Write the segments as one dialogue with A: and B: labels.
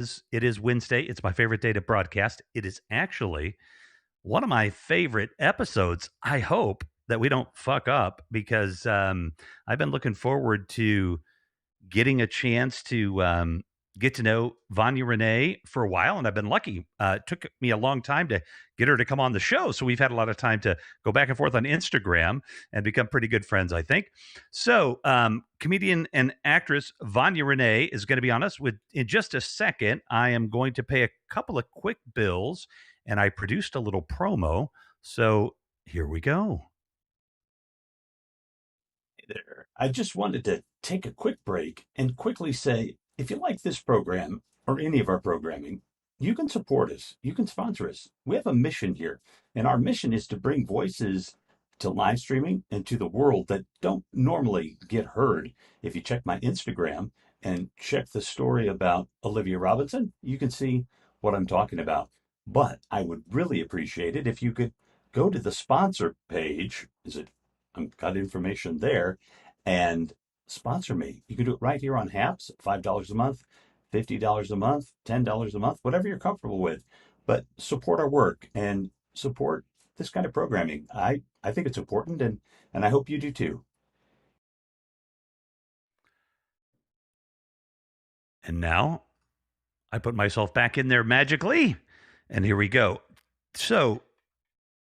A: It is Wednesday. It's my favorite day to broadcast. It is actually one of my favorite episodes. I hope that we don't fuck up because I've been looking forward to getting a chance to get to know Vanja Renee for a while, and I've been lucky. It took me a long time to get her to come on the show, so we've had a lot of time to go back and forth on Instagram and become pretty good friends, I think. So, comedian and actress Vanja Renee is going to be on us with in just a second. I am going to pay a couple of quick bills, and I produced a little promo. So here we go. There. I just wanted to take a quick break and quickly say if you like this program or any of our programming, you can support us. You can sponsor us. We have a mission here, and our mission is to bring voices to live streaming and to the world that don't normally get heard. If you check my Instagram and check the story about Olivia Robinson, you can see what I'm talking about. But I would really appreciate it if you could go to the sponsor page. I've got information there and sponsor me. You can do it right here on Haps, $5 a month, $50 a month, $10 a month, whatever you're comfortable with. But support our work and support this kind of programming. I think it's important, and I hope you do too. And now I put myself back in there magically, and here we go. So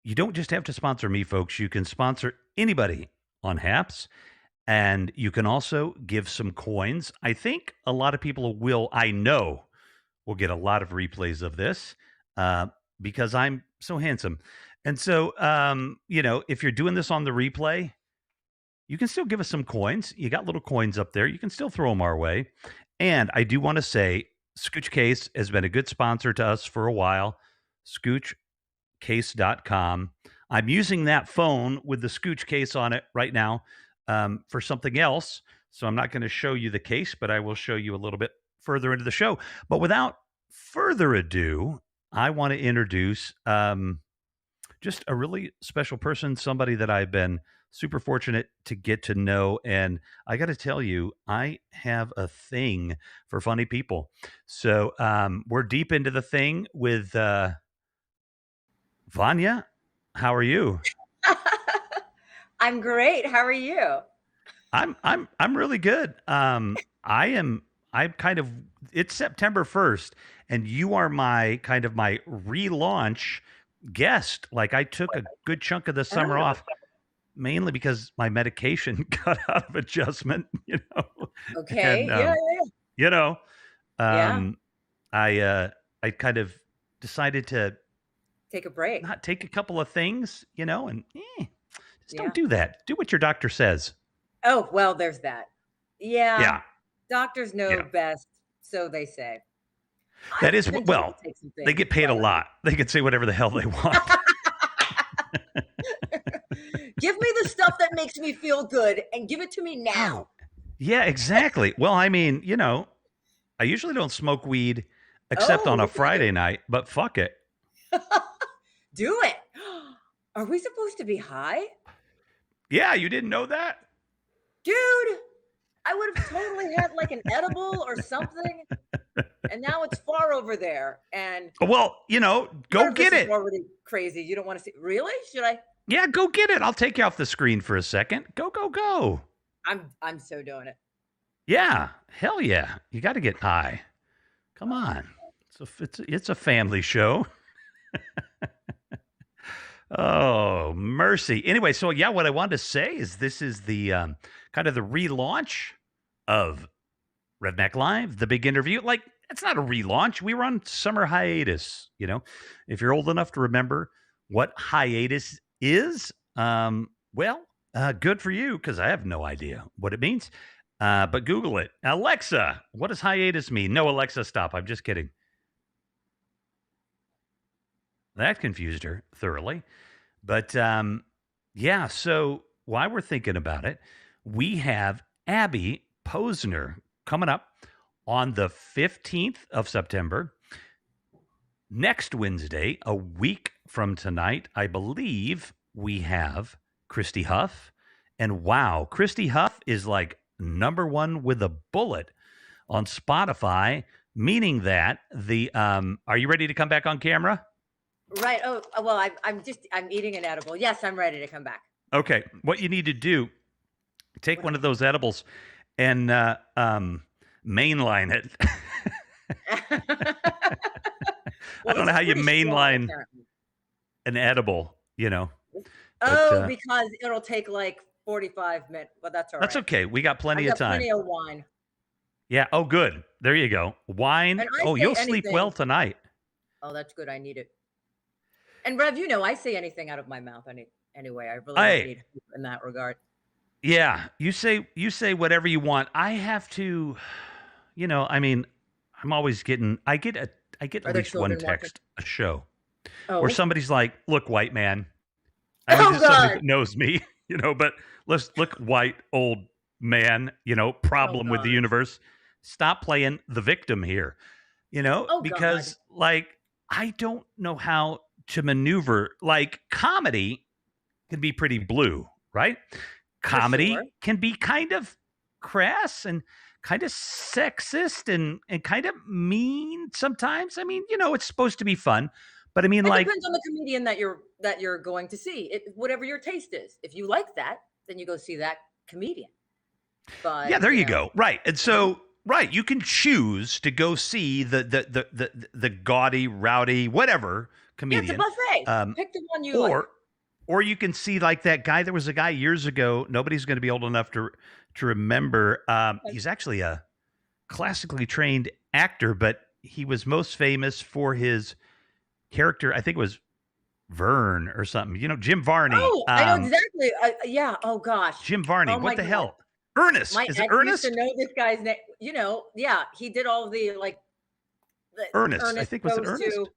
A: you don't just have to sponsor me, folks. You can sponsor anybody on Haps, and you can also give some coins. I think a lot of people I know, will get a lot of replays of this because I'm so handsome. And so, if you're doing this on the replay, you can still give us some coins. You got little coins up there. You can still throw them our way. And I do want to say, Scooch Case has been a good sponsor to us for a while. ScoochCase.com. I'm using that phone with the Scooch Case on it right now for something else. So I'm not going to show you the case, but I will show you a little bit further into the show. But without further ado, I want to introduce just a really special person, somebody that I've been super fortunate to get to know. And I got to tell you, I have a thing for funny people. So we're deep into the thing with Vanja. How are you?
B: I'm great. How are you?
A: I'm really good. I'm kind of it's September 1st, and you are my relaunch guest. Like, I took a good chunk of the summer off mainly because my medication got out of adjustment,
B: Okay.
A: And
B: Yeah.
A: you know,
B: Yeah.
A: um I kind of decided to
B: Take a break.
A: not take a couple of things, and just don't
B: Yeah.
A: do that. Do what your doctor says.
B: Oh, well, there's that. Yeah.
A: Yeah.
B: Doctors know
A: Yeah.
B: best, so they say.
A: That
B: I've
A: is
B: eventually
A: well,
B: take some
A: they
B: things,
A: get paid a
B: but
A: lot. They can say whatever the hell they want.
B: give me the stuff that makes me feel good and give it to me
A: Oh,
B: now.
A: yeah, exactly. Well, I mean, I usually don't smoke weed except on
B: Oh,
A: a
B: okay.
A: Friday night, but fuck it.
B: Do it. Are we supposed to be high?
A: Yeah, you didn't know that?
B: Dude, I would have totally had like an edible or something. And now it's far over there. And
A: Well,
B: part
A: go
B: of this
A: get
B: is
A: it.
B: already crazy. You don't want to see. Really? Should I?
A: Yeah, go get it. I'll take you off the screen for a second. Go, go, go.
B: I'm so doing it.
A: Yeah, hell yeah. You got to get high. Come on. It's a family show. Oh, mercy. Anyway, so yeah, what I wanted to say is this is the kind of the relaunch of Redneck Live, the big interview. Like, it's not a relaunch. We were on summer hiatus. If you're old enough to remember what hiatus is, good for you, because I have no idea what it means. But Google it. Alexa, what does hiatus mean? No, Alexa, stop. I'm just kidding. That confused her thoroughly. But yeah, so while we're thinking about it, we have Abby Posner coming up on the 15th of September. Next Wednesday, a week from tonight, I believe we have Christy Huff. And wow, Christy Huff is like number one with a bullet on Spotify meaning that are you ready to come back on camera?
B: Right. Oh, well, I'm eating an edible. Yes, I'm ready to come back.
A: Okay. What you need to do, take
B: What
A: one of those edibles and mainline it. I
B: Well,
A: don't
B: this
A: know
B: is
A: how you
B: pretty strong,
A: mainline
B: apparently.
A: an edible, but
B: Oh, because it'll take like 45 minutes, but that's all
A: that's
B: right.
A: okay. We got
B: I've
A: plenty of
B: got
A: time.
B: plenty of wine.
A: Yeah. Oh, good. There you go. Wine.
B: And I
A: Oh,
B: say
A: you'll sleep well
B: anything.
A: tonight.
B: Oh, that's good. I need it. And Rev, I say anything out of my mouth anyway. I really don't
A: Hey,
B: need help in that regard.
A: yeah. You say whatever you want. I have to. I mean, I'm always getting. I get
B: Are
A: at
B: there
A: least one
B: children watching?
A: text a show where
B: Oh.
A: somebody's like, "Look, white man." I mean,
B: Oh
A: this is somebody
B: God.
A: that knows me, but let's look, white old man,
B: Oh
A: problem with the
B: God.
A: universe. Stop playing the victim here,
B: Oh God.
A: because like I don't know how to maneuver. Like comedy can be pretty blue, right?
B: For sure.
A: Comedy can be kind of crass and kind of sexist and kind of mean sometimes. I mean, it's supposed to be fun, but I mean,
B: It
A: like,
B: depends on the comedian that you're going to see. Whatever your taste is. If you like that, then you go see that comedian.
A: yeah,
B: But
A: there you go. Right. And
B: mhm.
A: so, right, you can choose to go see the gaudy, rowdy, whatever
B: Yeah, it's a
A: comedian.
B: buffet.
A: Um,
B: Pick the one you like.
A: or you can see like that guy. There was a guy years ago. Nobody's going to be old enough to remember. He's actually a classically trained actor, but he was most famous for his character. I think it was Vern or something. Jim Varney.
B: Oh, I know exactly. Yeah. Oh gosh.
A: Jim Varney.
B: Oh
A: What
B: my
A: the
B: God.
A: hell? Ernest.
B: My
A: Is it
B: ex used to
A: Ernest?
B: know this guy's name. Yeah, he did all the like the
A: Ernest. I
B: Ernest
A: think, was it
B: goes to
A: Ernest?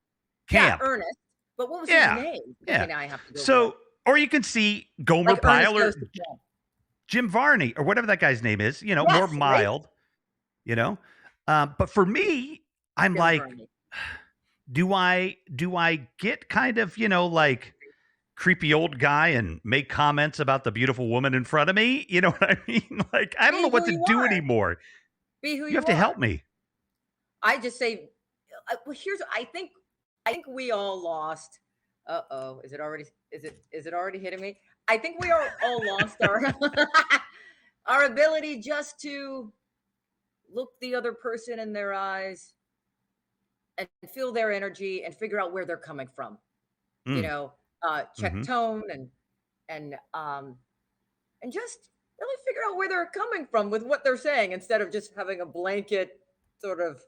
B: yeah,
A: Camp.
B: Ernest. But what was his
A: Yeah.
B: name? Okay,
A: Yeah.
B: now I have to Google it.
A: So, or you can see Gomer
B: Like Ernest
A: Pyle
B: goes
A: or
B: to camp.
A: Jim Varney or whatever that guy's name is, more
B: Yes, right?
A: mild, you know. But for me, I'm
B: Jim
A: like,
B: Varney.
A: do I get kind of, like creepy old guy and make comments about the beautiful woman in front of me? You know what I mean? Like, I don't know
B: Be
A: what
B: who
A: to
B: you
A: do
B: are.
A: anymore.
B: Be who
A: You have
B: you
A: to help
B: are.
A: me.
B: I just say, well, I think we all lost. Uh-oh, is it already hitting me? I think we are all lost our our ability just to look the other person in their eyes and feel their energy and figure out where they're coming from. You
A: Mm,
B: know, check
A: hmm.
B: tone and just really figure out where they're coming from with what they're saying instead of just having a blanket sort of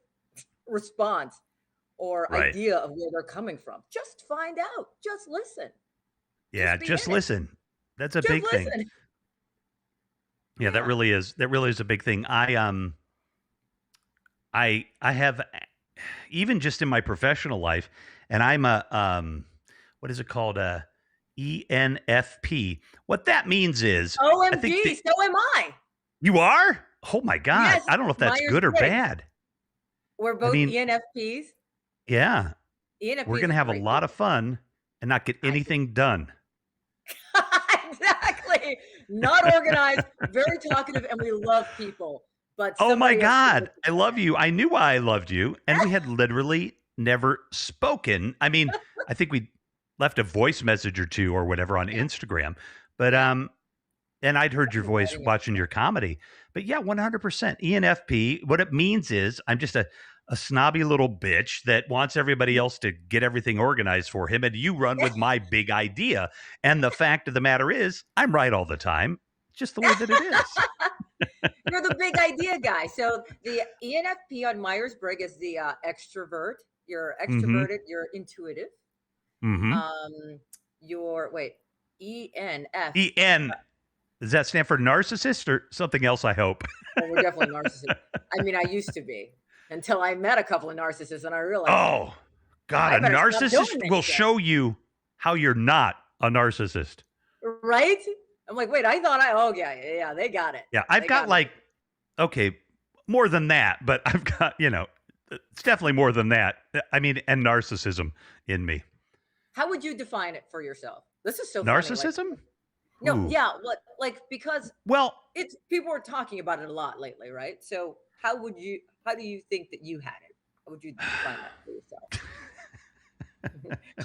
B: response or
A: Right.
B: idea of where they're coming from. Just find out. Just listen.
A: Yeah.
B: Just be
A: Just
B: in it.
A: listen. That's a
B: Just
A: big thing.
B: listen.
A: Yeah, that
B: Yeah.
A: really is. That really is a big thing. I have, even just in my professional life, and I'm a what is it called, ENFP. What that means is, I think
B: OMG,
A: that
B: so am I.
A: you are. Oh my god!
B: Yes,
A: I don't know if that's
B: Myers
A: good or
B: Briggs.
A: bad.
B: We're
A: I
B: both
A: mean,
B: ENFPs.
A: yeah, we're
B: ENFPs
A: gonna
B: are
A: have a
B: great
A: lot of
B: people.
A: fun and not get
B: I think
A: anything done.
B: exactly. Not organized, very talkative, and we love people. But
A: Oh my
B: somebody else should
A: god,
B: make it
A: I love you. I knew why I loved you, and we had literally never spoken. I mean, I think we left a voice message or two or whatever on
B: yeah,
A: Instagram, but
B: yeah.
A: and I'd heard your
B: I'm
A: voice
B: inviting you.
A: watching your comedy. But yeah, 100% ENFP. What it means is I'm just a snobby little bitch that wants everybody else to get everything organized for him. And you run with my big idea. And the fact of the matter is, I'm right all the time. It's just the way that it is.
B: You're the big idea guy. So the ENFP on Myers Briggs is the extrovert. You're
A: Mm-hmm.
B: extroverted. You're intuitive.
A: Mm-hmm.
B: Um, you're wait, ENF.
A: EN. Does that stand for narcissist or something else? I hope.
B: Well, we're definitely narcissists. I mean, I used to be until I met a couple of narcissists, and I realized
A: Oh, God.
B: I
A: A
B: better stop doing
A: narcissist
B: this
A: will
B: shit.
A: show you how you're not a narcissist.
B: Right? I'm like, wait, I thought oh yeah, they got it.
A: Yeah. I've
B: They
A: got
B: got it.
A: like, okay, more than that, but I've got, it's definitely more than that. I mean, and narcissism in me.
B: How would you define it for yourself? This is so funny. Like,
A: Narcissism?
B: no,
A: Ooh.
B: yeah, what like because
A: Well,
B: it's people are talking about it a lot lately, right? So how do you think that you had it? How would you define that for yourself?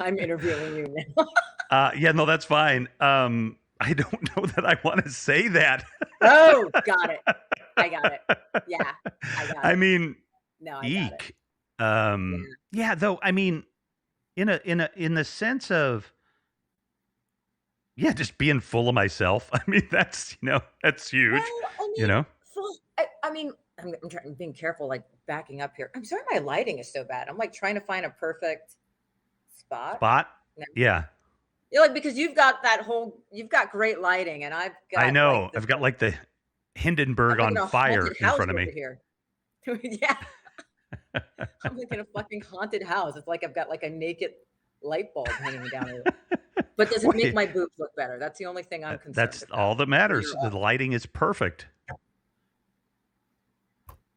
B: I'm interviewing you now.
C: Yeah, no, that's fine. I don't know that I want to say that.
B: Oh, got it. I got it. Yeah, I got
C: I
B: it.
C: mean,
B: No, I got it.
C: eek.
B: Yeah.
C: Yeah, though, I mean, in the sense of, yeah, just being full of myself. I mean, that's huge,
B: Well, I
C: you
B: mean,
C: know?
B: I mean, I'm being careful, like backing up here. I'm sorry, my lighting is so bad. I'm like trying to find a perfect spot.
C: Spot?
B: No.
C: Yeah,
B: You're like because you've got great lighting, and I've
C: I
B: got like
C: know.
B: this.
C: I've got like the
B: I'm
C: Hindenburg
B: like in
C: on
B: a haunted
C: fire in
B: house
C: front of
B: over
C: me.
B: here. Yeah, I'm like in a fucking haunted house. It's like I've got like a naked light bulb hanging down there. But does it make
C: Wait,
B: my boobs look better? That's the only thing I'm concerned
C: that's
B: about.
C: all that
B: For
C: matters.
B: your
C: The lighting is perfect.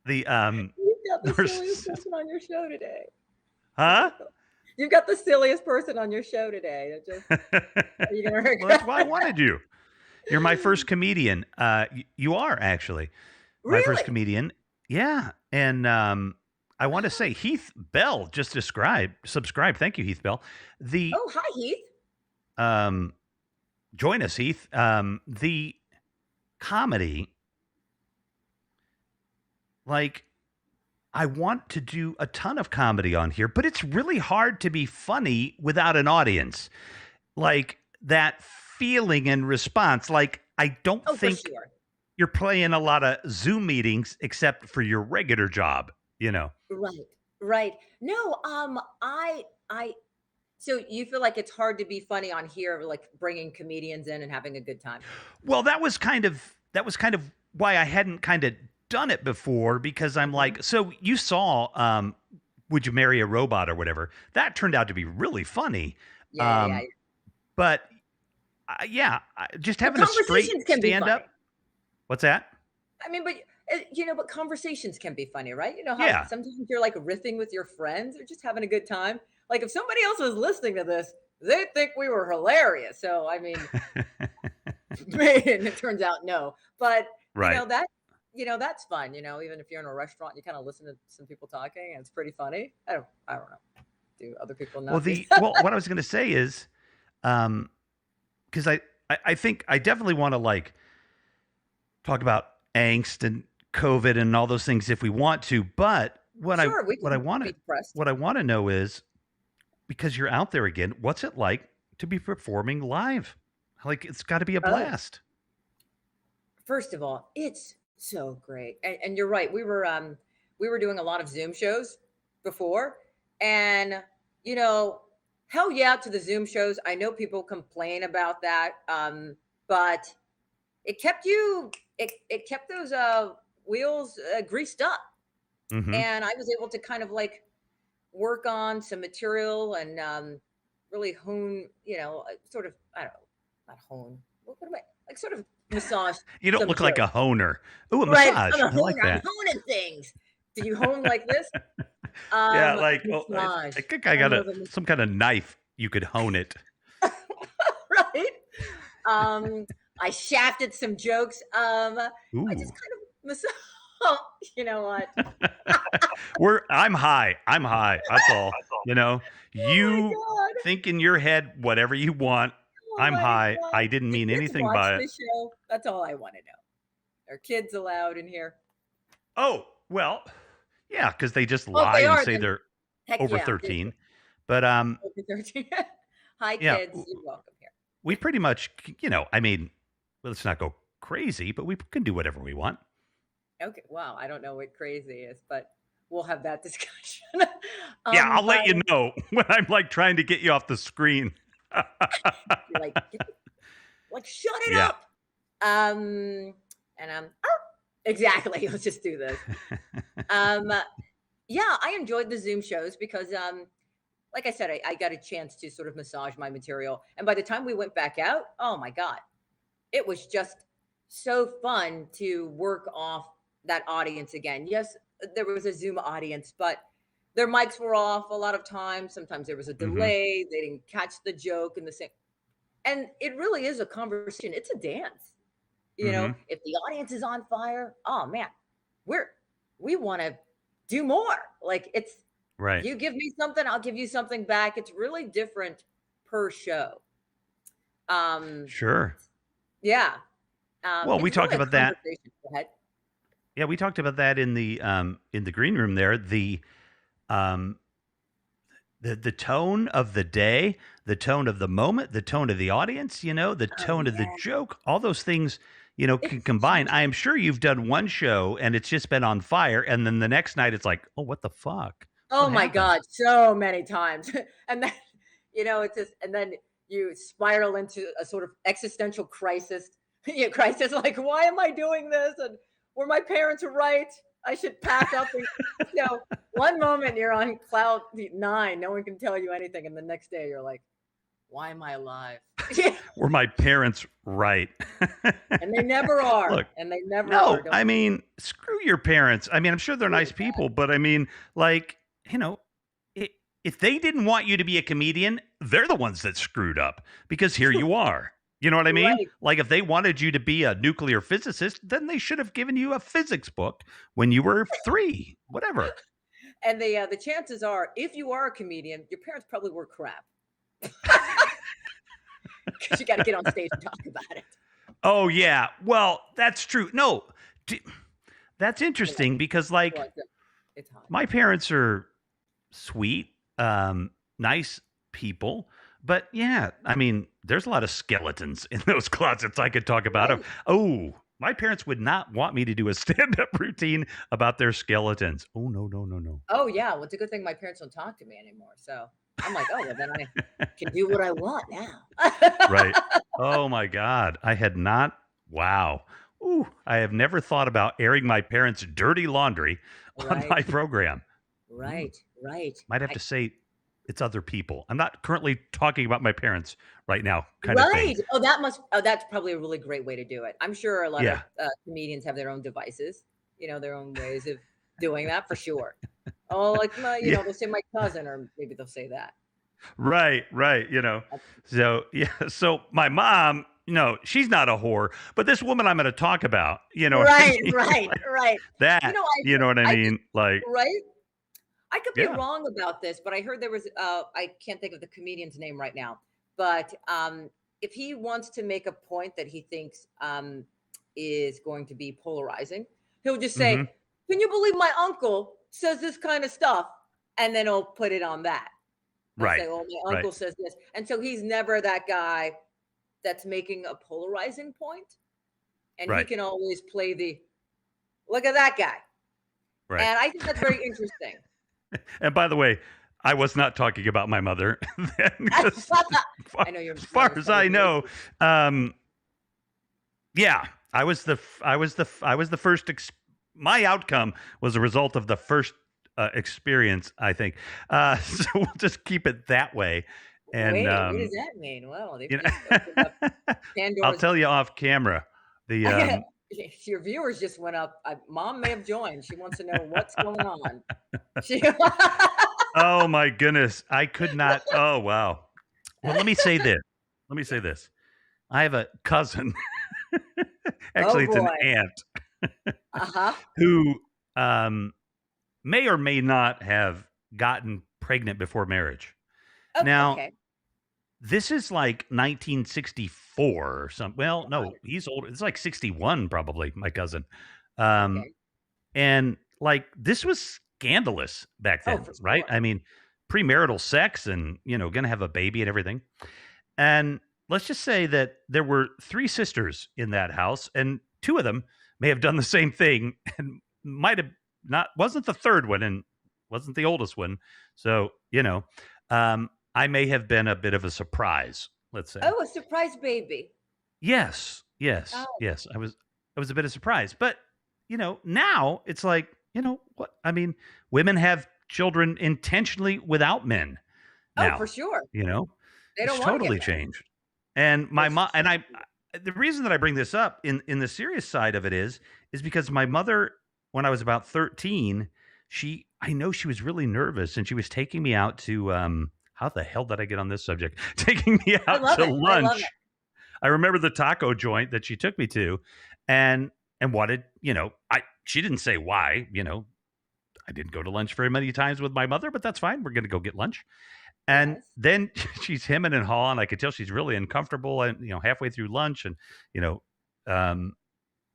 C: The
B: You've got the silliest
C: narciss-
B: person on your show today.
C: huh?
B: You've got the silliest person on your show today. Are you gonna
C: Well, that's
B: regret
C: why I
B: that?
C: wanted you. You're my first comedian. You are actually my first
B: Really?
C: comedian. Yeah, and I want to say Heath Bell just subscribed. Thank you, Heath Bell. The
B: Oh, hi, Heath.
C: um, join us, Heath. The comedy, like, I want to do a ton of comedy on here, but it's really hard to be funny without an audience. Like that feeling and response. Like, I don't
B: Oh, for
C: think
B: sure.
C: you're playing a lot of Zoom meetings except for your regular job, you know.
B: Right. Right. No, I so you feel like it's hard to be funny on here, like bringing comedians in and having a good time.
C: Well, that was kind of why I hadn't kind of done it before because I'm
B: Hmm.
C: like, so you saw Would You Marry a Robot or whatever. That turned out to be really funny.
B: Yeah, yeah, yeah.
C: Um but yeah, just
B: But
C: having a straight
B: conversations can be
C: stand
B: funny.
C: up. What's that?
B: I mean, but but conversations can be funny, right? You know how
C: Yeah.
B: sometimes you're like riffing with your friends or just having a good time. Like if somebody else was listening to this, they think we were hilarious. So I mean, and it turns out no. But
C: Right.
B: that's fun. Even if you're in a restaurant, you kind of listen to some people talking, and it's pretty funny. I don't know. Do other people
C: Well,
B: not do?
C: well, what I was going to say is, because I think I definitely want to like talk about angst and COVID and all those things if we want to. But
B: Sure, we can be depressed.
C: what I want to know is because you're out there again, what's it like to be performing live? Like it's got to be a
B: Oh,
C: blast.
B: first of all, it's so great, and you're right. We were doing a lot of Zoom shows before, and you know, hell yeah to the Zoom shows. I know people complain about that, but it kept those wheels greased up,
C: Hmm.
B: and I was able to kind of like work on some material and really hone, sort of I don't know, not hone. What am I like? Sort of massage
C: You don't
B: some
C: look like a
B: jokes.
C: honer. Ooh, a
B: Right. I'm
C: massage.
B: a
C: I like
B: honer. I'm
C: that.
B: honing things. Did you hone like this?
C: Yeah, like oh,
B: Massage.
C: I think I
B: I'm
C: got
B: more of a
C: some kind of knife. You could hone it.
B: right. I shafted some jokes. I just
C: Ooh.
B: kind of massage. Oh, you know what?
C: I'm high. I'm high. That's all. You know,
B: Oh my
C: you
B: god.
C: think in your head whatever you want.
B: Oh
C: I'm
B: my
C: high.
B: god.
C: I didn't
B: Do
C: mean
B: kids
C: anything
B: watch
C: by it.
B: this show? That's all I want to know. Are kids allowed in here?
C: Oh, well, yeah, because they just
B: Oh, if
C: lie
B: they
C: and
B: are,
C: say
B: then
C: they're
B: heck
C: over
B: yeah.
C: 13. But
B: Over 13. Hi,
C: yeah,
B: kids. You're welcome here.
C: we pretty much, I mean, let's not go crazy, but we can do whatever we want.
B: Okay. Wow. I don't know what crazy is, but we'll have that discussion.
C: Yeah, I'll
B: But
C: let you know when I'm like trying to get you off the screen.
B: you're like, shut it
C: Yeah.
B: up. And exactly. Let's just do this. Um, yeah, I enjoyed the Zoom shows because, like I said, I got a chance to sort of massage my material. And by the time we went back out, oh my God, it was just so fun to work off that audience again. Yes, there was a Zoom audience, but their mics were off a lot of times. Sometimes there was a
C: Hmm.
B: delay. They didn't catch the joke in the same. And it really is a conversation. It's a dance.
C: Hmm.
B: If the audience is on fire, oh man, we're we want to do more. Like
C: Right.
B: You give me something, I'll give you something back. It's really different per show. Um,
C: Sure.
B: yeah.
C: Well, we
B: It's
C: talked
B: really a
C: about that.
B: conversation. Go ahead.
C: Yeah, we talked about that in the green room there. Um the tone of the day, the tone of the moment, the tone of the audience, the
B: Oh
C: tone of the
B: yeah.
C: joke, all those things, can
B: It's
C: combine. I am sure you've done one show and it's just been on fire, and then the next night it's like, oh, what the fuck? What
B: oh my
C: happened?
B: God, so many times. And then, it's just, and then you spiral into a sort of existential crisis. Yeah, crisis, like, why am I doing this? And were my parents right? I should pack up. And, one moment you're on cloud nine, no one can tell you anything. And the next day you're like, why am I alive? Yeah.
C: Were my parents right?
B: And they never are.
C: Look,
B: And they never are.
C: no,
B: Don't
C: I mean, screw your parents. I mean, I'm sure they're
B: do
C: nice
B: that.
C: people, but I mean, like, i- if they didn't want you to be a comedian, they're the ones that screwed up, because here you are. You know what I mean?
B: Right.
C: Like, if they wanted you to be a nuclear physicist, then they should have given you a physics book when you were 3, whatever.
B: And the chances are, if you are a comedian, your parents probably were crap. Because you got to get on stage and talk about it.
C: Oh, yeah. Well, that's true. No, that's
B: You know,
C: interesting because, like,
B: well, it's hot.
C: my parents are sweet, nice people. But yeah, I mean, there's a lot of skeletons in those closets I could talk about.
B: Right.
C: Oh, my parents would not want me to do a stand-up routine about their skeletons. Oh, no, no, no, no.
B: Oh yeah. Well, it's a good thing my parents don't talk to me anymore. So I'm like, oh well, then I can do what I want now.
C: Right. Oh my God. I had not. Wow. Ooh, I have never thought about airing my parents' dirty laundry on
B: Right.
C: my program. Mm,
B: Right. Right.
C: might have
B: I,
C: to say it's other people. I'm not currently talking about my parents right now, kind of thing.
B: right. Oh, that must. Oh, that's probably a really great way to do it. I'm sure a lot of
C: Yeah.
B: comedians have their own devices. Their own ways of doing that for sure. Oh, like
C: Yeah.
B: they'll say my cousin, or maybe they'll say that.
C: Right. Right. So, yeah. So my mom, she's not a whore, but this woman I'm going to talk about, you know what I
B: Right.
C: mean?
B: Right.
C: Like
B: Right.
C: that, you know what I
B: I just
C: mean? Like,
B: right. I could be
C: yeah.
B: wrong about this, but I heard there was I can't think of the comedian's name right now, but if he wants to make a point that he thinks is going to be polarizing, he'll just
C: Hmm.
B: say, "Can you believe my uncle says this kind of stuff?" And then he'll put it on that. He'll
C: Right.
B: say, "Oh, my
C: Right.
B: uncle says this." And so he's never that guy that's making a polarizing point, and he
C: Right.
B: can always play the look at that guy.
C: Right.
B: And I think that's very interesting.
C: And by the way, I was not talking about my mother then, 'cause
B: I know your
C: as far
B: mother's
C: as
B: probably
C: I
B: very
C: know, um, yeah, I was the first. My outcome was a result of the first experience, I think. So we'll just keep it that way. And
B: wait, what does that mean? Well, they've
C: you
B: just opened up
C: know, I'll
B: Pandora's.
C: tell you off camera. The
B: Your viewers just went up. Mom may have joined. She wants to know what's going on. She,
C: oh my goodness, I could not. Oh wow. Well, let me say this. Let me say this. I have a cousin.
B: oh
C: Actually, it's an
B: boy.
C: aunt
B: Uh-huh.
C: who may or may not have gotten pregnant before marriage.
B: Oh,
C: Now,
B: okay.
C: this is like 1964 or something. Well, no,
B: Right.
C: he's old. It's like 61, probably, my cousin. Um,
B: Okay.
C: and like this was scandalous back
B: Oh,
C: then,
B: for
C: right?
B: sure.
C: I mean, premarital sex and, going to have a baby and everything. And let's just say that there were 3 sisters in that house, and 2 of them may have done the same thing and might have not, wasn't the third one and wasn't the oldest one. So, I may have been a bit of a surprise, let's say.
B: Oh, a surprise baby.
C: Yes, yes,
B: Oh,
C: yes. I was a bit of surprise. But, now it's like, what? I mean, women have children intentionally without men
B: oh, for
C: now,
B: sure.
C: you know?
B: They
C: It's
B: don't want to get
C: totally
B: married.
C: changed. And my
B: That's
C: mom and
B: so
C: I
B: true.
C: the reason that I bring this up in the serious side of it is because my mother, when I was about 13, I know she was really nervous and she was taking me out to how the hell did I get on this subject? Taking me
B: I
C: out
B: love
C: to
B: it. I love
C: lunch.
B: it.
C: I remember the taco joint that she took me to, and wanted, she didn't say why, I didn't go to lunch very many times with my mother, but that's fine. We're going to go get lunch. And
B: Yes.
C: then she's hemming and hawing. I could tell she's really uncomfortable. And, halfway through lunch, and, you know, um,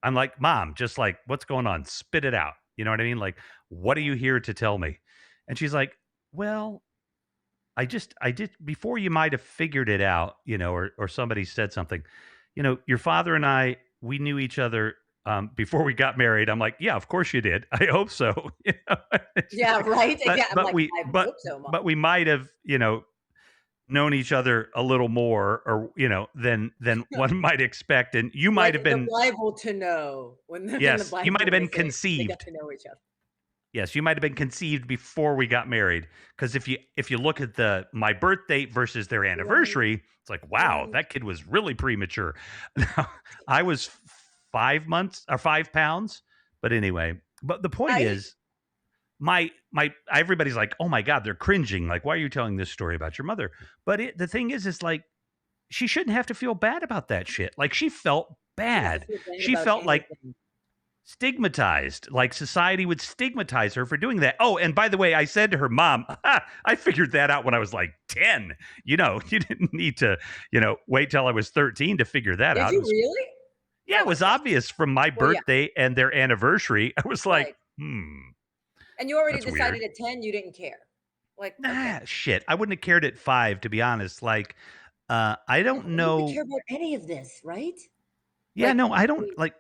C: I'm like, Mom, just like, what's going on? Spit it out. You know what I mean? Like, what are you here to tell me? And she's like, well, I did before you might have figured it out, or somebody said something. Your father and I, we knew each other before we got married. I'm like, yeah, of course you did. I hope so. She's
B: Yeah,
C: like,
B: right.
C: but
B: Yeah, I'm
C: but
B: like,
C: we
B: I
C: but
B: hope so, Mom.
C: but we might have, known each other a little more, or than one might expect, and you might
B: Like
C: have
B: the
C: been.
B: Bible to know when in the
C: Yes, you might have
B: Bible they
C: been
B: say they got
C: conceived.
B: to know each other.
C: Yes, you might have been conceived before we got married. Because if you look at my birth date versus their
B: Right,
C: anniversary, it's like, wow,
B: right.
C: that kid was really premature. Now, I was 5 months or 5 pounds. But anyway, but the point
B: I
C: is, my everybody's like, oh my God, they're cringing. Like, why are you telling this story about your mother? But the thing is like, she shouldn't have to feel bad about that shit. Like, she felt
B: She doesn't
C: bad.
B: feel bad
C: She
B: about
C: felt like
B: anything.
C: stigmatized, like society would stigmatize her for doing that. Oh, and by the way, I said to her, Mom, I figured that out when I was like 10. You didn't need to, wait till I was 13 to figure that
B: Did
C: out. It
B: you
C: was,
B: really?
C: yeah, it
B: Oh,
C: was
B: okay.
C: obvious from my
B: Well, yeah,
C: birthday and their anniversary. I was like,
B: right.
C: hmm,
B: And you already
C: that's weird.
B: decided at 10 you didn't care. Like, okay.
C: Nah, shit. I wouldn't have cared at 5, to be honest. Like, I
B: Yeah,
C: don't
B: who would
C: know.
B: care about any of this, right?
C: Yeah,
B: Like,
C: no, I
B: I
C: don't
B: mean,
C: like.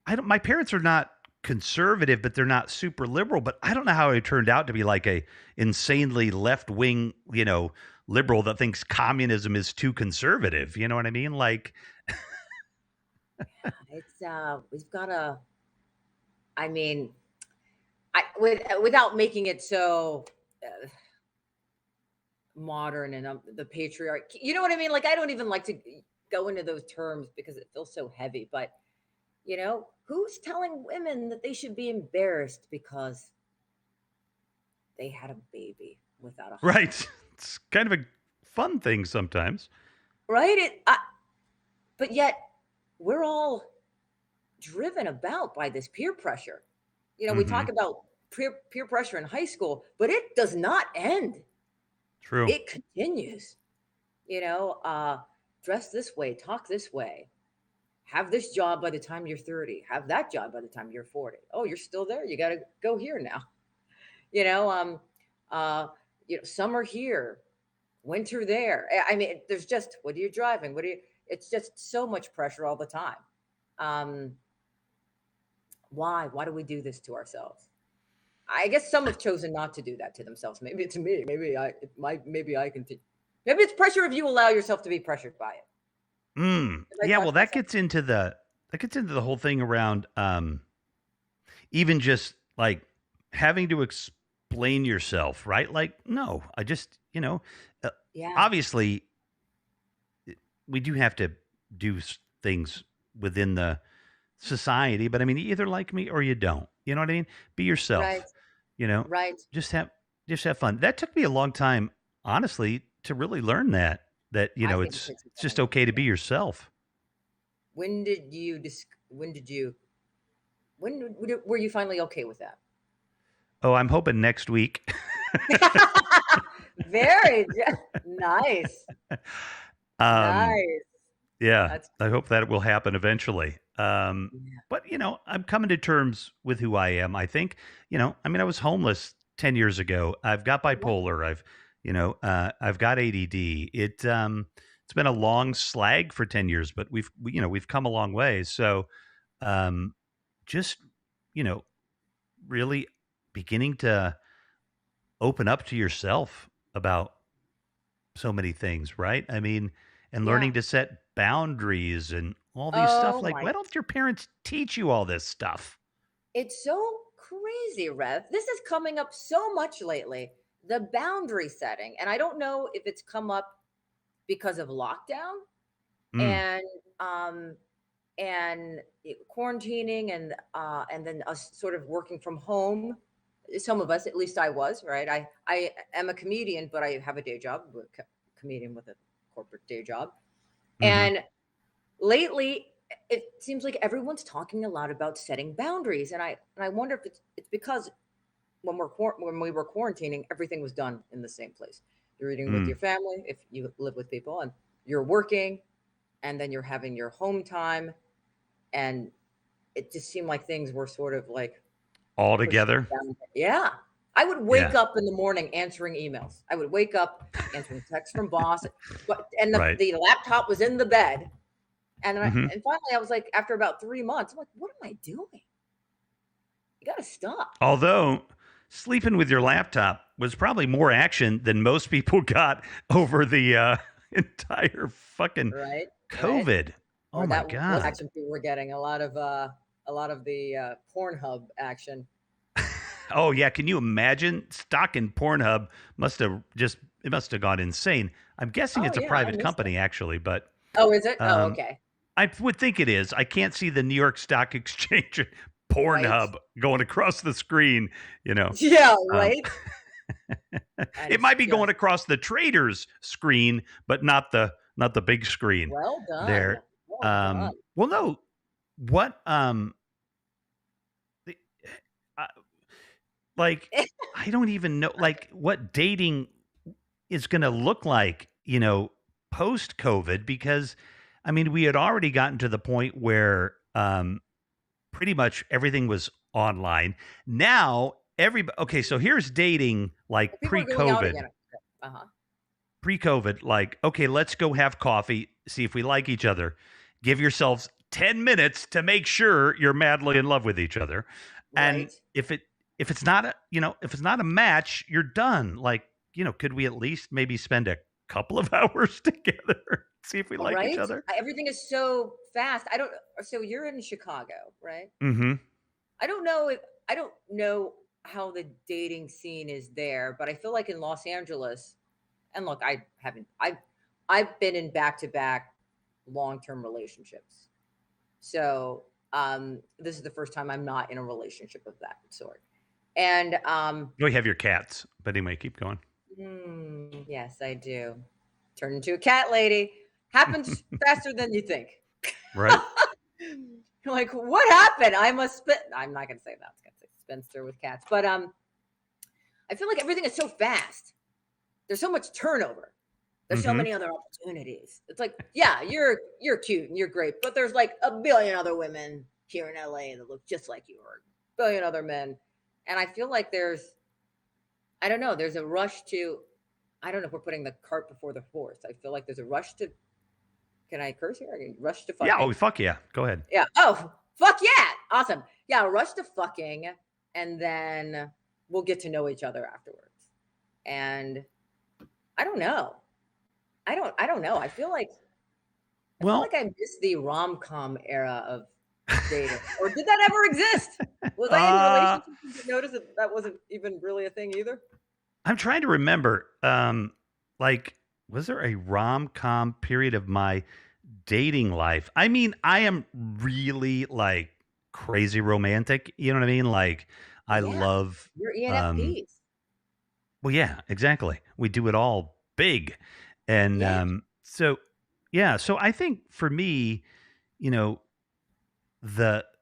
C: I don't. My parents are not conservative, but they're not super liberal. But I don't know how it turned out to be like a insanely left wing, liberal that thinks communism is too conservative. You know what I mean? Like,
B: it's we've got to. I mean, without making it so modern and the patriarch. You know what I mean? Like, I don't even like to go into those terms because it feels so heavy. But who's telling women that they should be embarrassed because they had a baby without a husband?
C: right? It's kind of a fun thing sometimes.
B: Right? But yet we're all driven about by this peer pressure. We
C: Hmm.
B: talk about peer pressure in high school, but it does not end.
C: True.
B: It continues. You know, uh, Dress this way, talk this way, have this job by the time you're 30, have that job by the time you're 40. Oh, you're still there. You got to go here now. You know, um, uh, Summer here, winter there. I mean, there's just, what are you driving? It's just so much pressure all the time. Um, why? Why do we do this to ourselves? I guess some have chosen not to do that to themselves. Maybe it's me. Maybe I can. Maybe it's pressure if you allow yourself to be pressured by it. Did I
C: Yeah.
B: talk
C: Well, that
B: myself?
C: gets into the whole thing around even just like having to explain yourself, right? Like, no, I just, uh,
B: Yeah.
C: obviously we do have to do things within the society, but I mean, you either like me or you don't. You know what I mean? Be
B: Right.
C: yourself. You know,
B: Right.
C: just have just have fun. That took me a long time, honestly, to really learn that
B: I think it
C: it's
B: takes
C: it's just
B: time.
C: okay to
B: Yeah.
C: be yourself.
B: When did you were you finally okay with that?
C: Oh, I'm hoping next week.
B: Nice.
C: um,
B: Nice.
C: yeah,
B: That's
C: I hope that it will happen eventually.
B: yeah.
C: But I'm coming to terms with who I am. I think, I mean, I was homeless 10 years ago. I've got
B: Wow.
C: bipolar. I've got ADD. It's been a long slag for 10 years, but we've come a long way. So, um, just, you know, really beginning to open up to yourself about so many things, right? I mean, and
B: Yeah.
C: learning to set boundaries and all these stuff.
B: Oh
C: Like,
B: my,
C: why don't your parents teach you all this stuff?
B: it's so crazy, Rev. This is coming up so much lately. The boundary setting. And I don't know if it's come up because of lockdown
C: Mm,
B: and um quarantining and then us sort of working from home. Some of us, at least I was, right? I am a comedian, but I have a day job, comedian with a corporate day job.
C: hmm.
B: And lately it seems like everyone's talking a lot about setting boundaries, and I wonder if it's because when we were quarantining, everything was done in the same place. You're eating with
C: Mm.
B: your family if you live with people, and you're working, and then you're having your home time, and it just seemed like things were sort of like
C: All
B: pushed
C: together.
B: down. Yeah. I would wake
C: Yeah.
B: up in the morning answering emails. I would wake up answering texts from boss, and
C: Right.
B: the laptop was in the bed. And
C: Hmm.
B: and finally I was like, after about 3 months, I'm like, what am I doing? You got to stop.
C: Although sleeping with your laptop was probably more action than most people got over the entire fucking
B: Right. Right.
C: COVID. Oh
B: Or
C: my
B: that was
C: God.
B: action people were getting a lot of the Pornhub action.
C: Oh yeah. Can you imagine? Stock in Pornhub must have gone insane. I'm guessing
B: Oh
C: it's a
B: yeah, I
C: private
B: missed it.
C: company actually, but
B: Oh, is it? Oh,
C: um,
B: okay.
C: I would think it is. I can't see the New York Stock Exchange
B: Right.
C: Pornhub going across the screen, you know.
B: Yeah,
C: Um,
B: right. That
C: it
B: is
C: might be going
B: just
C: across the trader's screen, but not the big screen
B: well done.
C: there.
B: Well done.
C: Well, no. What the- uh, like I don't even know like what dating is going to look like, post COVID because I mean, we had already gotten to the point where pretty much everything was online. Now, okay, so here's dating like
B: People are going out
C: pre-COVID.
B: again. Uh-huh.
C: Pre-COVID, like, okay, let's go have coffee, see if we like each other. Give yourselves 10 minutes to make sure you're madly in love with each other. And
B: Right.
C: if it's not a match, you're done. Like, could we at least maybe spend a couple of hours together, see if we like each
B: Right.
C: other?
B: Everything is so fast. I don't. So you're in Chicago, right?
C: Mm-hmm.
B: I don't know how the dating scene is there, but I feel like in Los Angeles, and look, I've been in back-to-back long-term relationships. So this is the first time I'm not in a relationship of that sort. And
C: We have your cats, but anyway, keep going.
B: yes, I do. Turn into a cat lady. Happens faster than you think.
C: Right.
B: You're like, what happened? I'm not gonna say that. I was gonna say spinster with cats. But I feel like everything is so fast. There's so much turnover. There's so
C: Mhm.
B: many other opportunities. It's like, yeah, you're cute and you're great, but there's like a billion other women here in LA that look just like you, or a billion other men. And I feel like I don't know, there's a rush to, I don't know if we're putting the cart before the horse. I feel like there's a rush to, can I curse here? Rush to
C: Yeah.
B: fucking.
C: Oh, fuck yeah. Go ahead.
B: Yeah. Oh, fuck yeah. Awesome. Yeah, rush to fucking, and then we'll get to know each other afterwards. And I don't know. I don't know.
C: Well,
B: I miss the rom-com era of dating. Or did that ever exist? Was I in
C: uh,
B: relationships and didn't notice that wasn't even really a thing either?
C: I'm trying to remember. Like, was there a rom-com period of my dating life? I mean, I am really like crazy romantic. You know what I mean? Like, I
B: Yeah,
C: love.
B: you're
C: Um,
B: ENFPs.
C: well, yeah, exactly. We do it all big, and
B: Yeah.
C: so yeah. So I think for me, you know,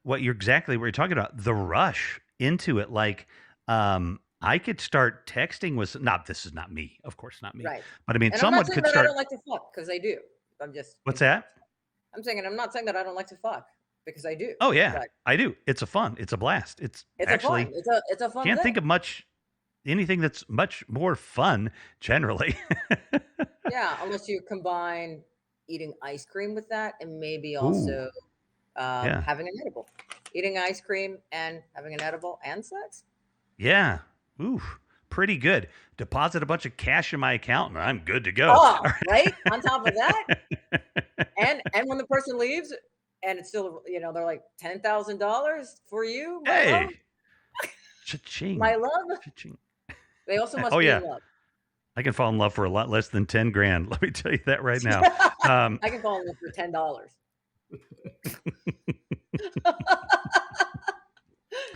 C: what you're talking about, the rush into it, like I could start texting with not this is not me, of course not me,
B: Right.
C: but I mean
B: And I'm not
C: someone
B: saying
C: could
B: that I
C: start.
B: don't like to fuck because I do.
C: What's that?
B: I'm not saying that I don't like to fuck because I do.
C: Oh yeah,
B: But
C: I do. It's a blast. It's
B: it's a fun.
C: actually
B: It's a fun
C: can't
B: thing.
C: think of anything that's much more fun generally.
B: Yeah, unless you combine eating ice cream with that and maybe
C: Ooh,
B: also
C: yeah,
B: having an edible. Eating ice cream and having an edible and sex.
C: yeah. Ooh, pretty good. Deposit a bunch of cash in my account and I'm good to go.
B: Oh, right. On top of that, and when the person leaves, and it's still, they're like $10,000 for you, my love,
C: Hey, cha-ching,
B: my love.
C: cha-ching.
B: They also
C: Oh
B: must be
C: yeah,
B: in love.
C: I can fall in love for a lot less than 10 grand. Let me tell you that right now.
B: I can fall in love for $10.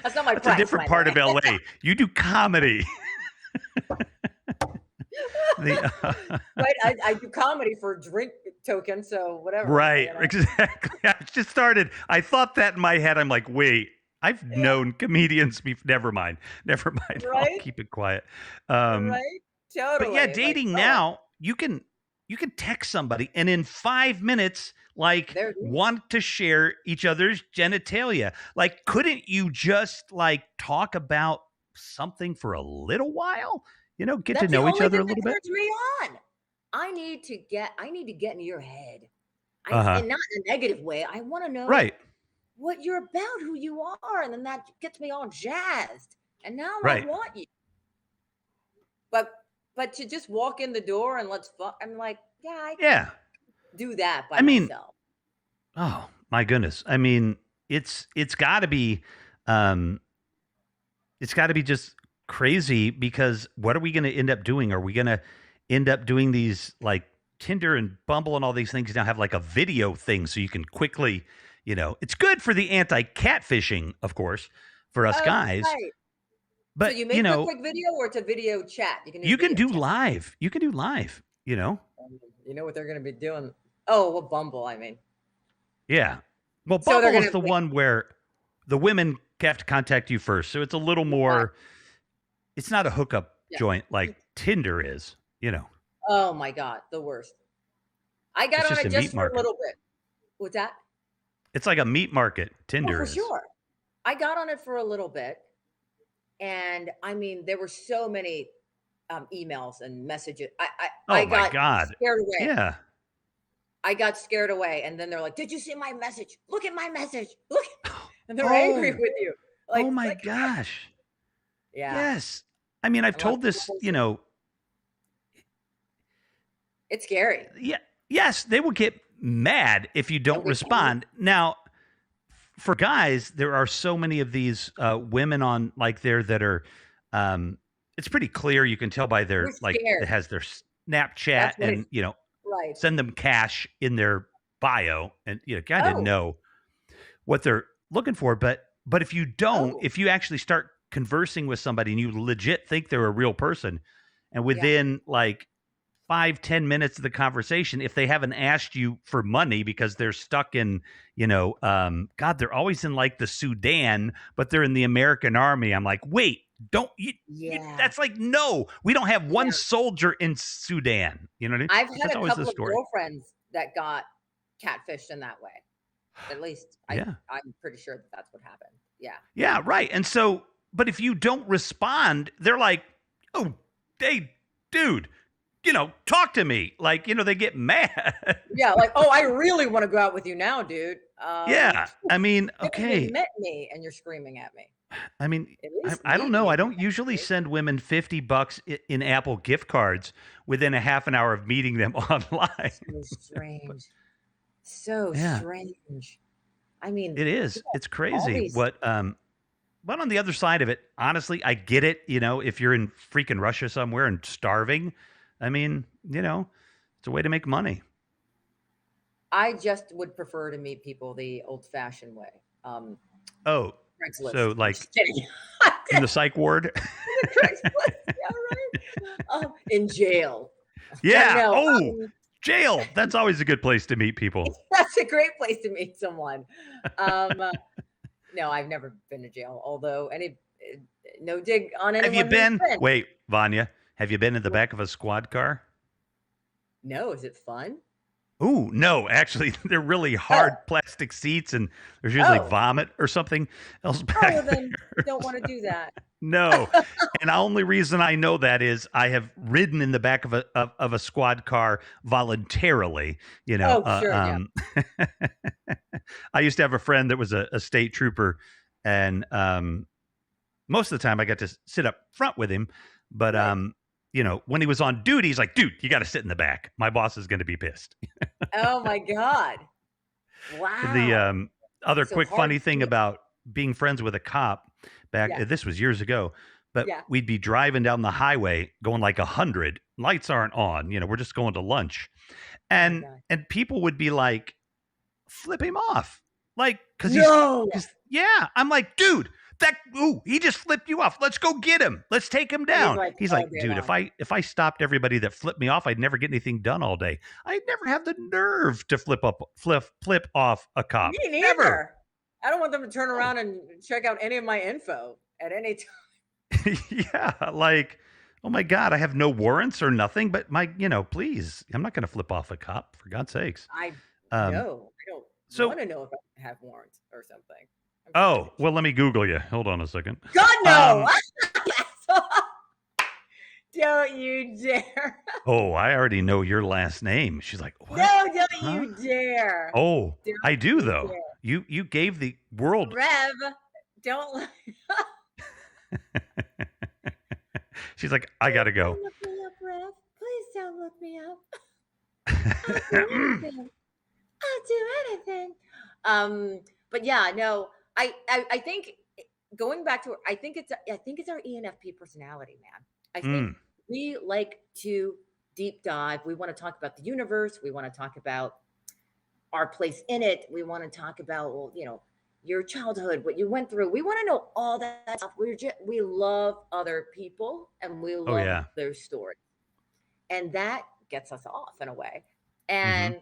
B: That's not my
C: That's
B: price.
C: a different
B: By
C: part
B: the
C: of
B: way.
C: LA. You do comedy. The,
B: Right, I do comedy for drink token, so whatever.
C: right, exactly. I thought that in my head. I'm like, wait, I've known comedians be. Never mind. Never mind. I'll
B: Right?
C: keep it quiet. Um,
B: Right?
C: but yeah,
B: Totally. Like,
C: dating
B: oh,
C: now, you can text somebody and in 5 minutes, like,
B: there it is.
C: want to share each other's genitalia. Like, couldn't you just like talk about something for a little while? Get to
B: That's the
C: know each
B: only
C: other
B: thing
C: a
B: that
C: little bit.
B: turns me on. I need to get in your head.
C: Uh huh.
B: And not in a negative way. I want to know
C: Right.
B: what you're about, who you are, and then that gets me all jazzed. And now I
C: Right.
B: want you. But to just walk in the door and let's fuck, I'm like, yeah, I
C: Yeah.
B: do that by
C: I mean,
B: myself.
C: oh my goodness. I mean, it's got to be, um, it's got to be just crazy because what are we going to end up doing? Are we going to end up doing these like Tinder and Bumble and all these things now have like a video thing so you can quickly, it's good for the anti-catfishing, of course, for us
B: Oh,
C: guys.
B: right. So
C: But,
B: you make a quick video or it's a video chat? You can do
C: you can
B: video
C: do
B: chat.
C: live. You can do live,
B: You know what they're going to be doing? Oh, well, Bumble, I mean.
C: Yeah. Well,
B: So they're
C: Bumble
B: going
C: is
B: to
C: the one where the women have to contact you first. So it's a little more, it's not a hookup joint like Tinder is,
B: Oh my God, the worst. I got
C: It's
B: on
C: just
B: it
C: a
B: just
C: meat
B: for a
C: market.
B: little bit. What's that?
C: It's like a meat market.
B: Oh,
C: Tinder
B: for
C: is.
B: sure. I got on it for a little bit. And I mean, there were so many emails and messages. I
C: Oh my
B: got
C: God.
B: scared away.
C: Yeah.
B: I got scared away. And then they're like, did you see my message? Look at my message. Look. And they're angry
C: Oh,
B: with you.
C: oh my
B: Like,
C: gosh.
B: yeah.
C: Yes. I mean, I've
B: I want
C: told this,
B: bullshit. It's scary.
C: yeah, yes, they will get mad if you don't
B: They'll get angry.
C: respond. Now, for guys, there are so many of these women on like there that are, it's pretty clear. You can tell by their
B: We're
C: like
B: scared.
C: it has their Snapchat
B: That's what
C: and
B: it's right.
C: send them cash in their bio, and guy didn't
B: Oh,
C: know what they're looking for. But if you don't,
B: oh,
C: if you actually start conversing with somebody and you legit think they're a real person, and
B: yeah.
C: within like 5-10 minutes of the conversation, if they haven't asked you for money because they're stuck in, God, they're always in like the Sudan, but they're in the American army. I'm like, wait, don't you?
B: Yeah.
C: That's like, no, we don't have one
B: Yeah.
C: soldier in Sudan. You know what I mean?
B: I've had
C: That's
B: a
C: always the
B: couple of
C: story.
B: girlfriends that got catfished in that way. At least
C: Yeah.
B: I'm pretty sure that that's what happened. Yeah.
C: Yeah, right. And so, but if you don't respond, they're like, oh, hey, dude, talk to me. Like, they get mad.
B: Yeah. Like, oh, I really want to go out with you now, dude.
C: Yeah. I mean,
B: You haven't
C: okay.
B: even met me and you're screaming at me.
C: I mean,
B: At least
C: I don't
B: meet
C: know.
B: me.
C: I don't usually send women $50 in Apple gift cards within a half an hour of meeting them online.
B: So strange. So
C: Yeah.
B: strange. I mean,
C: It is.
B: yeah,
C: It's
B: all
C: crazy.
B: these.
C: But on the other side of it, honestly, I get it. If you're in freaking Russia somewhere and starving, I mean, it's a way to make money.
B: I just would prefer to meet people the old-fashioned way.
C: Oh,
B: Craigslist.
C: so
B: I'm
C: like
B: just kidding.
C: in the psych ward?
B: Craigslist. Yeah, right. In jail.
C: Yeah.
B: No,
C: Oh, jail. That's always a good place to meet people.
B: that's a great place to meet someone. No, I've never been to jail. Although no dig on anyone.
C: Have you
B: who's
C: been? Wait, Vanya, have you been in the back of a squad car?
B: No, is it fun?
C: Ooh, no, actually, they're really hard plastic seats, and there's usually vomit or something else back
B: well, then
C: there.
B: don't want to do that.
C: No, and the only reason I know that is I have ridden in the back of a squad car voluntarily.
B: Oh, sure, yeah.
C: I used to have a friend that was a state trooper, and most of the time I got to sit up front with him, but
B: Right.
C: When he was on duty, he's like, dude, you got to sit in the back. My boss is going to be pissed.
B: Oh my God. Wow.
C: The other
B: So
C: quick
B: hard
C: funny
B: to
C: thing
B: get-
C: about being friends with a cop back,
B: Yeah.
C: this was years ago, but
B: Yeah.
C: we'd be driving down the highway going like 100. Lights aren't on. We're just going to lunch. And
B: God.
C: and people would be like, flip him off. Like, because
B: No.
C: yeah. I'm like, dude, he just flipped you off. Let's go get him. Let's take him
B: he's
C: down.
B: like,
C: He's
B: all
C: like,
B: day
C: dude,
B: long.
C: if I stopped everybody that flipped me off, I'd never get anything done all day. I'd never have the nerve to flip off a cop.
B: Me
C: Never.
B: neither. I don't want them to turn around and check out any of my info at any time.
C: Yeah, like, oh my God, I have no warrants or nothing, but please, I'm not going to flip off a cop for God's sakes.
B: I
C: Um,
B: know. I don't
C: so,
B: want to know if I have warrants or something. I'm such a
C: oh, well, let me Google you. Hold on a second.
B: God no!
C: Um,
B: Don't you dare!
C: oh, I already know your last name. She's like, what?
B: No, don't
C: Huh?
B: you dare!
C: Oh,
B: Don't
C: I do
B: you
C: though.
B: dare.
C: You gave the world.
B: Rev, don't.
C: She's like, I gotta go.
B: Don't look me up, Rev. Please don't look me up. I'll do anything. I'll do anything. But yeah, no, I think going back to I think it's our ENFP personality, man. I think we like to deep dive. We want to talk about the universe. We want to talk about our place in it. We want to talk about, well, your childhood, what you went through. We want to know all that stuff. We love other people and we
C: Oh
B: love
C: yeah.
B: their story. And that gets us off in a way.
C: Mm-hmm.
B: And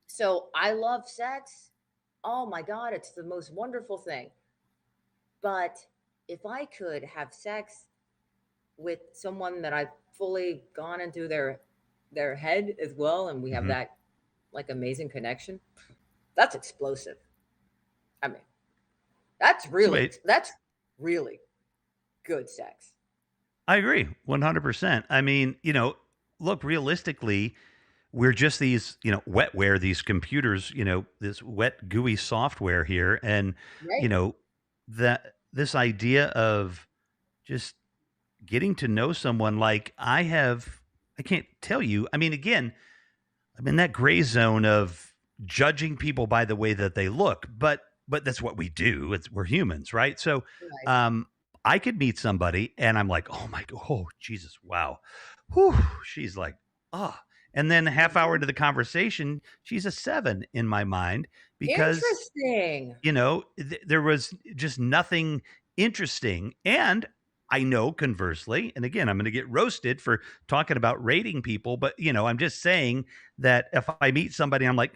B: so I love sex. Oh my God, it's the most wonderful thing. But if I could have sex with someone that I've fully gone into their head as well, and we have that like amazing connection, that's explosive. I mean, that's really good sex.
C: I agree 100%. I mean, look, realistically, we're just these, wetware, these computers, this wet, gooey software here. And,
B: Right.
C: that this idea of just getting to know someone, like I can't tell you. I mean, again, I'm in that gray zone of judging people by the way that they look, but that's what we do. We're humans, right? So,
B: Right.
C: I could meet somebody and I'm like, oh my, oh Jesus, wow, whew. She's like, ah. And then a half hour into the conversation, she's a 7 in my mind because
B: Interesting.
C: there was just nothing interesting. And I know conversely, and again, I'm going to get roasted for talking about rating people, but I'm just saying that if I meet somebody, I'm like,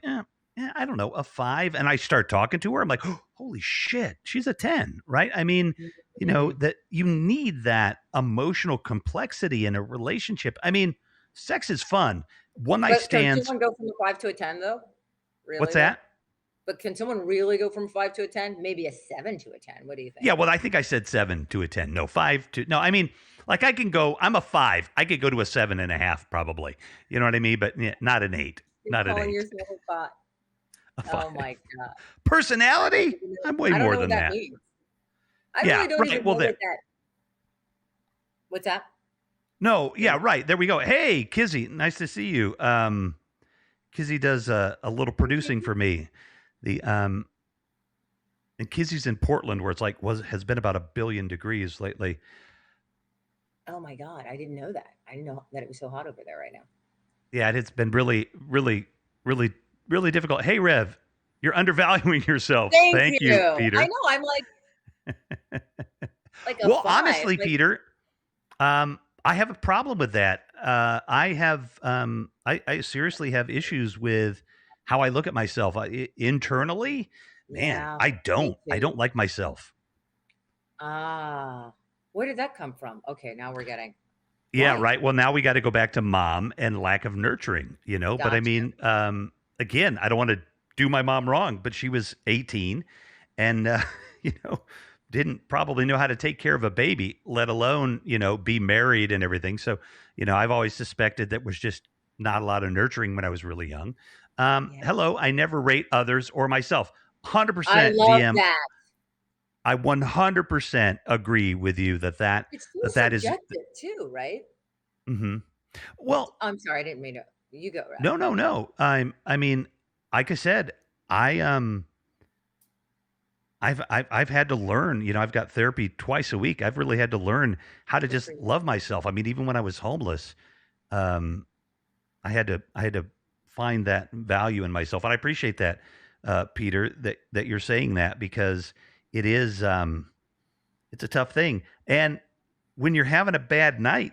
C: I don't know, a 5, and I start talking to her, I'm like, oh, holy shit, she's a 10, right? I mean, that you need that emotional complexity in a relationship. I mean, sex is fun. One night
B: But can
C: stands.
B: someone go from a 5 to a 10 though? Really
C: What's
B: though?
C: that?
B: But can someone really go from 5 to a 10? Maybe a 7 to a 10. What do you think?
C: Yeah, well, I think I said 7 to a 10. No, 5 to no. I mean, like I can go. I'm a 5. I could go to a 7.5 probably. You know what I mean? But not an 8.
B: You're
C: Not an
B: calling
C: 8.
B: yourself a 5.
C: A 5.
B: Oh my God.
C: Personality? I'm way
B: I don't
C: more
B: know what
C: than
B: that
C: that.
B: means. I
C: Yeah,
B: really don't
C: right.
B: even
C: Well,
B: know
C: there.
B: what that. What's that?
C: No, yeah, right. There we go. Hey, Kizzy, nice to see you. Kizzy does a little producing for me. The and Kizzy's in Portland, where it's like has been about 1 billion degrees lately.
B: Oh my God. I didn't know that. I didn't know that it was so hot over there right now.
C: Yeah, it's been really, really, really, really difficult. Hey, Rev, you're undervaluing yourself. Thank you, Peter.
B: I know. I'm like a
C: Well,
B: 5.
C: honestly,
B: Like,
C: Peter, I have a problem with that. I seriously have issues with how I look at myself internally. Man,
B: yeah,
C: I
B: me
C: don't
B: too.
C: like myself.
B: Ah, where did that come from? Okay, now we're getting
C: Yeah,
B: why?
C: right. Well, now we got to go back to mom and lack of nurturing, But I
B: Gotcha.
C: mean, again, I don't want to do my mom wrong, but she was 18 and, you know, didn't probably know how to take care of a baby, let alone, be married and everything. So, I've always suspected that was just not a lot of nurturing when I was really young.
B: Yeah,
C: Hello, I never rate others or myself.
B: I
C: 100%
B: love
C: VM.
B: that.
C: I 100% agree with you
B: It's so
C: that is.
B: subjective too, right?
C: Mhm. Well,
B: I'm sorry, I didn't mean to. You go, Rev.
C: no, no, no. I mean, like I said, I I've had to learn. I've got therapy twice a week. I've really had to learn how to
B: Good for
C: just
B: you.
C: love myself. I mean, even when I was homeless, um, I had to find that value in myself, and I appreciate that, Peter, that you're saying that because it is it's a tough thing. And when you're having a bad night,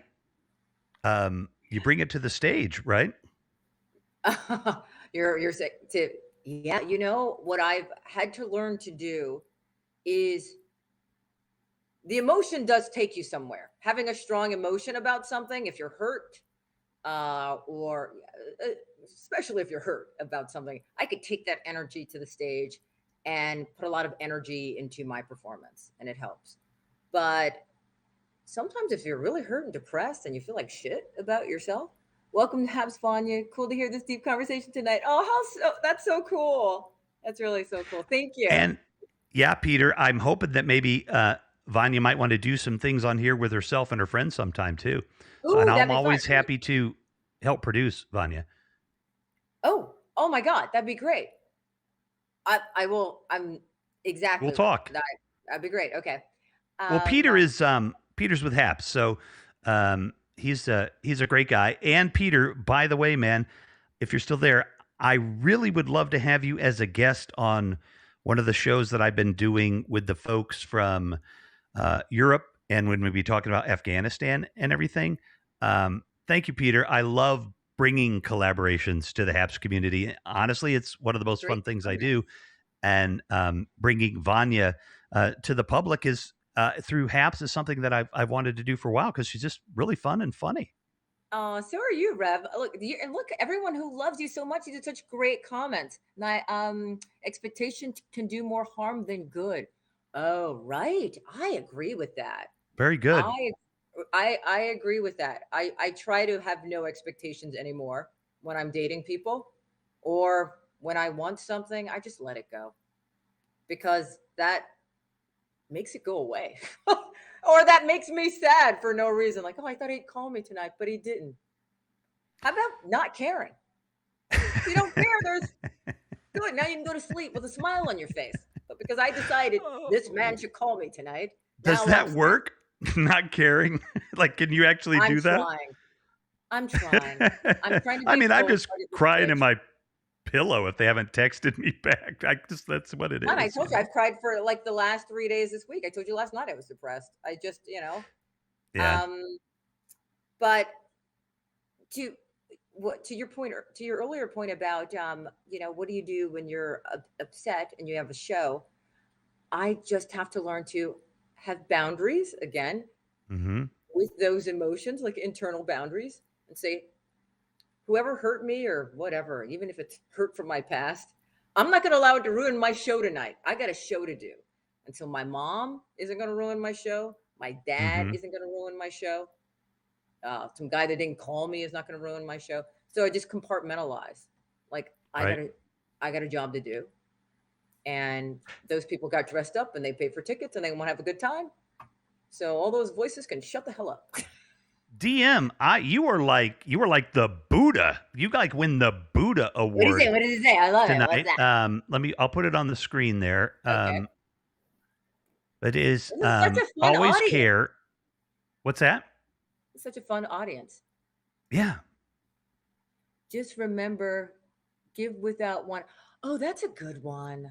C: you bring it to the stage, right?
B: You're sick to Yeah, you know what I've had to learn to do is the emotion does take you somewhere. Having a strong emotion about something, if you're hurt, or especially if you're hurt about something, I could take that energy to the stage and put a lot of energy into my performance, and it helps. But sometimes, if you're really hurt and depressed and you feel like shit about yourself, welcome to Habs Vanya. Cool to hear this deep conversation tonight. Oh, that's so cool. That's really so cool. Thank you.
C: And yeah, Peter, I'm hoping that maybe Vanya might want to do some things on here with herself and her friends sometime too. So, and
B: Ooh,
C: I'm
B: that'd be fun.
C: always happy to help produce Vanya.
B: Oh my God, that'd be great. I will. I'm exactly.
C: We'll talk.
B: That'd be great. Okay.
C: Well, Peter's with Haps, so he's a great guy. And Peter, by the way, man, if you're still there, I really would love to have you as a guest on one of the shows that I've been doing with the folks from Europe, and when we be talking about Afghanistan and everything. Thank you, Peter. I love bringing collaborations to the Haps community. Honestly, it's one of the most fun things I do. And bringing Vanya to the public is through Haps is something that I've wanted to do for a while because she's just really fun and funny.
B: Oh, so are you, Rev. And look, everyone who loves you so much, you did such great comments. Expectation can do more harm than good. Oh, right. I agree with that.
C: Very good.
B: I agree with that. I try to have no expectations anymore when I'm dating people, or when I want something, I just let it go, because that makes it go away. Or that makes me sad for no reason. Like, oh, I thought he'd call me tonight, but he didn't. How about not caring? If you don't care, there's good. Now you can go to sleep with a smile on your face. But because I decided this man should call me tonight.
C: Does that work? Not caring? Like, can you actually do that?
B: I'm trying. I'm trying to be
C: I'm just crying in my pillow if they haven't texted me back. That's what it is.
B: And I told you I've cried for like the last 3 days this week. I told you last night I was depressed. I just,
C: Yeah.
B: But to your point, or to your earlier point about what do you do when you're upset and you have a show? I just have to learn to have boundaries again with those emotions, like internal boundaries, and say, whoever hurt me or whatever, even if it's hurt from my past, I'm not going to allow it to ruin my show tonight. I got a show to do. And so my mom isn't going to ruin my show. My dad isn't going to ruin my show. Some guy that didn't call me is not going to ruin my show. So I just compartmentalize. Like, I got a job to do. And those people got dressed up and they paid for tickets and they want to have a good time. So all those voices can shut the hell up.
C: DM, you were like the Buddha. You like win the Buddha award.
B: What did he say? I love
C: tonight.
B: It. What's that?
C: I'll put it on the screen there.
B: Okay.
C: It is
B: such a fun
C: always
B: audience.
C: care. What's that?
B: It's such a fun audience.
C: Yeah.
B: Just remember, give without one. Oh, that's a good one.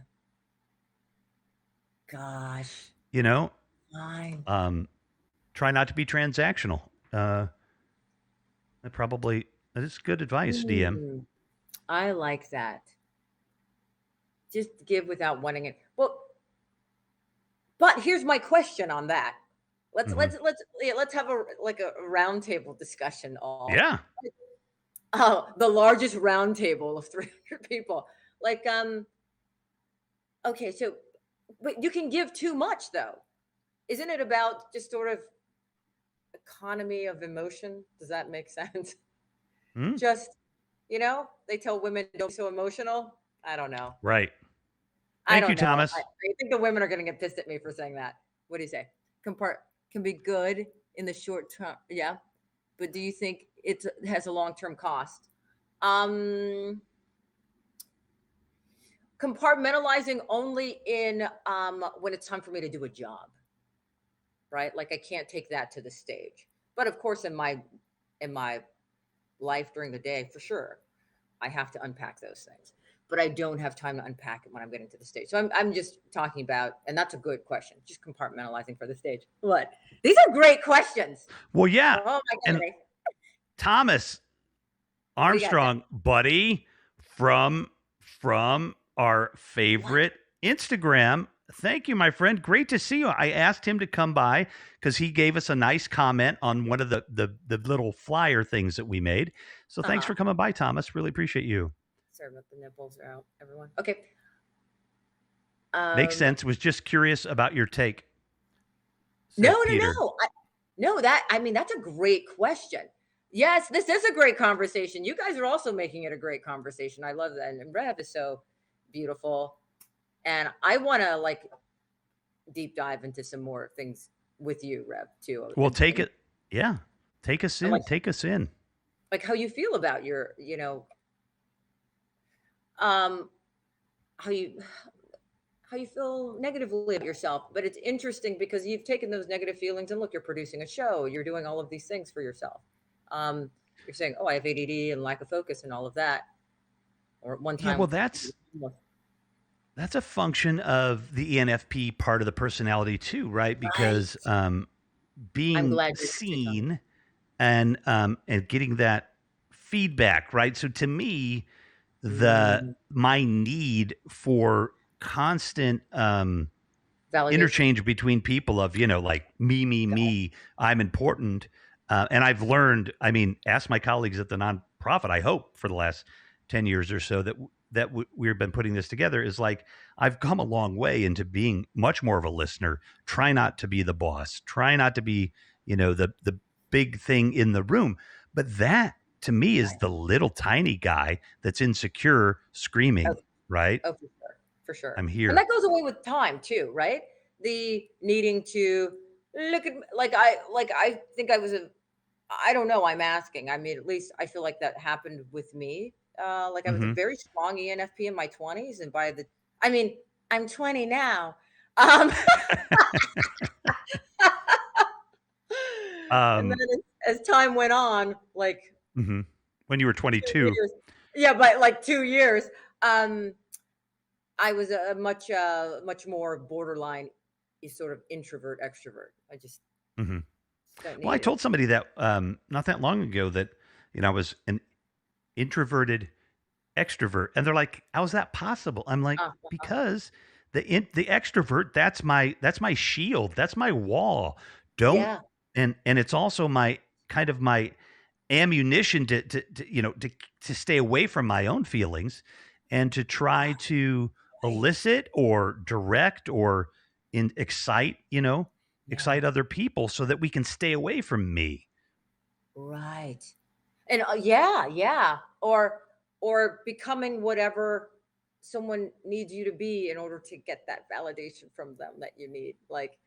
B: Gosh.
C: Fine. Try not to be transactional. That is good advice, DM.
B: I like that. Just give without wanting it. Well, but here's my question on that. Let's have a roundtable discussion.
C: Yeah.
B: Oh, the largest roundtable of 300 people. Okay, so but you can give too much though. Isn't it about just sort of economy of emotion? Does that make sense? Just, they tell women don't be so emotional. I don't know.
C: Right. Thank you, Thomas.
B: I think the women are going to get pissed at me for saying that. What do you say? Can be good in the short term. Yeah. But do you think it has a long-term cost? Compartmentalizing only in when it's time for me to do a job. Right? Like I can't take that to the stage. But of course, in my life during the day, for sure, I have to unpack those things. But I don't have time to unpack it when I'm getting to the stage. So I'm just talking about, and that's a good question, just compartmentalizing for the stage. What? These are great questions.
C: Well, yeah.
B: Oh my goodness.
C: Thomas Armstrong, buddy, from our
B: What?
C: favorite Instagram. Thank you, my friend. Great to see you. I asked him to come by because he gave us a nice comment on one of the little flyer things that we made. So thanks
B: Uh-huh.
C: for coming by, Thomas. Really appreciate you.
B: Sorry about the nipples are out, everyone. Okay.
C: Makes sense. Was just curious about your take,
B: No,
C: says
B: no,
C: Peter.
B: no. No, I mean, that's a great question. Yes, this is a great conversation. You guys are also making it a great conversation. I love that. And Rev is so beautiful. And I want to like deep dive into some more things with you, Rev, too.
C: Well, take
B: And
C: it. Yeah. Take us in.
B: like,
C: Take us in.
B: like how you feel about your, um, how you how you feel negatively about yourself. But it's interesting because you've taken those negative feelings and look, you're producing a show, you're doing all of these things for yourself. Um, you're saying, oh, I have ADD and lack of focus and all of that. Or at one
C: Yeah, well,
B: time,
C: that's a function of the ENFP part of the personality too, right?
B: right.
C: Because
B: I'm
C: being
B: glad you're touching on
C: seen and getting that feedback, right? So to me, the
B: mm,
C: my need for constant
B: validation.
C: interchange between people of like me, I'm important, and I've learned. I mean, ask my colleagues at the nonprofit. I hope for the last 10 years or so we've been putting this together is like I've come a long way into being much more of a listener. Try not to be the boss. Try not to be the big thing in the room. But that to me is
B: Right.
C: the little tiny guy that's insecure,
B: Oh,
C: screaming. Right?
B: oh, for sure. For sure.
C: I'm
B: And
C: here.
B: that goes away with time too, right? The needing to look at like I think I was a I don't know. I'm asking. I mean, at least I feel like that happened with me. Like I was a
C: Hmm.
B: very strong ENFP in my 20s, and I mean, I'm 20 now. Um, and then
C: Um,
B: as time went on, like
C: mhm. When you were 22.
B: 2 years, yeah, but like 2 years, um, I was a much more borderline, sort of introvert extrovert. I just
C: Mhm.
B: don't
C: Well, I
B: need it.
C: told somebody that not that long ago that I was an introverted extrovert, and they're like, "How is that possible?" I'm like,
B: Uh,
C: "Because the extrovert that's my shield, that's my wall. Don't
B: yeah,
C: and it's also my kind of my ammunition to stay away from my own feelings and to try to
B: right.
C: elicit or direct or excite
B: Yeah,
C: excite other people so that we can stay away from me."
B: right. And yeah, yeah, or becoming whatever someone needs you to be in order to get that validation from them that you need. Like,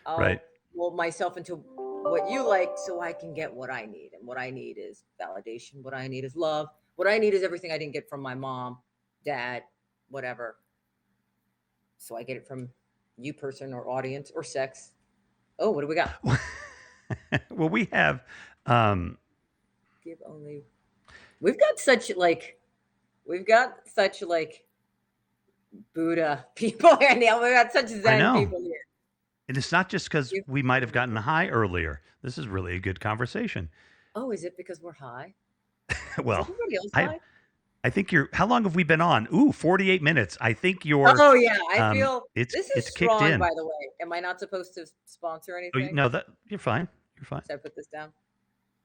C: Right.
B: I'll mold myself into what you like so I can get what I need. And what I need is validation. What I need is love. What I need is everything I didn't get from my mom, dad, whatever. So I get it from you, person, or audience, or sex. Oh, what do we got?
C: Well, we have um
B: Give only. We've got such like we've got such like Buddha people here. Now we got such
C: I
B: Zen
C: know.
B: people here.
C: And it's not just because
B: You-
C: we might have gotten high earlier. This is really a good conversation.
B: Oh, is it because we're high? Is
C: Well,
B: everybody else
C: I
B: high?
C: I think you're how long have we been on? Ooh, 48 minutes. I think you're
B: Oh yeah, I feel this is
C: it's kicked
B: strong.
C: in.
B: By the way, am I not supposed to sponsor
C: Oh,
B: anything?
C: no, that you're fine. You're fine.
B: Should I put this down?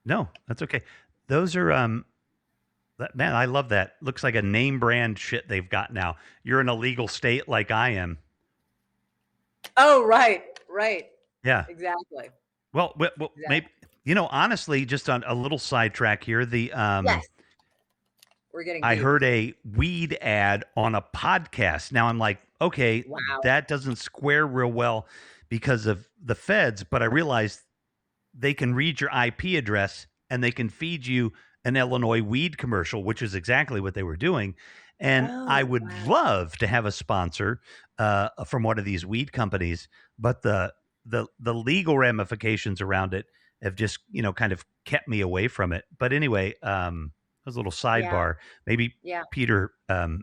C: No, that's okay. Those are man, I love that. Looks like a name brand shit they've got now. You're in a legal state like I am.
B: Oh right, right,
C: Yeah.
B: exactly,
C: Well, maybe
B: exactly.
C: honestly, just on a little sidetrack here,
B: Yes, we're getting
C: I
B: deep.
C: heard a weed ad on a podcast. Now I'm like, okay,
B: Wow.
C: that doesn't square real well because of the feds, but I realized they can read your IP address and they can feed you an Illinois weed commercial, which is exactly what they were doing. And I
B: Oh
C: would
B: wow.
C: love to have a sponsor from one of these weed companies, but the legal ramifications around it have just kind of kept me away from it. But anyway, that was a little
B: Yeah,
C: sidebar. Maybe
B: yeah.
C: Peter
B: What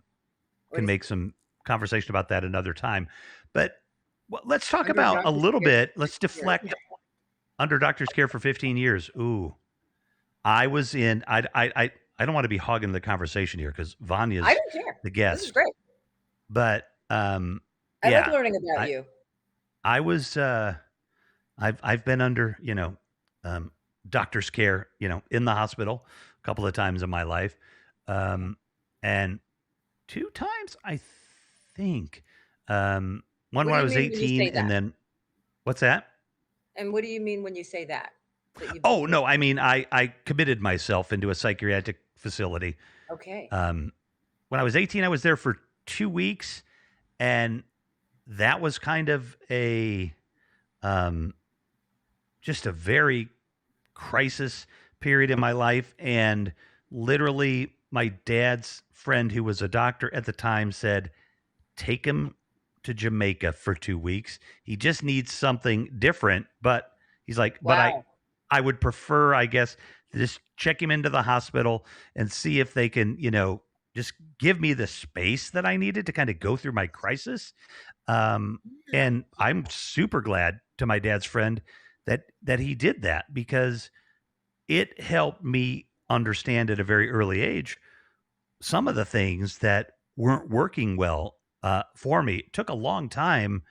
C: can
B: is
C: make some conversation about that another time. But let's talk
B: under
C: about a
B: doctor's
C: little
B: care for
C: bit. Let's
B: 15 years?
C: deflect under doctor's care for 15 years. Ooh, I was in. I don't want to be hogging the conversation here because
B: I
C: Vanya's
B: don't care.
C: the
B: This is
C: guest.
B: great.
C: but
B: I like
C: yeah,
B: learning about
C: I
B: you.
C: I was I've been under, doctor's care, in the hospital a couple of times in my life.
B: Okay.
C: Um, and two times, I think. Um, one
B: What do
C: when I
B: you
C: was
B: mean when you
C: 18,
B: say
C: and
B: that?
C: then what's that?
B: And what do you mean when you say that? That you've
C: Oh,
B: been
C: no, I mean, I committed myself into a psychiatric facility.
B: okay.
C: Um, when I was 18, I was there for 2 weeks, and that was kind of um, just a very crisis period in my life. And literally, my dad's friend, who was a doctor at the time, said, take him to Jamaica for 2 weeks. He just needs something different. But he's like, but
B: Wow.
C: I would prefer, I guess, to just check him into the hospital and see if they can, just give me the space that I needed to kind of go through my crisis. Um,
B: Yeah.
C: and I'm super glad to my dad's friend that he did that, because it helped me understand at a very early age some of the things that weren't working well for me. It took a long time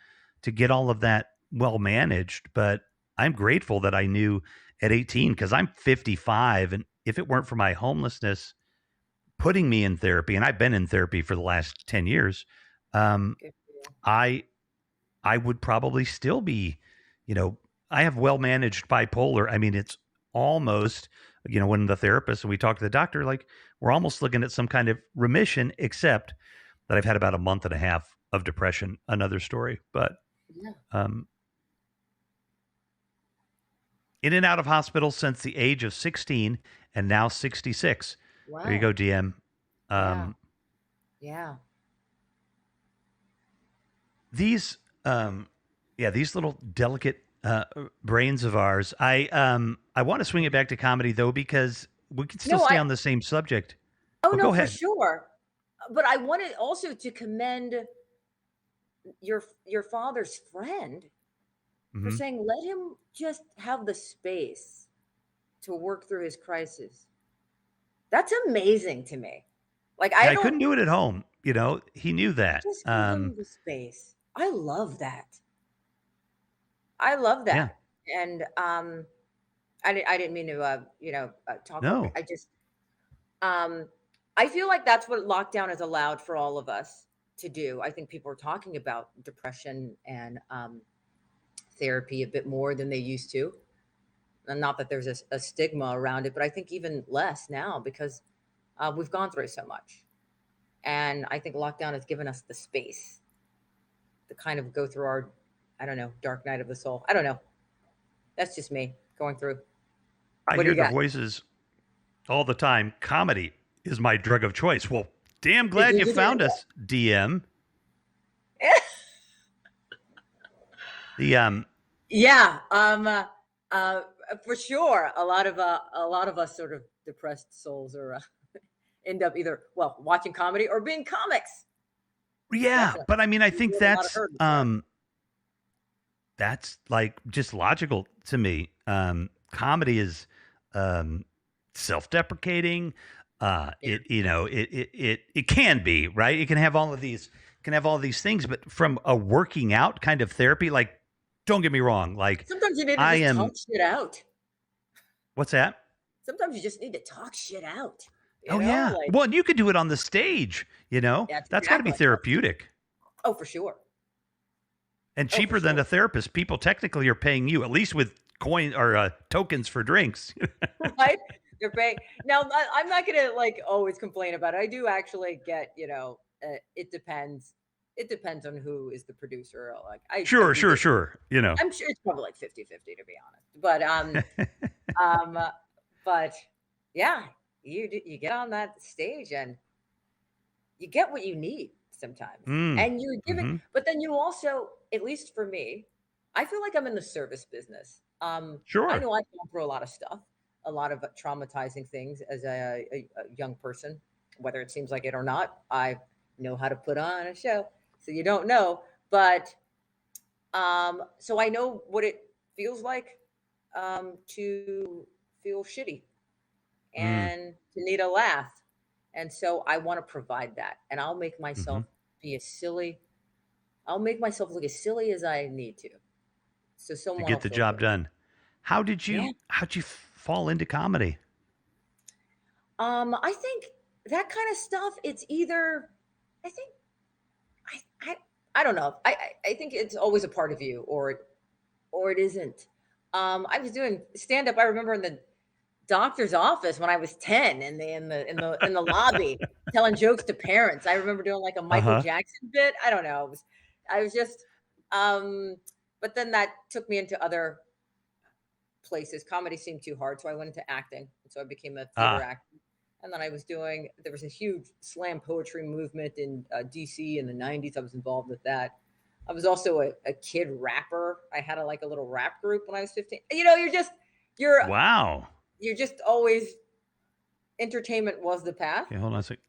C: to get all of that well managed, but I'm grateful that I knew at 18, because I'm 55. And if it weren't for my homelessness putting me in therapy, and I've been in therapy for the last 10 years, um,
B: Good for you.
C: I I would probably still be, you know, I have well managed bipolar. I mean, it's almost, when the therapist and we talk to the doctor, like we're almost looking at some kind of remission, except that I've had about a month and a half of depression. Another story, but
B: Yeah.
C: um, in and out of hospital since the age of 16 and now 66. There you
B: Wow.
C: go, DM.
B: Yeah.
C: Um,
B: Yeah.
C: these yeah, these little delicate brains of ours. I want to swing it back to comedy though, because we can still
B: No,
C: stay
B: I
C: on the same subject.
B: oh
C: Oh,
B: no,
C: go
B: for
C: ahead.
B: sure. But I wanted also to commend your father's friend for
C: Hmm.
B: saying let him just have the space to work through his crisis. That's amazing to me. Like
C: Yeah,
B: I
C: I
B: don't
C: couldn't do it at home. He knew that.
B: just give him the space. I love that. I love
C: Yeah.
B: that. And I didn't mean to talk over.
C: No.
B: I just um I feel like that's what lockdown has allowed for all of us to do. I think people are talking about depression and therapy a bit more than they used to. And not that there's a stigma around it, but I think even less now because we've gone through so much. And I think lockdown has given us the space to kind of go through our, I don't know, dark night of the soul. I don't know. That's just me going through.
C: I
B: What do
C: hear
B: you
C: the
B: got?
C: voices all the time. Comedy is my drug of choice. Well, damn glad you found us, DM. The
B: Yeah, uh, for sure. A lot of us sort of depressed souls are end up either watching comedy or being comics.
C: Yeah,
B: Definitely,
C: but I mean, I
B: we
C: think
B: do have a lot of hurdles there.
C: that's like just logical to me. Comedy is um, self-deprecating.
B: Yeah,
C: It can be right. It can have all of these things, but from a working out kind of therapy, like don't get me wrong, like
B: sometimes you need to
C: I
B: just talk
C: am.
B: shit out.
C: What's that?
B: Sometimes you just need to talk shit out.
C: Oh yeah.
B: Like
C: Well, and you could do it on the stage.
B: that's
C: That's got to be
B: exactly.
C: therapeutic
B: Oh, for sure.
C: and
B: Oh, for
C: cheaper than
B: sure.
C: a therapist. People technically are paying you, at least with coin or tokens for drinks.
B: Right? They're paying. Now, I'm not gonna like always complain about it. I do actually get, it depends. It depends on who is the producer. Like I
C: Sure,
B: do
C: sure,
B: get.
C: sure.
B: I'm sure it's probably like 50-50 to be honest. Um, but yeah, you get on that stage and you get what you need sometimes,
C: Mm.
B: and you're giving.
C: Hmm.
B: But then you also, at least for me, I feel like I'm in the service business. I
C: Sure.
B: know I've gone through a lot of stuff, a lot of traumatizing things as a young person, whether it seems like it or not. I know how to put on a show, so you don't know, but so I know what it feels like to feel shitty
C: Mm.
B: and to need a laugh. And so I want to provide that. And I'll make
C: Hmm.
B: myself be as silly. I'll make myself look as silly as I need to. So
C: To
B: someone will
C: get the
B: feel
C: job
B: good.
C: done.
B: Yeah.
C: How'd you fall into comedy?
B: I think that kind of stuff, it's either, I think, I, I, I don't know. I think it's always a part of you, or it isn't. I was doing stand up. I remember in the doctor's office when I was 10, in the lobby, telling jokes to parents. I remember doing like a Michael
C: Uh-huh.
B: Jackson bit. I don't know. I was just, um, but then that took me into other places. Comedy seemed too hard, so I went into acting. And so I became a theater
C: Ah.
B: actor. And then there was a huge slam poetry movement in DC in the 90s. I was involved with that. I was also a kid rapper. I had like a little rap group when I was 15. You're,
C: Wow.
B: you're just always, entertainment was the path.
C: Okay, hold on a sec.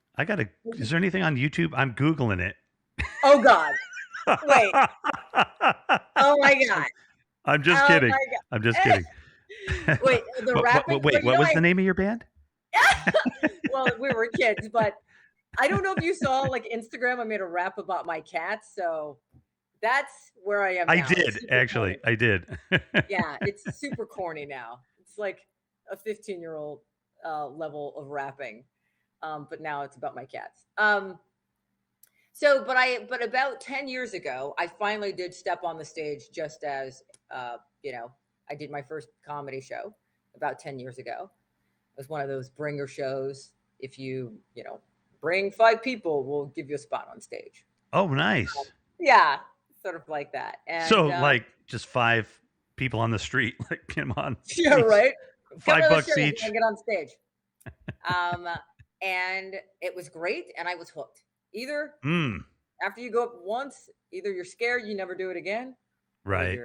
C: Is there anything on YouTube? I'm Googling it.
B: Oh God. Wait. Oh my God.
C: I'm just
B: Oh
C: kidding.
B: my
C: I'm just
B: God.
C: kidding.
B: Wait, the rapping.
C: Wait, what was the name of your band?
B: Well, we were kids, but I don't know if you saw like Instagram. I made a rap about my cats, so that's where I am
C: I
B: now. It's
C: did,
B: super
C: actually.
B: corny.
C: I did.
B: Yeah, it's super corny now. It's like a 15-year-old level of rapping, but now it's about my cats. But about 10 years ago, I finally did step on the stage just as, I did my first comedy show about 10 years ago. It was one of those bringer shows. If you bring 5 people, we'll give you a spot on stage.
C: Oh, nice.
B: Yeah, sort of like that. And
C: So, like, just 5 people on the street, like, come on.
B: yeah, right. Come to the
C: $5
B: show
C: each.
B: and get on stage. And it was great, and I was hooked. Either after you go up once, either you're scared, you never do it again,
C: Right.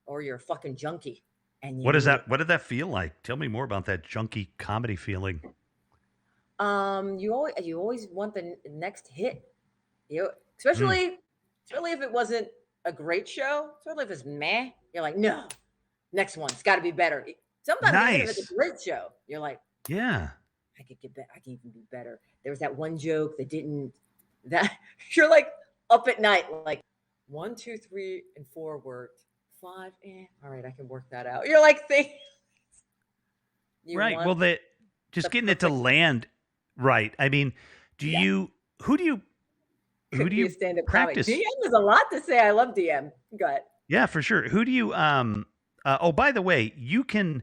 B: or you're a fucking junkie. And
C: What is that? What did that feel like? Tell me more about that junky comedy feeling.
B: You always want the next hit. Especially if it wasn't a great show, especially if it's meh, you're like, no, next one, it's got to be better. Sometimes even if it's a great show, you're like,
C: yeah,
B: I could get better. I can even be better. There was that one joke that you're like up at night, like 1, 2, 3, and 4 worked. 5, all right, I can work that out. You're like,
C: right. Well, just getting it to land right. I mean, who do you
B: stand-up
C: practice?
B: Comedy. DM has a lot to say. I love DM. Go ahead.
C: Yeah, for sure. Who do you oh, by the way, you can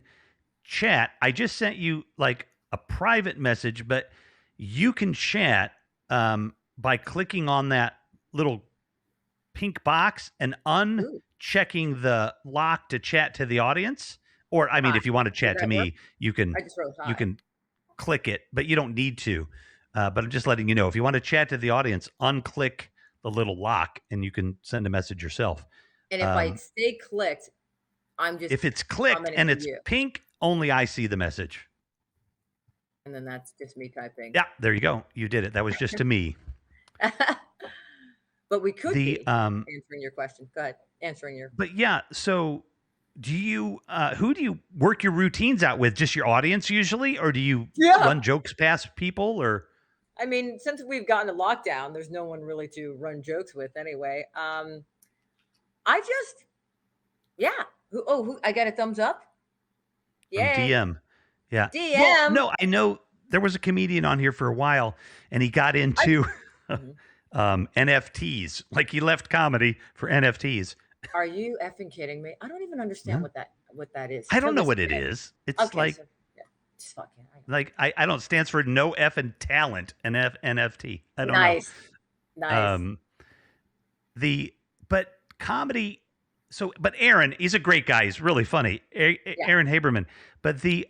C: chat. I just sent you like a private message, but you can chat by clicking on that little pink box and unchecking the lock to chat to the audience. Or I mean, if you want to chat to me, you can click it, but you don't need to. But I'm just letting you know, if you want to chat to the audience, unclick the little lock and you can send a message yourself.
B: And if I stay clicked,
C: if it's clicked and it's pink, only I see the message.
B: And then that's just me typing.
C: Yeah, there you go. You did it. That was just to me.
B: But we could be answering your question. Go ahead. But
C: yeah, so do you who do you work your routines out with? Just your audience usually, or do you run jokes past people? Or
B: I mean, since we've gotten to lockdown, there's no one really to run jokes with anyway. I just I got a thumbs up.
C: Yeah. DM. Yeah.
B: DM.
C: Well, no, I know there was a comedian on here for a while and he got into NFTs. Like he left comedy for NFTs.
B: Are you effing kidding me? I don't even understand what that is.
C: I don't know what it is. It's like
B: just fucking
C: like I don't stands for no effing talent. NFT. I don't know.
B: Nice.
C: But comedy. So, but Aaron, he's a great guy. He's really funny. Aaron Haberman. But he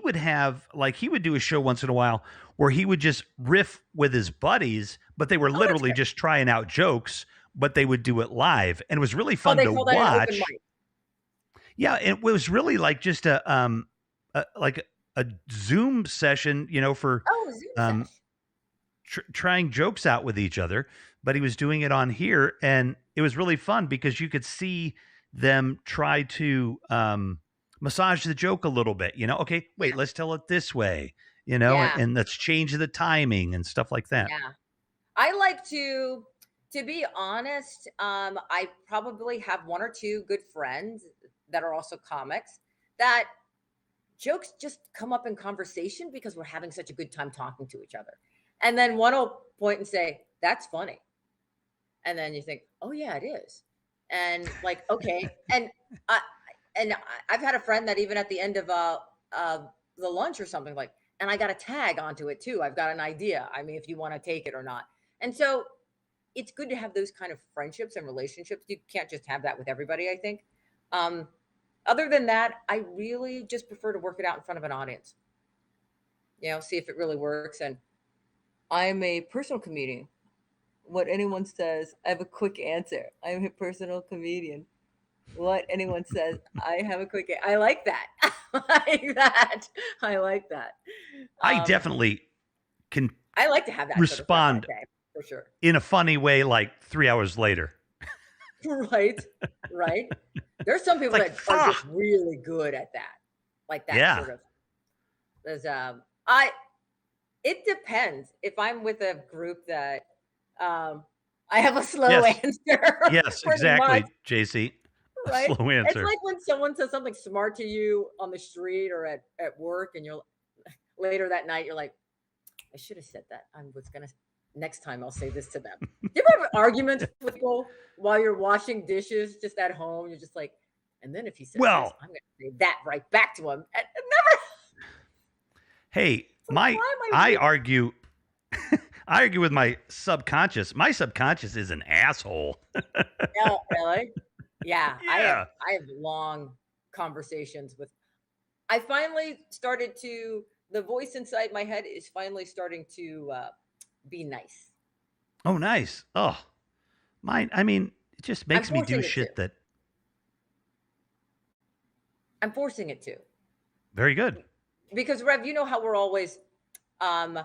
C: would do a show once in a while where he would just riff with his buddies, but they were literally just trying out jokes, but they would do it live. And it was really fun to watch. Yeah. It was really like just a Zoom session, for trying jokes out with each other. But he was doing it on here, and it was really fun because you could see them try to massage the joke a little bit. Okay, wait, let's tell it this way.
B: Yeah.
C: and let's change the timing and stuff like that.
B: Yeah. I like to be honest, I probably have one or two good friends that are also comics that jokes just come up in conversation because we're having such a good time talking to each other. And then one will point and say, "That's funny." And then you think, "Oh yeah, it is." And like, okay. I I've had a friend that even at the end of the lunch or something like, and I got a tag onto it too. I've got an idea. I mean, if you want to take it or not. And so it's good to have those kind of friendships and relationships. You can't just have that with everybody, I think. Um, Other than that, I really just prefer to work it out in front of an audience, see if it really works. And I'm a personal comedian. What anyone says, I have a quick answer. I'm a personal comedian. What anyone says, I have a quick. I like that. I like that. I like that.
C: I
B: Um,
C: definitely can
B: I like to have that sort of stuff.
C: respond
B: Okay, for sure.
C: in a funny way, like 3 hours later.
B: Right, right. There's some people
C: Like,
B: that are just really good at that, like that sort of. There's I. It depends. If I'm with a group that, I have a slow
C: Yes.
B: answer.
C: Yes,
B: pretty
C: exactly,
B: much,
C: JC.
B: right?
C: Slow
B: It's
C: answer.
B: like when someone says something smart to you on the street or at work, and you're later that night, you're like, I should have said that. I was gonna next time I'll say this to them. Do you ever have arguments with people while you're washing dishes just at home? You're just like, and then if he says this,
C: Well,
B: I'm gonna say that right back to him. And never.
C: hey,
B: It's like, why am
C: I argue I argue with my subconscious. My subconscious is an asshole.
B: No, really? Yeah,
C: Yeah.
B: I have long conversations with. I finally started to. The voice inside my head is finally starting to be nice.
C: Oh, nice. Oh, mine. I mean, it just
B: I'm
C: makes me do
B: forcing it to.
C: shit that.
B: I'm forcing it to.
C: Very good.
B: Because Rev, you know how we're always, um,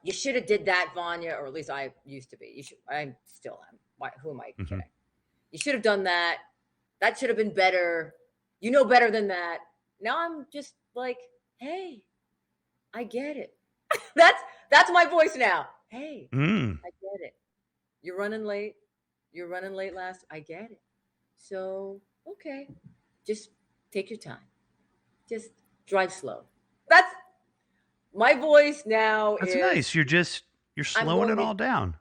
B: you should have did that, Vanya, or at least I used to be. You should. I still am. Why? Who am I kidding? You should have done that. That should have been better. You know better than that. Now I'm just like, hey, I get it. that's my voice now. Hey, I get it. You're running late. You're running late last. I get it. So okay, just take your time. Just drive slow. That's my voice now.
C: That's
B: is
C: nice. You're slowing it all down.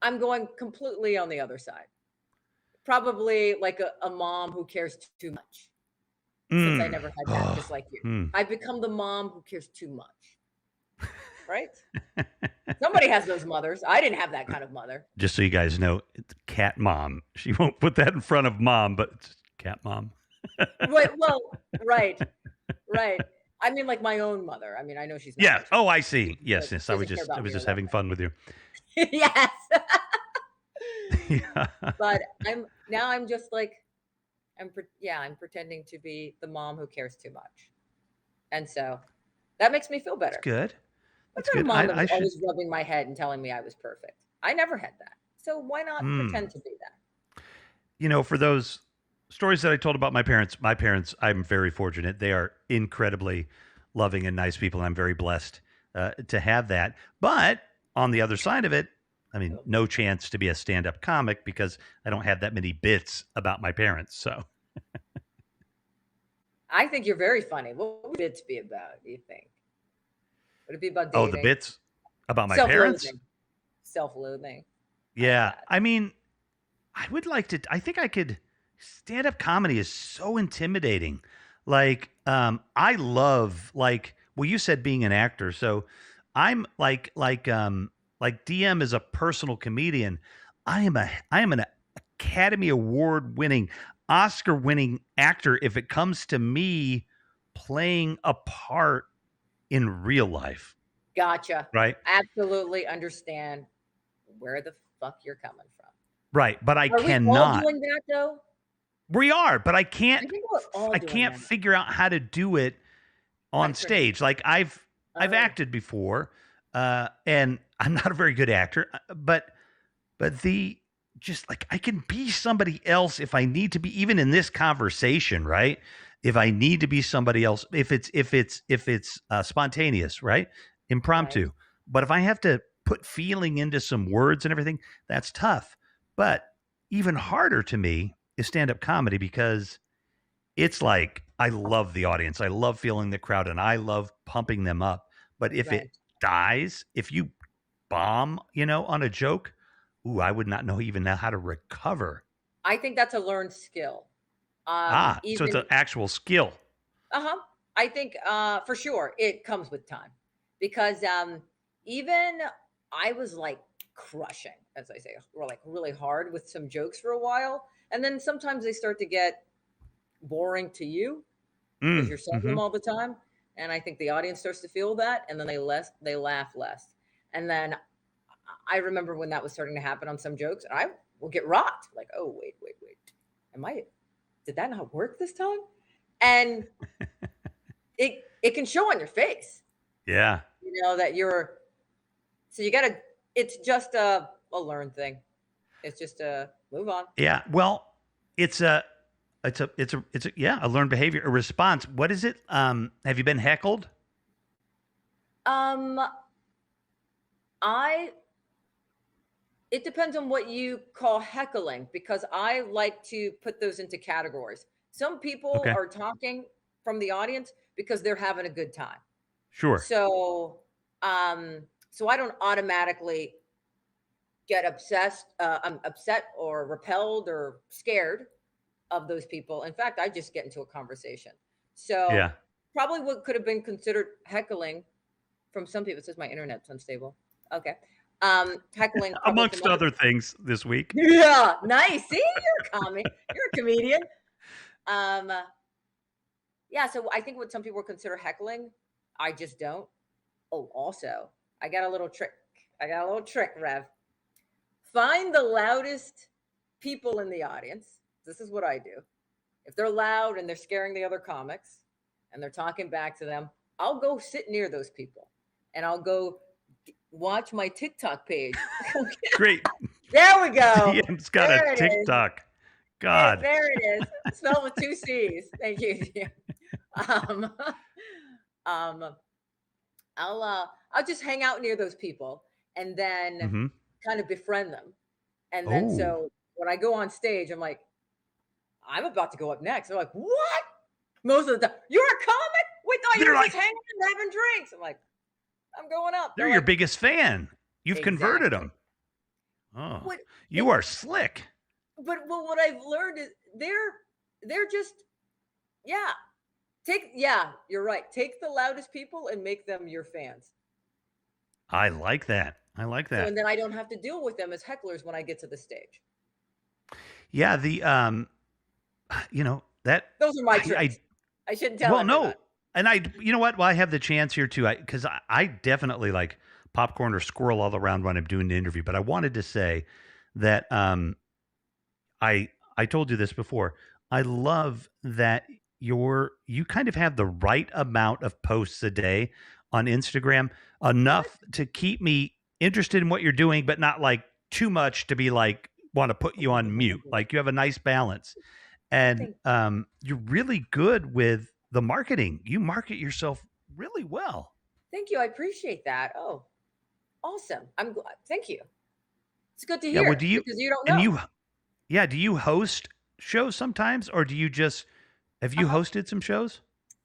B: I'm going completely on the other side. Probably like a mom who cares too much. Since I never had that, just like you. I've become the mom who cares too much. Right? Somebody has those mothers. I didn't have that kind of mother.
C: Just so you guys know, it's cat mom. She won't put that in front of mom, but it's cat mom.
B: Right. Well, right. Right. I mean, like my own mother. I mean, I know she's not.
C: Yeah. Oh, I see. Yes.
B: She
C: Yes. I was
B: doesn't care
C: just
B: about me or
C: having
B: love
C: fun with you.
B: me. Yes.
C: Yeah.
B: But I'm just like, I'm pretending to be the mom who cares too much. And so that makes me feel better.
C: That's good.
B: I've
C: That's
B: got a
C: good.
B: mom that
C: I
B: was
C: should.
B: always rubbing my head and telling me I was perfect. I never had that. So why not pretend to be that?
C: For those stories that I told about my parents, I'm very fortunate. They are incredibly loving and nice people. I'm very blessed to have that. But on the other side of it, I mean, no chance to be a stand-up comic because I don't have that many bits about my parents. So
B: I think you're very funny. What would bits be about, do you think? Would it be about dating?
C: Oh, the bits about my parents?
B: Self-loathing.
C: Yeah. I mean, I would like to, I think I could, stand-up comedy is so intimidating. Like, I love, like, well, you said being an actor. So I'm like DM is a personal comedian. I am an Academy Award winning, Oscar winning actor if it comes to me playing a part in real life.
B: Gotcha.
C: Right.
B: Absolutely understand where the fuck you're coming from.
C: Right. But I
B: Are
C: cannot.
B: we all doing that though?
C: We are, but I can't.
B: I
C: can't figure out how to do it on stage. Like I've acted before, and I'm not a very good actor. But the just like I can be somebody else if I need to be, even in this conversation, right? If I need to be somebody else, if it's spontaneous, right?
B: Right.
C: Impromptu. But if I have to put feeling into some words and everything, that's tough. But even harder to me is stand-up comedy because it's like I love the audience. I love feeling the crowd and I love pumping them up. But if it
B: Right.
C: dies, if you bomb, on a joke, ooh, I would not know even know how to recover.
B: I think that's a learned skill.
C: So it's
B: Even
C: an actual skill.
B: uh-huh. I think for sure it comes with time. Because even I was like crushing, as I say, or like really hard with some jokes for a while. And then sometimes they start to get boring to you because you're saying
C: Mm-hmm.
B: them all the time. And I think the audience starts to feel that, and then they laugh less. And then I remember when that was starting to happen on some jokes, and I will get rocked. Like, oh wait. Am I did that not work this time? And it can show on your face,
C: Yeah.
B: that you're so you gotta it's just a learned thing. It's just a move on.
C: Yeah. Well, it's a yeah, a learned behavior, a response. What is it? Have you been heckled?
B: Um I It depends on what you call heckling, because I like to put those into categories. Some people
C: Okay.
B: are talking from the audience because they're having a good time.
C: Sure.
B: So, so I don't automatically get obsessed, I'm upset or repelled or scared of those people. In fact, I just get into a conversation. So,
C: Yeah.
B: probably what could have been considered heckling from some people. It says my internet's unstable. Okay. Heckling probably from
C: Amongst
B: other.
C: other things this week.
B: Yeah, nice. See, you're a comic. You're a comedian. Um, yeah. So I think what some people consider heckling, I just don't. Oh, also, I got a little trick. I got a little trick, Rev. Find the loudest people in the audience. This is what I do. If they're loud and they're scaring the other comics and they're talking back to them, I'll go sit near those people and I'll go watch my TikTok page.
C: Great.
B: There we go.
C: DM's got a
B: There it is.
C: TikTok. God.
B: There it is. Spelled with two C's. Thank you. Um, um, I'll just hang out near those people and then
C: Mm-hmm.
B: kind of befriend them. And then
C: Oh,
B: so when I go on stage, I'm like, I'm about to go up next. They're like, what? Most of the time, you're a comic? We thought you
C: they're
B: were just
C: like,
B: hanging and having drinks. I'm like, I'm going up.
C: they're
B: They're
C: your
B: like,
C: biggest fan. You've converted
B: exactly.
C: them. Oh,
B: What?
C: you are slick.
B: But what I've learned is they're just yeah. Yeah, you're right. Take the loudest people and make them your fans.
C: I like that. I like
B: So
C: that.
B: and then I don't have to deal with them as hecklers when I get to the stage.
C: Yeah, that
B: Those are my
C: I
B: tricks. I shouldn't tell
C: well, no.
B: everybody.
C: And you know what? Well, I have the chance here too. Because I definitely like popcorn or squirrel all around when I'm doing the interview. But I wanted to say that I told you this before. I love that you kind of have the right amount of posts a day on Instagram, enough to keep me interested in what you're doing, but not like too much to be like want to put you on mute. Like you have a nice balance. And
B: Thank,
C: you're really good with the marketing. You market yourself really well.
B: thank you. I appreciate that. Oh, awesome. I'm glad. Thank you. It's good to
C: Yeah. Well,
B: hear because you don't
C: and
B: know.
C: you, yeah, do you host shows sometimes or do you just, have you
B: Uh-huh.
C: hosted some shows?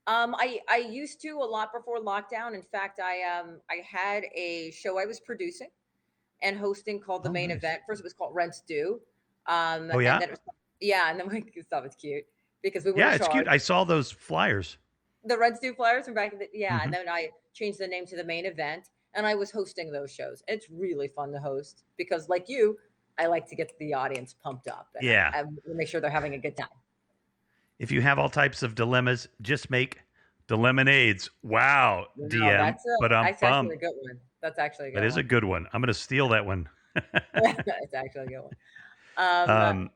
B: I used to a lot before lockdown. In fact, I had a show I was producing and hosting called The
C: Oh,
B: Main
C: nice.
B: Event. First, it was called Rents Due,
C: Oh,
B: and
C: yeah.
B: then it was, yeah, and then we thought it was cute because we
C: Yeah,
B: wouldn't
C: it's cute.
B: charge
C: I saw those flyers.
B: the Rents Due flyers from back in the yeah, and
C: Hmm.
B: then I changed the name to The Main Event, and I was hosting those shows. It's really fun to host because, like you, I like to get the audience pumped up and
C: Yeah.
B: I make sure they're having a good time.
C: If you have all types of dilemmas, just make the lemonades. Wow,
B: No,
C: DM. But
B: that's
C: bum.
B: actually a good one. That's actually a
C: That
B: good
C: is a
B: one.
C: good one. I'm going to steal that one.
B: It's actually a good one. Um,
C: um,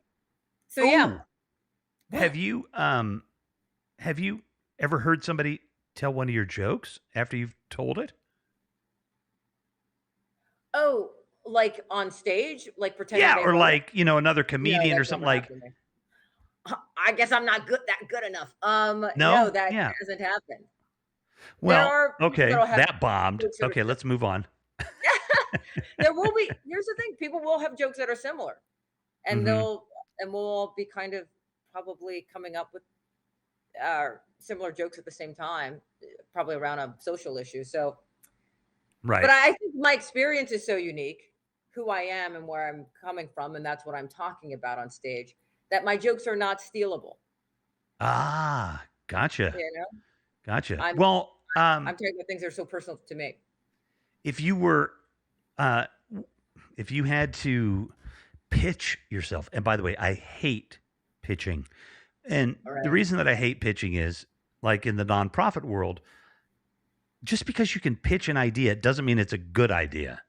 B: so yeah,
C: oh,
B: what?
C: have you ever heard somebody tell one of your jokes after you've told it?
B: Oh, like on stage, like pretending
C: Yeah,
B: they
C: or
B: wrote it.
C: like, another
B: No,
C: comedian or
B: that's
C: something
B: never
C: like,
B: happened to me. I guess I'm not good enough. No,
C: no?
B: that
C: Yeah.
B: hasn't happened. There
C: Well,
B: are people
C: okay,
B: that'll have
C: that bombed.
B: jokes that are
C: Okay, let's move on.
B: there will be. Here's the thing: people will have jokes that are similar, and
C: Mhm.
B: we'll all be kind of probably coming up with similar jokes at the same time, probably around a social issue. So, but
C: Right.
B: I think my experience is so unique, who I am and where I'm coming from, and that's what I'm talking about on stage. That my jokes are not stealable.
C: Ah, gotcha.
B: You know,
C: Gotcha.
B: I'm
C: Well,
B: I'm talking about things that are so personal to me.
C: if you were, uh, if you had to pitch yourself, and by the way, I hate pitching. And
B: All
C: the
B: right.
C: reason that I hate pitching is like in the nonprofit world, just because you can pitch an idea doesn't mean it's a good idea.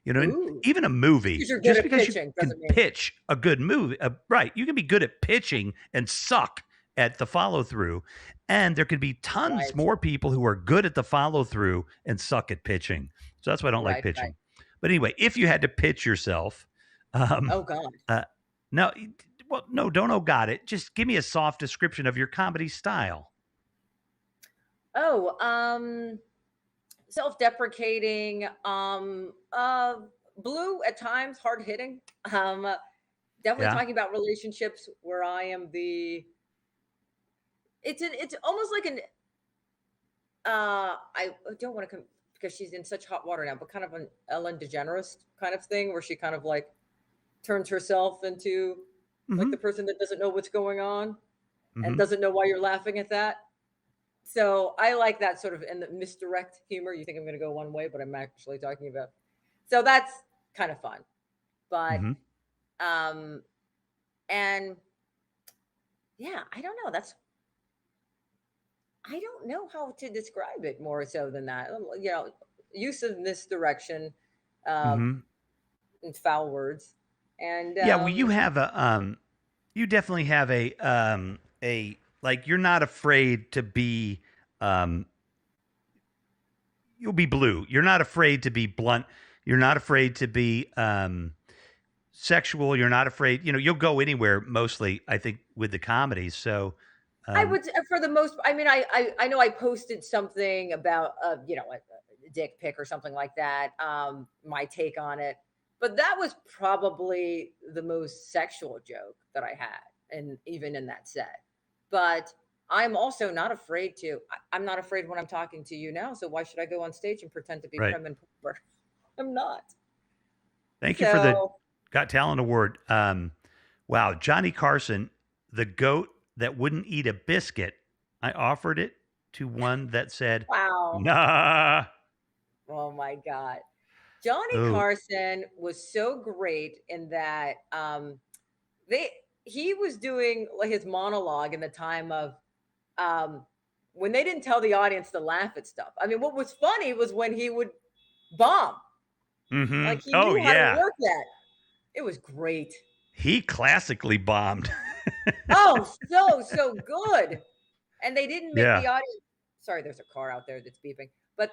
C: And
B: Ooh,
C: even a
B: just
C: movie,
B: because you're good
C: just
B: at
C: because you
B: pitching
C: can
B: doesn't mean
C: pitch a good movie, right? You can be good at pitching and suck at the follow through. And there can be tons
B: right,
C: more people who are good at the follow through and suck at pitching. So that's why I don't like
B: right, right.
C: pitching. But anyway, if you had to pitch yourself, um,
B: Oh God.
C: uh, no, well, no, don't oh got it. Just give me a soft description of your comedy style.
B: Oh, self-deprecating, blue at times, hard hitting. Definitely
C: Yeah.
B: talking about relationships where I am it's almost like I don't want to come because she's in such hot water now, but kind of an Ellen DeGeneres kind of thing where she kind of like turns herself into like
C: Hmm.
B: the person that doesn't know what's going on and
C: Hmm.
B: doesn't know why you're laughing at that. So I like that sort of in the misdirect humor. You think I'm going to go one way, but I'm actually talking about. So that's kind of fun. But
C: Hmm.
B: um and yeah, I don't know. I don't know how to describe it more so than that. Use of misdirection, um,
C: Hmm.
B: and foul words, and
C: Yeah. Well, you definitely have a like you're not afraid to be, um, you'll be blue. You're not afraid to be blunt. You're not afraid to be, sexual. You're not afraid. You'll go anywhere mostly, I think, with the comedies. So,
B: I
C: um,
B: would for the most. I mean, I know I posted something about a dick pic or something like that. My take on it, but that was probably the most sexual joke that I had, and even in that set. But I'm also not afraid to. I'm not afraid when I'm talking to you now. So why should I go on stage and pretend to be
C: right.
B: prim and proper? I'm not.
C: Thank you for the
B: So
C: Got Talent Award. Wow, Johnny Carson, the goat that wouldn't eat a biscuit. I offered it to one that said,
B: wow.
C: "Nah."
B: Oh my God. Johnny
C: Oh,
B: Carson was so great in that they he was doing like his monologue in the time of um when they didn't tell the audience to laugh at stuff. I mean, what was funny was when he would bomb.
C: mm-hmm.
B: Like he
C: Oh
B: knew how to
C: yeah.
B: work that. It was great.
C: He classically bombed.
B: Oh, so good. And they didn't make
C: Yeah,
B: the audience sorry, there's a car out there that's beeping. But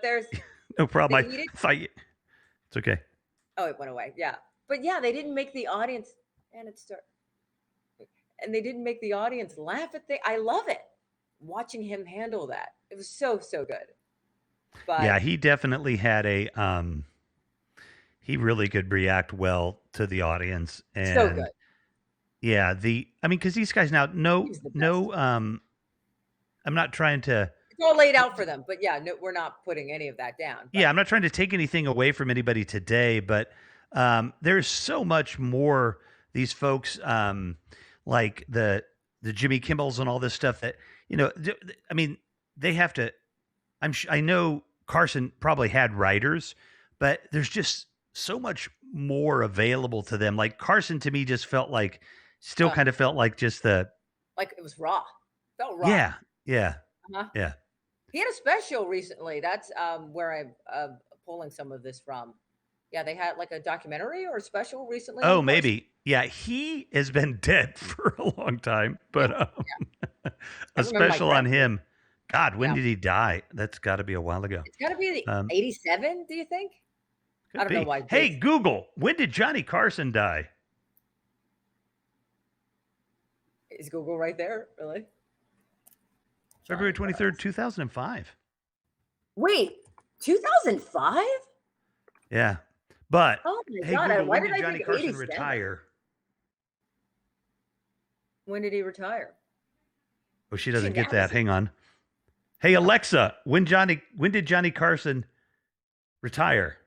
C: no problem.
B: he didn't
C: Thought it's okay.
B: oh, it went away. Yeah. But yeah, they didn't make the audience and they didn't make the audience laugh at the I love it. Watching him handle that. It was so good. But
C: Yeah, he definitely had he really could react well to the audience.
B: so good.
C: And yeah, I mean, because these guys now,
B: He was the best.
C: I'm not trying to,
B: It's all laid out for them. But yeah, no, we're not putting any of that down.
C: yeah,
B: But
C: I'm not trying to take anything away from anybody today, but there's so much more these folks, like the Jimmy Kimmels and all this stuff that, I mean, they have to, I know Carson probably had writers, but there's just so much more available to them. Like Carson to me just felt like, still
B: uh,
C: kind of felt like just
B: like it was raw. Felt raw.
C: yeah, yeah,
B: Uh-huh.
C: yeah.
B: He had a special recently. That's where I'm pulling some of this from. Yeah, they had like a documentary or a special recently on
C: Oh,
B: Carson.
C: maybe. Yeah, he has been dead for a long time,
B: Yeah,
C: but
B: I
C: a
B: remember my
C: special on
B: grandpa.
C: him. God, when
B: Yeah,
C: did he die? That's got to be a while ago.
B: it's got to be the
C: Um,
B: 87. Do you think? I don't know why.
C: Hey, Google, when did Johnny Carson die?
B: Is Google right there? Really?
C: February
B: Johnny
C: 23rd,
B: Carson.
C: 2005.
B: Wait, 2005?
C: Yeah. But,
B: Oh my
C: hey,
B: God.
C: Google,
B: Why
C: when
B: did
C: did
B: I
C: Johnny
B: think
C: Carson
B: 87?
C: retire?
B: When did he retire?
C: Oh, she
B: Gee,
C: doesn't
B: now
C: get that.
B: this is.
C: Hang on. Hey, Alexa, when did Johnny Carson retire?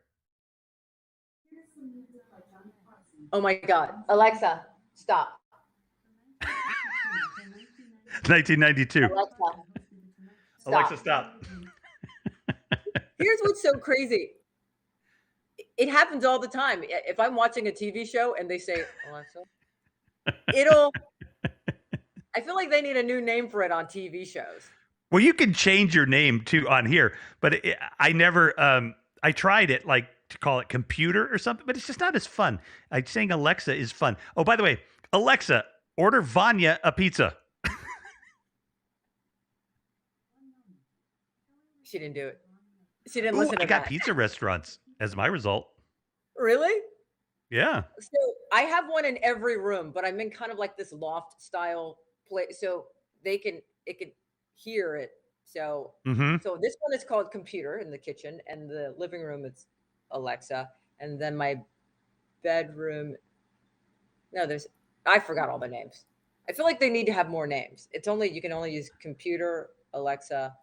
B: Oh my God. Alexa, stop.
C: 1992.
B: Alexa,
C: Alexa,
B: stop.
C: stop.
B: Here's what's so crazy. It happens all the time. If I'm watching a TV show and they say, Alexa, it'll, I feel like they need a new name for it on TV shows.
C: Well, you can change your name too on here, but I never. I tried it like to call it computer or something, but it's just not as fun. Saying Alexa is fun. Oh, by the way, Alexa, order Vanja a pizza.
B: She didn't do it. She didn't
C: Ooh,
B: listen
C: I
B: to
C: got
B: that.
C: pizza restaurants as my result.
B: Really?
C: Yeah.
B: So I have one in every room, but I'm in kind of like this loft style place, so it can hear it. So
C: Mm-hmm.
B: so this one is called computer in the kitchen, and the living room it's Alexa, and then my bedroom. No, there's I forgot all the names. I feel like they need to have more names. It's only you can only use computer, Alexa,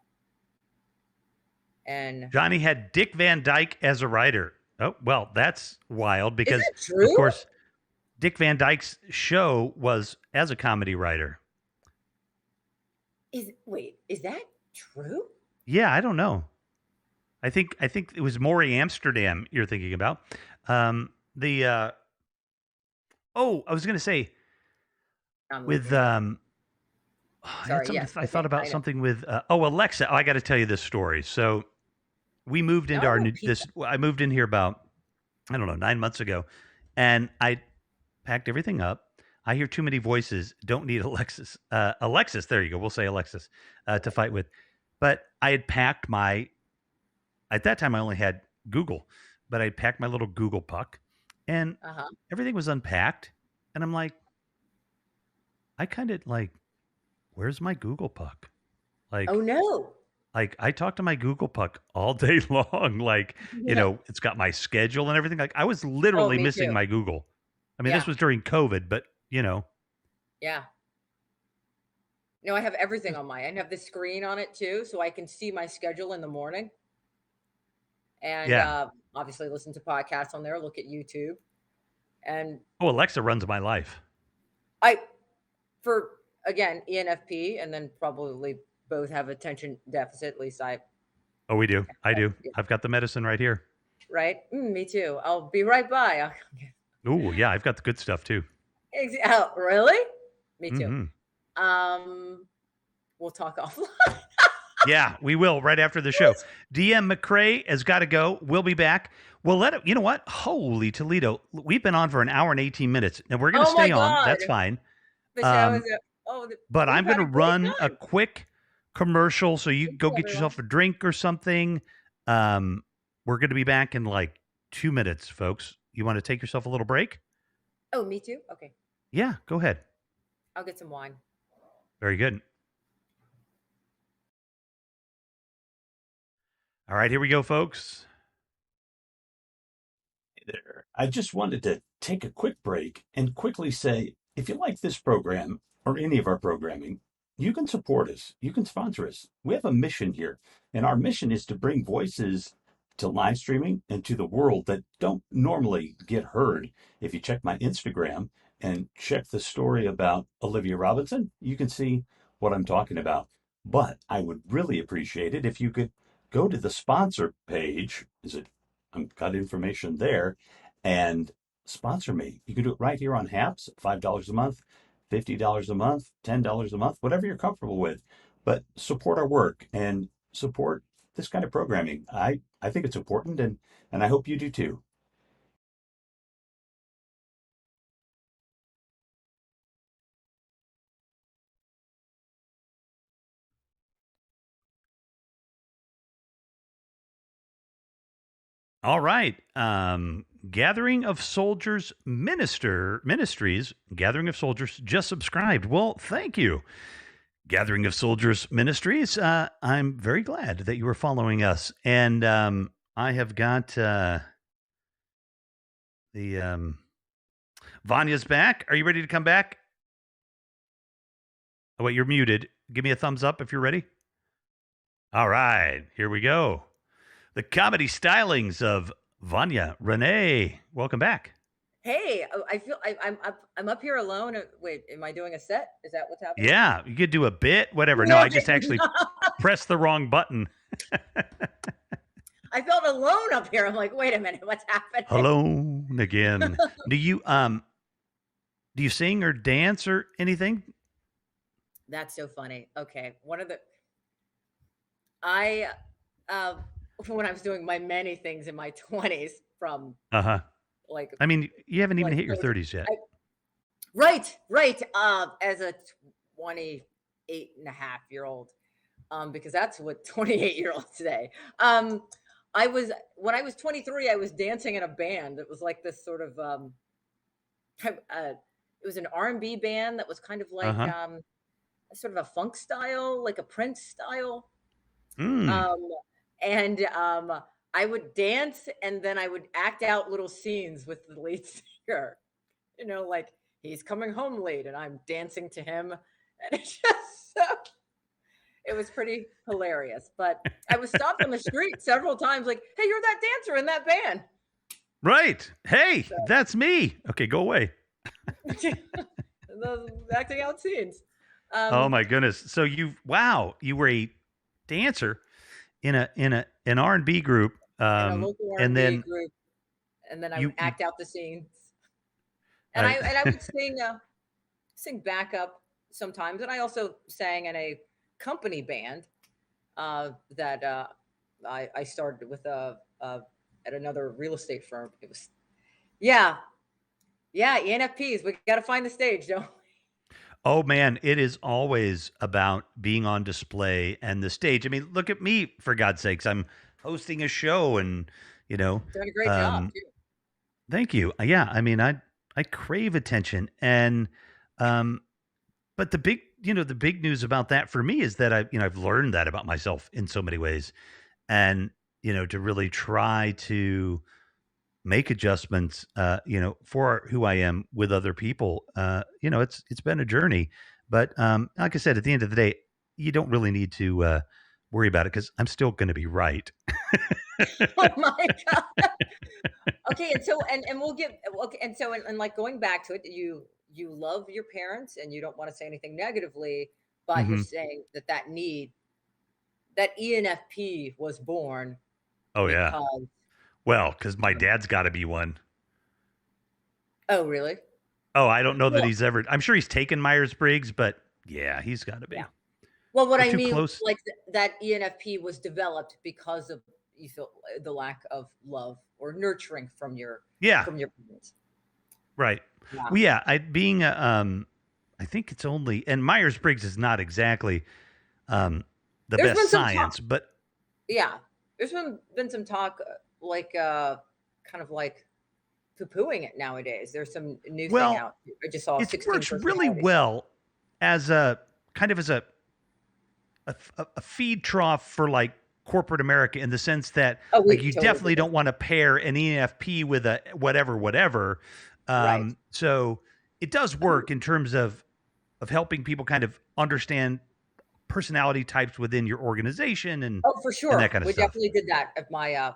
B: and
C: Johnny had Dick Van Dyke as a writer. Oh, well, that's wild
B: is
C: because,
B: that
C: of
B: true?
C: course, Dick Van Dyke's show was as a comedy writer.
B: Is that true?
C: Yeah, I don't know. I think it was Maury Amsterdam you're thinking about. The I was going to say
B: I'm
C: with
B: looking it up.
C: I had
B: Sorry.
C: something.
B: Yes.
C: I thought
B: Okay.
C: about
B: I know.
C: something with Alexa. Oh, I got to tell you this story. So we moved
B: Now
C: into
B: I
C: our
B: want
C: new
B: pizza.
C: this. I moved in here about I don't know 9 months ago, and I packed everything up. I hear too many voices. Don't need Alexis. Alexis, there you go. We'll say Alexis to fight with. But I had packed my. At that time, I only had Google, but I packed my little Google Puck, and
B: Uh huh.
C: everything was unpacked. And I'm like, I kind of like, where's my Google Puck?
B: Oh
C: Like,
B: no.
C: I talk to my Google Puck all day long. Like,
B: Yeah.
C: it's got my schedule and everything. Like, I was
B: Oh,
C: literally
B: me
C: missing
B: too.
C: my Google. I mean, this
B: Yeah.
C: was during COVID, but
B: Yeah. No, I have everything on mine. I have the screen on it too, so I can see my schedule in the morning, and
C: yeah.
B: obviously listen to podcasts on there. Look at YouTube, and
C: Oh, Alexa runs my life.
B: I for again ENFP, and then probably both have attention deficit. At least I
C: Oh, we do. I do. I've got the medicine right here.
B: right. Me too. I'll be right by.
C: Oh, yeah. I've got the good stuff too.
B: Oh, really? Me too.
C: Hmm.
B: Um, we'll talk offline.
C: Yeah, we will right after the show. DM McCrae has got to go. We'll be back. We'll let it. You know what? Holy Toledo. We've been on for an hour and 18 minutes. And we're going to
B: Oh my
C: stay on.
B: God.
C: That's fine.
B: The show is
C: Um, but
B: we've
C: I'm going
B: had
C: to
B: a great
C: run a
B: time.
C: quick commercial so you
B: Thank
C: go
B: you,
C: get
B: everyone.
C: yourself a drink or something. We're going to be back in like 2 minutes, folks. You want to take yourself a little break?
B: Oh, me too. Okay,
C: Yeah, go ahead.
B: I'll get some wine.
C: Very good. All right, here we go, folks.
A: There. I just wanted to take a quick break and quickly say if you like this program or any of our programming, you can support us. You can sponsor us. We have a mission here, and our mission is to bring voices to live streaming and to the world that don't normally get heard. If you check my Instagram and check the story about Olivia Robinson, you can see what I'm talking about. But I would really appreciate it if you could go to the sponsor page. I've got information there and sponsor me. You can do it right here on Haps, $5 a month, $50 a month, $10 a month, whatever you're comfortable with. But support our work and support this kind of programming. I think it's important and I hope you do too.
C: All right. Gathering of Soldiers Ministries, Gathering of Soldiers just subscribed. Well, thank you. Gathering of Soldiers Ministries. I'm very glad that you are following us. And I have got the Vanya's back. Are you ready to come back? Oh, wait, you're muted. Give me a thumbs up if you're ready. All right, here we go. The comedy stylings of Vanja Renee. Welcome back.
B: Hey, I feel I'm up here alone. Wait, am I doing a set? Is that what's happening?
C: Yeah, you could do a bit, whatever. No,
B: Yeah,
C: I just actually pressed the wrong button.
B: I felt alone up here. I'm like, wait a minute, what's happening?
C: Alone again. Do you sing or dance or anything?
B: That's so funny. Okay, I when I was doing my many things in my 20s from like
C: I mean, you haven't even
B: like
C: hit your 30s yet.
B: Right. As a 28.5-year-old, because that's what 28-year-olds today. When I was 23, I was dancing in a band. It was like this sort of it was an R&B band that was kind of like sort of a funk style, like a Prince style. And I would dance, and then I would act out little scenes with the lead singer. You know, like he's coming home late, and I'm dancing to him, and it was pretty hilarious. But I was stopped on the street several times, like, "Hey, you're that dancer in that band."
C: Right. Hey, that's me. Okay, go away.
B: Those acting out scenes.
C: Oh my goodness! So you were a dancer in an R&B group,
B: in a local R&B
C: and then
B: group, and then I would act out the scenes, and I would sing backup sometimes, and I also sang in a company band that I started with at another real estate firm. It was ENFPs. We got to find the stage, don't we?
C: Oh man, it is always about being on display and the stage. I mean, look at me, for God's sakes. I'm hosting a show, and
B: doing a great job too.
C: Thank you. Yeah, I mean, I crave attention, and but the big news about that for me is that I've learned that about myself in so many ways, and to really try to make adjustments, for who I am with other people. It's been a journey, but like I said, at the end of the day, you don't really need to worry about it because I'm still going to be right.
B: Oh my God. Okay, and we'll get okay, and like going back to it, you love your parents and you don't want to say anything negatively, but you're saying that ENFP was born.
C: Oh yeah. Well, because my dad's got to be one.
B: Oh, really?
C: Oh, I don't know that he's ever. I'm sure he's taken Myers-Briggs, but yeah, he's got to be.
B: Yeah. Well, what
C: We're
B: I mean,
C: close.
B: like that ENFP was developed because of you feel the lack of love or nurturing from your parents.
C: Right. Yeah. Well, yeah. I think it's only, and Myers-Briggs is not exactly the best science, but
B: yeah, there's been some talk like kind of like poo-pooing it nowadays. There's some new thing out. I just saw
C: it works really well as a kind of as a feed trough for like corporate America, in the sense that like you definitely don't want to pair an ENFP with a whatever.
B: Right.
C: So it does work in terms of helping people kind of understand personality types within your organization, and
B: for sure,
C: and that kind of
B: we
C: stuff.
B: definitely did that at my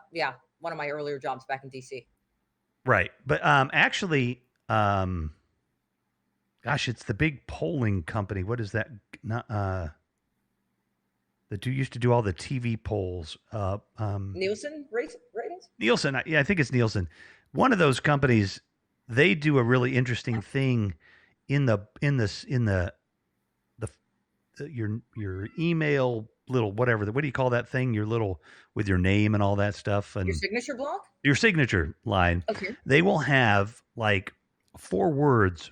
B: one of my earlier jobs back in DC.
C: Right, but actually, gosh, it's the big polling company. What is that? That used to do all the TV polls.
B: Nielsen ratings.
C: Nielsen, yeah, I think it's Nielsen. One of those companies, they do a really interesting thing in your email little whatever. What do you call that thing? Your little with your name and all that stuff, and
B: your signature block.
C: Your signature line.
B: Okay.
C: They will have like 4 words.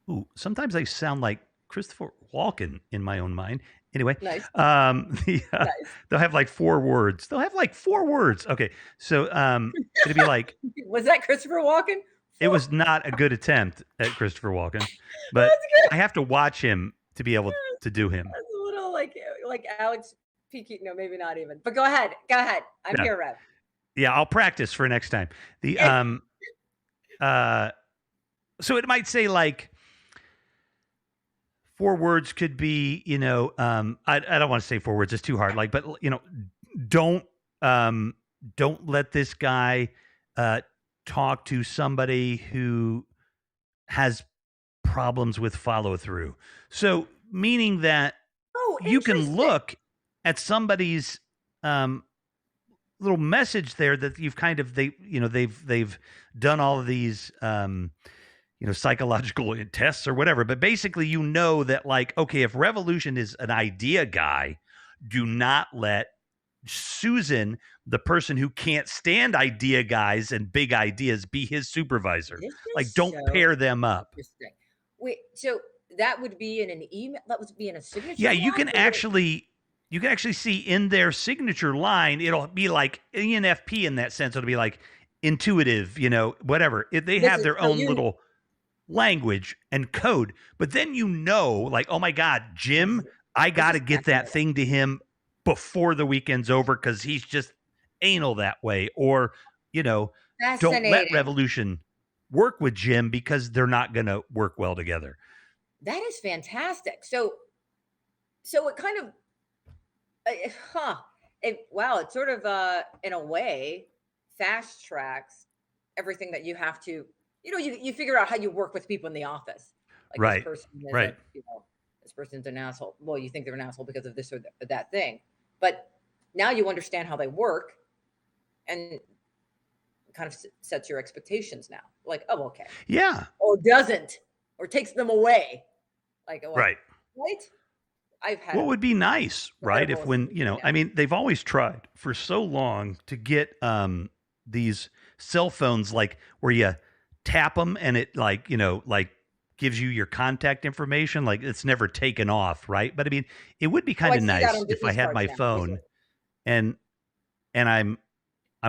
C: Ooh, sometimes I sound like Christopher Walken in my own mind. Anyway,
B: Nice. Nice.
C: they'll have like 4 words. Okay, so it'd be like,
B: Was that Christopher Walken?
C: it was not a good attempt at Christopher Walken, but
B: That's good.
C: I have to watch him to be able to do him.
B: That's a little like Alex P. Keaton. No, maybe not even. But go ahead. Go ahead. I'm
C: Yeah.
B: here, Rev.
C: Yeah, I'll practice for next time. The so it might say like 4 words could be, I don't want to say 4 words, it's too hard. Like, but don't let this guy talk to somebody who has problems with follow through. So meaning that you can
B: interesting.
C: look at somebody's little message there that you've kind of they've done all of these psychological tests or whatever, but basically that like, okay, if Revolution is an idea guy, do not let Susan, the person who can't stand idea guys and big ideas, be his supervisor. Like, don't pair them up.
B: Interesting. Wait, so that would be in an email? That would be in a signature?
C: Yeah, you
B: line,
C: can actually see in their signature line, it'll be like ENFP in that sense. It'll be like intuitive, whatever. They have their own little language and code, but then like, oh my God, Jim, I got to get that thing to him before the weekend's over because he's just anal that way. Or, don't let Revolution work with Jim because they're not going to work well together.
B: That is fantastic. So it kind of, it sort of, in a way, fast tracks everything that you have to, you figure out how you work with people in the office. Like
C: right.
B: This person is
C: right.
B: This person's an asshole. Well, you think they're an asshole because of this or that thing. But now you understand how they work and kind of sets your expectations now. Like, oh, okay.
C: Yeah.
B: Or doesn't, or takes them away. Like, well,
C: right.
B: Right? I've had
C: what would be nice, right? If when, I mean, they've always tried for so long to get these cell phones, like where you tap them and it like, like gives you your contact information. Like it's never taken off. Right. But I mean, it would be kind of nice if I had my phone and I'm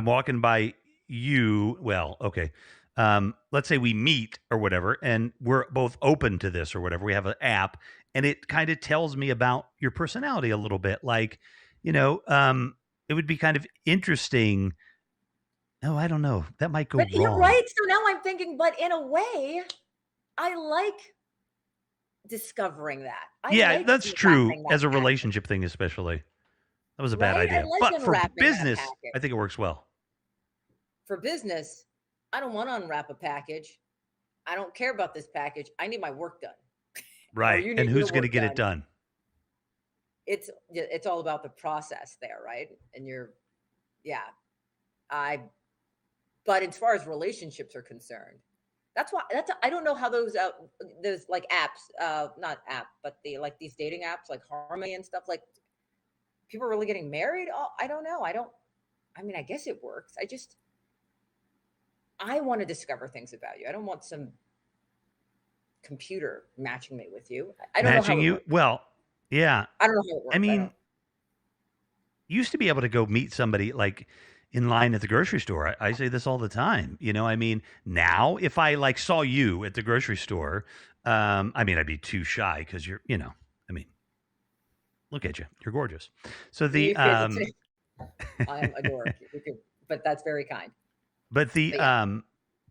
C: walking by you. Well, okay. Let's say we meet or whatever, and we're both open to this or whatever. We have an app and it kind of tells me about your personality a little bit. Like, it would be kind of interesting. Oh, I don't know. That might go wrong.
B: You're right. So now I'm thinking, but in a way, I like discovering that.
C: That's true as a relationship thing, especially. That was a bad idea. But for business, I think it works well.
B: For business, I don't want to unwrap a package. I don't care about this package. I need my work done.
C: Right. And who's going to get it done?
B: It's all about the process there, right? And but as far as relationships are concerned, I don't know how those like apps, not app, but like these dating apps like Harmony and stuff, like people are really getting married. Oh, I don't know. I mean, I guess it works. I want to discover things about you. I don't want some computer matching me with you. I don't
C: matching
B: know how
C: you. Well, yeah.
B: I don't know how it works.
C: I mean, you used to be able to go meet somebody like in line at the grocery store. I say this all the time. I mean, now if I like saw you at the grocery store, I mean, I'd be too shy because you're, I mean, look at you. You're gorgeous. So
B: I'm a dork, but that's very kind.
C: But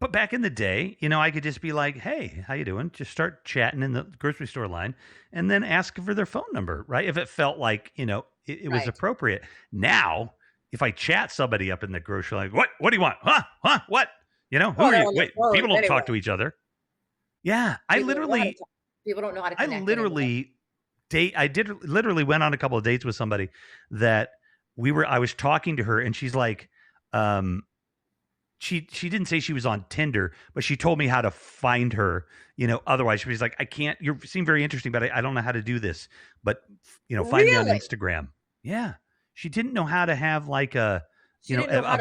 C: but back in the day, I could just be like, hey, how you doing? Just start chatting in the grocery store line and then ask for their phone number, right? If it felt like, it was appropriate. Now, if I chat somebody up in the grocery line, what do you want? Huh? What? Who are you? Wait, people don't talk to each other. Yeah. People
B: don't know how to connect.
C: I literally went on a couple of dates with somebody that I was talking to her and she's like, she didn't say she was on Tinder, but she told me how to find her, otherwise she was like, you seem very interesting, but I don't know how to do this, but find me on Instagram. Yeah. She didn't know how to have like a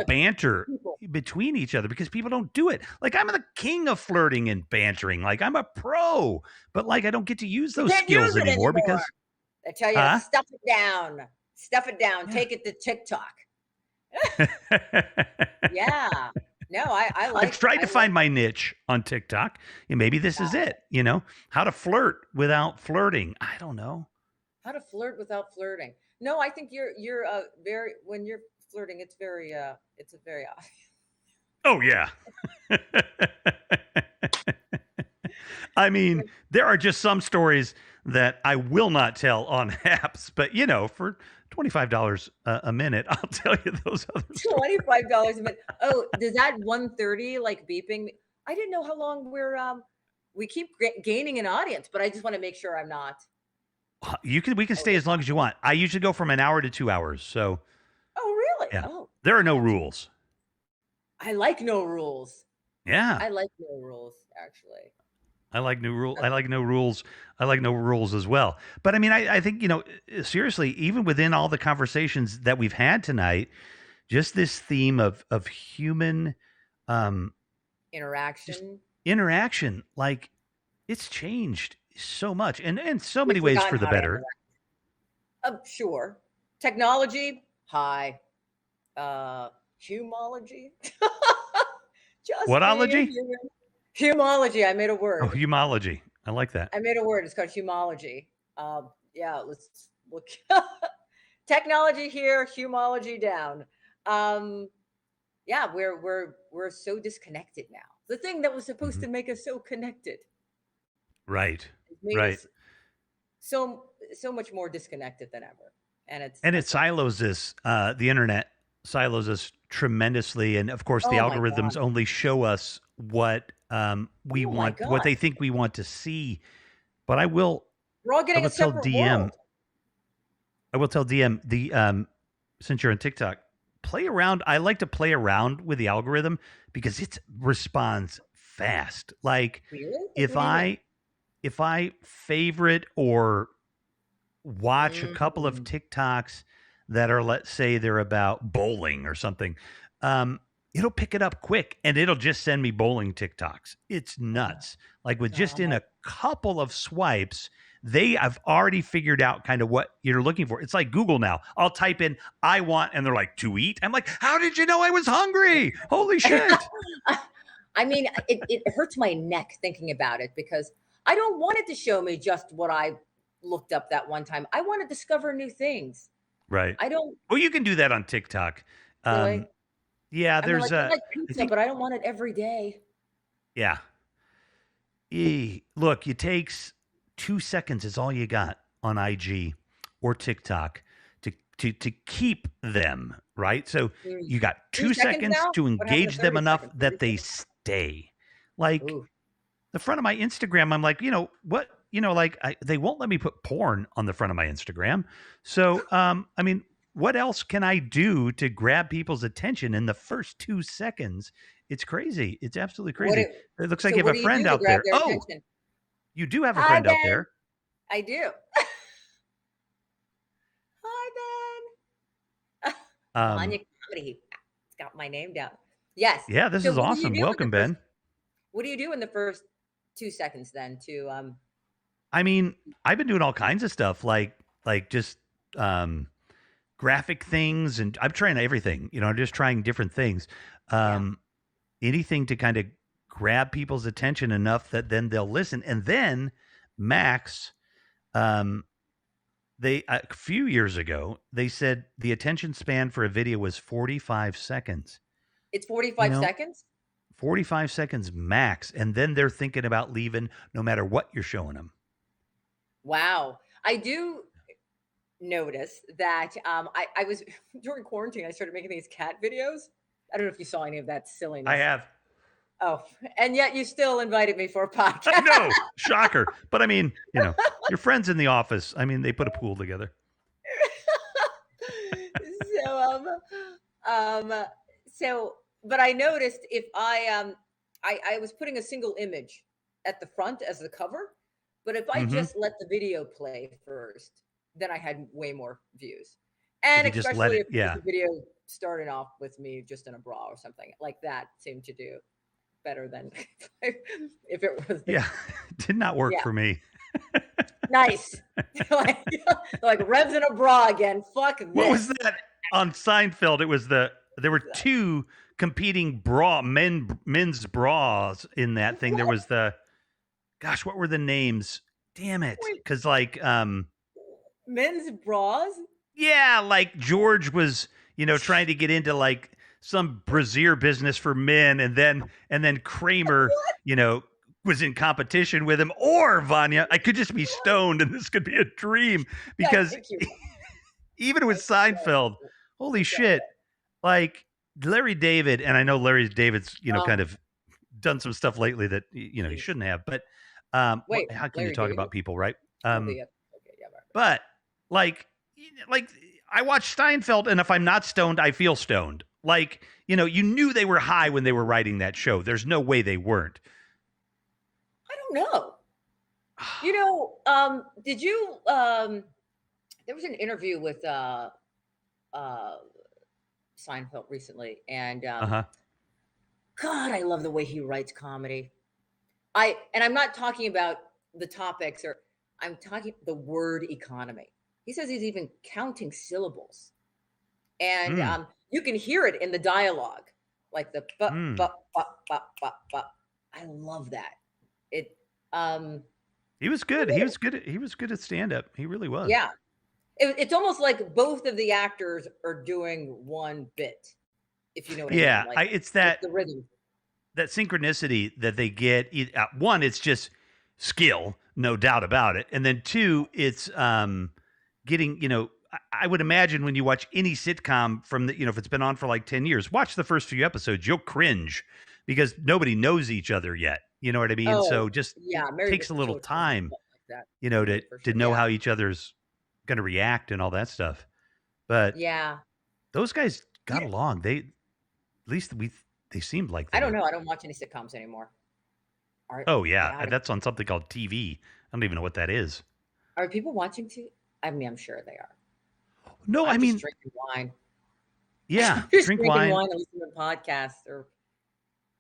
C: banter between each other because people don't do it. Like I'm the king of flirting and bantering. Like I'm a pro, but like I don't get to use those skills anymore because
B: I tell you,
C: Huh?
B: stuff it down. Stuff it down. Take it to TikTok. Yeah. No,
C: I've tried
B: I
C: to
B: like
C: find my niche on TikTok. And maybe this is
B: that.
C: it, how to flirt without flirting. I don't know.
B: How to flirt without flirting. No, I think you're very when you're flirting, it's a very
C: Oh, yeah. I mean, there are just some stories that I will not tell on apps, but for $25 a minute, I'll tell you those other stories.
B: $25 a minute. Oh, does that 130 like beeping? I didn't know how long we keep gaining an audience, but I just want to make sure I'm not
C: We can stay
B: over.
C: as long as you want. I usually go from an hour to 2 hours. So
B: Oh, really?
C: yeah,
B: Oh,
C: there are no
B: that's
C: rules.
B: I like no rules.
C: Yeah.
B: I like no rules, actually.
C: I like new rule. I
B: That's
C: like no rules. I like no rules as well. But I mean, I think, seriously, even within all the conversations that we've had tonight, just this theme of human, um, just
B: interaction.
C: interaction, like it's changed so much and in so many
B: We've
C: ways
B: forgotten
C: for the
B: how to
C: better.
B: interact. Sure. Technology, hi. Humology. Just being a
C: Whatology?
B: human. Humology. I made a
C: Oh,
B: word.
C: humology. I like that.
B: I made a word. It's called humology. Yeah, let's look. Technology here, humology down. Um, yeah, we're so disconnected now. The thing that was supposed
C: Mhm.
B: to make us so connected
C: Right.
B: has made
C: Right.
B: us so much more disconnected than ever. And it's
C: And it
B: unfortunate.
C: silos us. The internet silos us tremendously, and of course, the
B: Oh my god.
C: algorithms only show us what we
B: Oh my
C: want, what
B: god.
C: they think we want to see. But I will,
B: We're all
C: I
B: getting
C: will
B: a
C: tell
B: separate
C: DM,
B: world.
C: I will tell DM the since you're on TikTok, play around. I like to play around with the algorithm because it responds fast. Like
B: Really?
C: if
B: What do you mean?
C: I if I favorite or watch a couple of
B: Mm.
C: TikToks that are, let's say, they're about bowling or something, it'll pick it up quick and it'll just send me bowling TikToks. It's
B: Oh
C: nuts. Like with just in
B: god.
C: a couple of swipes, they have already figured out kind of what you're looking for. It's like Google now. I'll type in "I want," and they're like, "To eat." I'm like, "How did you know I was hungry? Holy shit!"
B: I mean, it hurts my neck thinking about it because I don't want it to show me just what I looked up that one time. I want to discover new things.
C: Right.
B: I don't
C: Well, you can do that on TikTok.
B: really.
C: Yeah,
B: I mean,
C: there's
B: like I
C: a.
B: like
C: I
B: pizza,
C: think.
B: but I don't want it every day.
C: Yeah. Look, it takes 2 seconds is all you got on IG or TikTok to keep them, right? So
B: Mm.
C: you got
B: Three
C: 2 seconds
B: seconds now?
C: to
B: What happened to
C: engage them
B: 30
C: enough
B: seconds?
C: that
B: 30
C: they
B: seconds?
C: stay. Like
B: Ooh.
C: the front of my Instagram, I'm like, what? Like they won't let me put porn on the front of my Instagram. So, I mean, what else can I do to grab people's attention in the first 2 seconds? It's crazy. It's absolutely
B: What
C: crazy.
B: it
C: It looks like
B: so
C: you have
B: what
C: a
B: do you do
C: friend
B: to
C: out
B: grab
C: there.
B: their
C: Oh,
B: attention?
C: you do have a
B: Hi,
C: friend out
B: Ben.
C: there.
B: I do. Hi, Ben.
C: Um,
B: Vanya Comedy. It's got my name down. Yes.
C: yeah, this
B: So
C: is
B: what do you
C: awesome.
B: do in the
C: Welcome,
B: first
C: Ben.
B: what do you do in the first 2 seconds then to
C: I mean, I've been doing all kinds of stuff like just um graphic things, and I'm trying everything. I'm just trying different things.
B: yeah.
C: Um Anything to kind of grab people's attention enough that then they'll listen. And then Max, um, they a few years ago they said the attention span for a video was 45 seconds.
B: It's
C: You
B: 45
C: know,
B: seconds?
C: 45 seconds max, and then they're thinking about leaving no matter what you're showing them.
B: Wow. I do notice that I was during quarantine, I started making these cat videos. I don't know if you saw any of that
C: I
B: silliness.
C: have.
B: Oh, and yet you still invited me for a
C: I
B: podcast.
C: know, shocker. But I mean, your friends in the office. I mean, they put a pool together.
B: so um so but I noticed if I was putting a single image at the front as the cover, but if I
C: Hmm.
B: just let the video play first, then I had way more views.
C: If
B: And
C: you just let
B: especially
C: it,
B: if it was
C: yeah,
B: a video starting off with me just in a bra or something like that seemed to do better than if it was the
C: yeah, did not work
B: yeah.
C: for me.
B: Nice. like Revs in a bra again. Fuck this.
C: What was that on Seinfeld? It was there were two competing men's bras in that thing. There was gosh, what were the names? Damn it. Because
B: men's bras?
C: Yeah, like George was, trying to get into like some brassiere business for men, and then Kramer, was in competition with him, or Vanya. I could just be stoned, and this could be a dream because even with Seinfeld, holy shit, like Larry David, and I know Larry David's, kind of done some stuff lately that he shouldn't have, but
B: Wait,
C: how can
B: Larry
C: you talk
B: David?
C: about people, right?
B: Okay, yeah, right.
C: But like I watch Steinfeld, and if I'm not stoned, I feel stoned. Like, you knew they were high when they were writing that show. There's no way they weren't.
B: I don't know. Did you there was an interview with Seinfeld recently, and God, I love the way he writes comedy. I'm not talking about the topics, or I'm talking the word economy. He says he's even counting syllables, and you can hear it in the dialogue, like the but. I love that. It.
C: He was good. He was good at stand up. He really was.
B: Yeah. It's almost like both of the actors are doing one bit, if you know what I mean.
C: Yeah,
B: Like,
C: it's that
B: the rhythm,
C: that synchronicity that they get. One, it's just skill, no doubt about it, and then two, it's getting. I would imagine when you watch any sitcom from the, if it's been on for like 10 years, watch the first few episodes, you'll cringe because nobody knows each other yet. You know what I mean? So just it takes a little time, to know how each other's going to react and all that stuff. But those guys got along. They, at least they seemed like they
B: I don't know. I don't watch any sitcoms anymore.
C: That's on something called TV. I don't even know what that is.
B: Are people watching TV? I mean, I'm sure they are.
C: No,
B: I'm just drinking wine.
C: Yeah,
B: drink wine and listen to podcasts.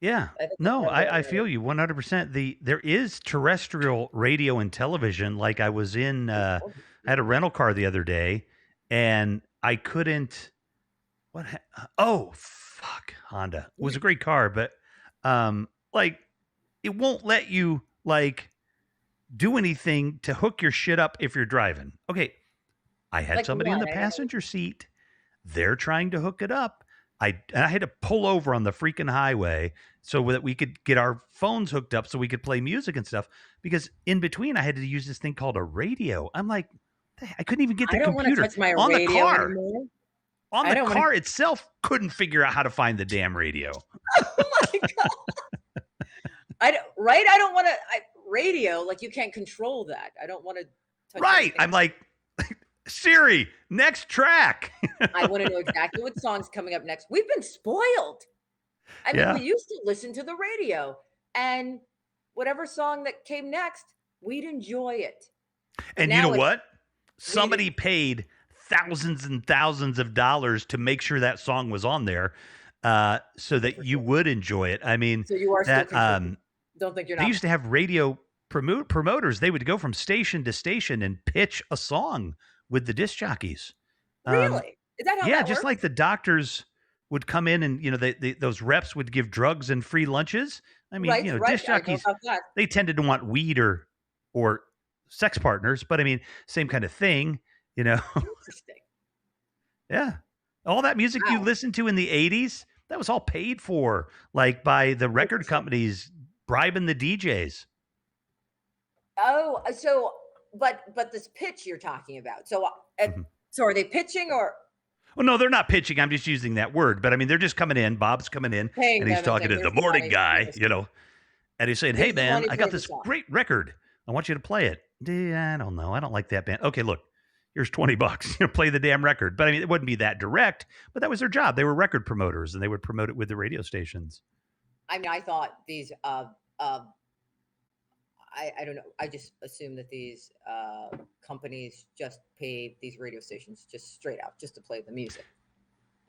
C: I feel you 100%. There is terrestrial radio and television. Like I was in, I had a rental car the other day, and I couldn't. Honda. It was a great car, but like it won't let you like do anything to hook your shit up if you're driving. Okay. I had somebody in the passenger seat. They're trying to hook it up. I had to pull over on the freaking highway so that we could get our phones hooked up so we could play music and stuff. Because in between, I had to use this thing called a radio. I'm like, I couldn't even get the computer
B: touch my
C: on
B: radio
C: the car.
B: Anymore.
C: On the car itself, couldn't figure out how to find the damn radio.
B: Oh my God! I don't want to radio. Like you can't control that. I don't want to.
C: Right. I'm like. Siri, next track.
B: I want to know exactly what song's coming up next. We've been spoiled. I mean, we used to listen to the radio, and whatever song that came next, we'd enjoy it.
C: And you know what? Somebody paid thousands and thousands of dollars to make sure that song was on there, so that you would enjoy it. I mean,
B: so you are that. Don't think you're not.
C: They used to have radio promoters. They would go from station to station and pitch a song with the disc jockeys.
B: Really? Is that how that
C: just
B: works?
C: like the doctors would come in and, those reps would give drugs and free lunches. I mean, disc jockeys, they tended to want weed or sex partners, but I mean, same kind of thing,
B: Interesting.
C: Yeah. All that music you listened to in the 80s, that was all paid for, like by the record companies bribing the DJs.
B: Oh, so but this pitch you're talking about. So so are they pitching or?
C: Well, no, they're not pitching. I'm just using that word, but I mean, they're just coming in. Bob's coming in, and he's talking to the morning guy, and he's saying, "Hey, man, I got this great record. I want you to play it." I don't know. I don't like that band. Okay, look, here's $20. Play the damn record. But I mean, it wouldn't be that direct. But that was their job. They were record promoters, and they would promote it with the radio stations.
B: I mean, I thought these. I don't know. I just assume that these companies just paid these radio stations just straight out just to play the music.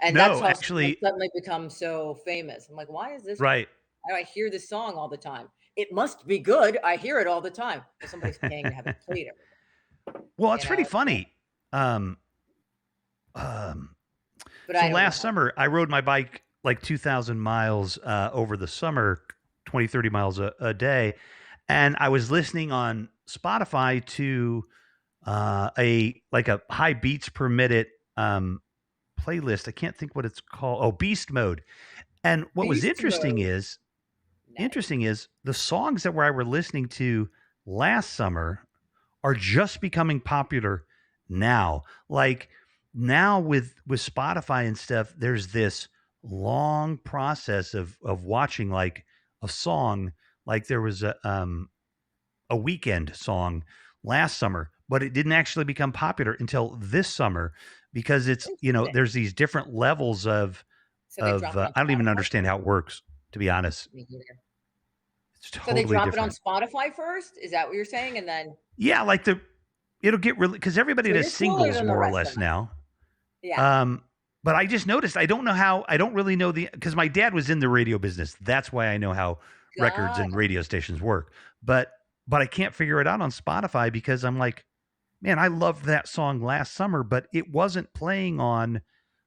B: And that's how it suddenly become so famous. I'm like, why is this?
C: Right.
B: I hear this song all the time. It must be good. I hear it all the time. Well, somebody's paying to have it played every day.
C: Well, it's
B: you
C: pretty
B: know.
C: funny. Um, um,
B: But
C: so
B: I don't know
C: last
B: how.
C: summer, I rode my bike like 2,000 miles over the summer, 20, 30 miles a day. And I was listening on Spotify to a high beats per minute playlist. I can't think what it's called. Oh, Beast Mode. And what was
B: Beast mode. Nice.
C: interesting is the songs that I were listening to last summer are just becoming popular now. Like now with Spotify and stuff, there's this long process of watching like a song. Like there was a weekend song last summer, but it didn't actually become popular until this summer because it's
B: Interesting.
C: there's these different levels
B: So they drop it on
C: I don't even
B: Spotify
C: understand
B: first?
C: how it works, to be honest.
B: Me neither.
C: It's
B: So they
C: totally
B: drop it on
C: different.
B: Spotify first? Is that what you're saying? And then
C: Yeah, like it'll get really because everybody
B: so
C: does
B: you're cooler
C: singles
B: than the
C: more or
B: rest of
C: less
B: us.
C: now.
B: Yeah.
C: Um, but I just noticed I don't know how I don't really know because my dad was in the radio business. That's why I know how records
B: God.
C: and radio stations work. But I can't figure it out on Spotify because I'm like, man, I loved that song last summer, but it wasn't playing on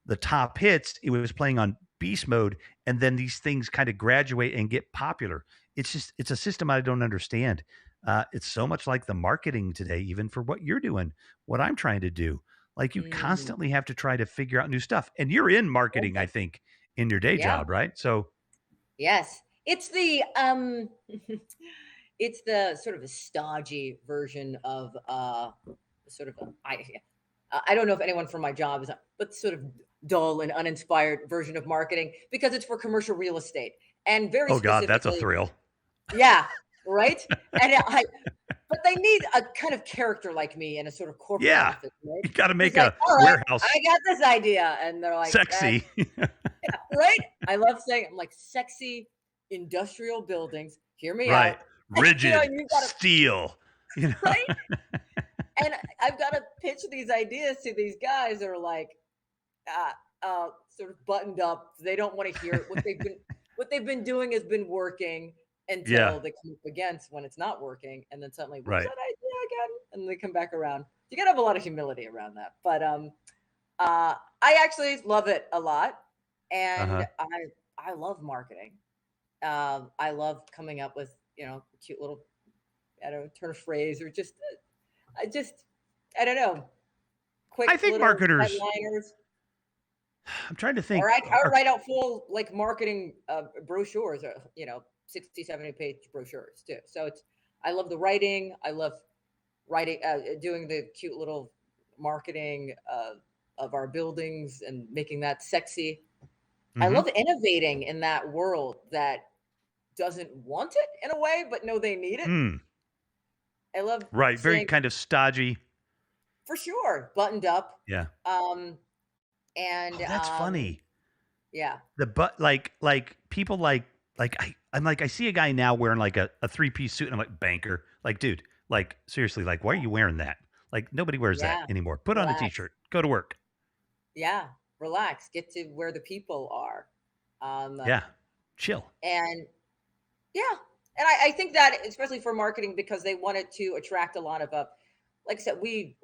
C: the top hits. It was playing on beast mode, and then these things kind of graduate and get popular. It's a system I don't understand. It's so much like the marketing today, even for what you're doing, what I'm trying to do. Like you
B: Mhm.
C: constantly have to try to figure out new stuff, and you're in marketing, I
B: Okay.
C: think, in your day
B: Yeah.
C: job, right? So,
B: Yes. It's the it's the sort of a stodgy version of sort of I don't know if anyone from my job is, but sort of dull and uninspired version of marketing because it's for commercial real estate and very
C: oh God, that's a
B: specifically,
C: thrill.
B: yeah, right. And but they need a kind of character like me in a sort of corporate
C: Yeah,
B: office, right?
C: you got to
B: Who's
C: make
B: like,
C: a
B: all right,
C: warehouse
B: I got this idea, and they're like,
C: sexy.
B: right. I love saying, I'm like sexy industrial buildings. Hear me
C: Right.
B: out.
C: Rigid
B: You got to
C: steel. You know.
B: right. And I've got to pitch these ideas to these guys that are like, uh, sort of buttoned up. They don't want to hear it. What they've been doing has been working
C: Yeah.
B: until they come up against when it's not working, and then suddenly, what was
C: Right.
B: that idea again? And they come back around. You gotta have a lot of humility around that. But I actually love it a lot, and
C: Uh-huh.
B: I love marketing. I love coming up with cute little I don't know turn of phrase or just I just I don't know quick
C: I think
B: little
C: marketers
B: headliners.
C: I'm trying to
B: Or
C: think.
B: I write out full like marketing brochures, 60, 70 page brochures too. So I love the writing. I love writing, doing the cute little marketing of our buildings and making that sexy. I
C: Mhm.
B: love innovating in that world that doesn't want it in a way, but know they need it.
C: Mm.
B: I love
C: Right. Very
B: saying
C: kind of stodgy.
B: for sure, buttoned up.
C: Yeah.
B: Um, and
C: Oh, that's funny.
B: yeah,
C: Like people I'm like I see a guy now wearing like a three-piece suit and I'm like banker. Like, dude, like seriously, like why are you wearing that? Like nobody wears that
B: yeah,
C: anymore. Put on a
B: relax.
C: t-shirt. Go to work.
B: Yeah, relax, get to where the people are. Um,
C: Yeah. Chill.
B: and yeah, and I think that especially for marketing because they wanted to attract a lot of, like I said, we've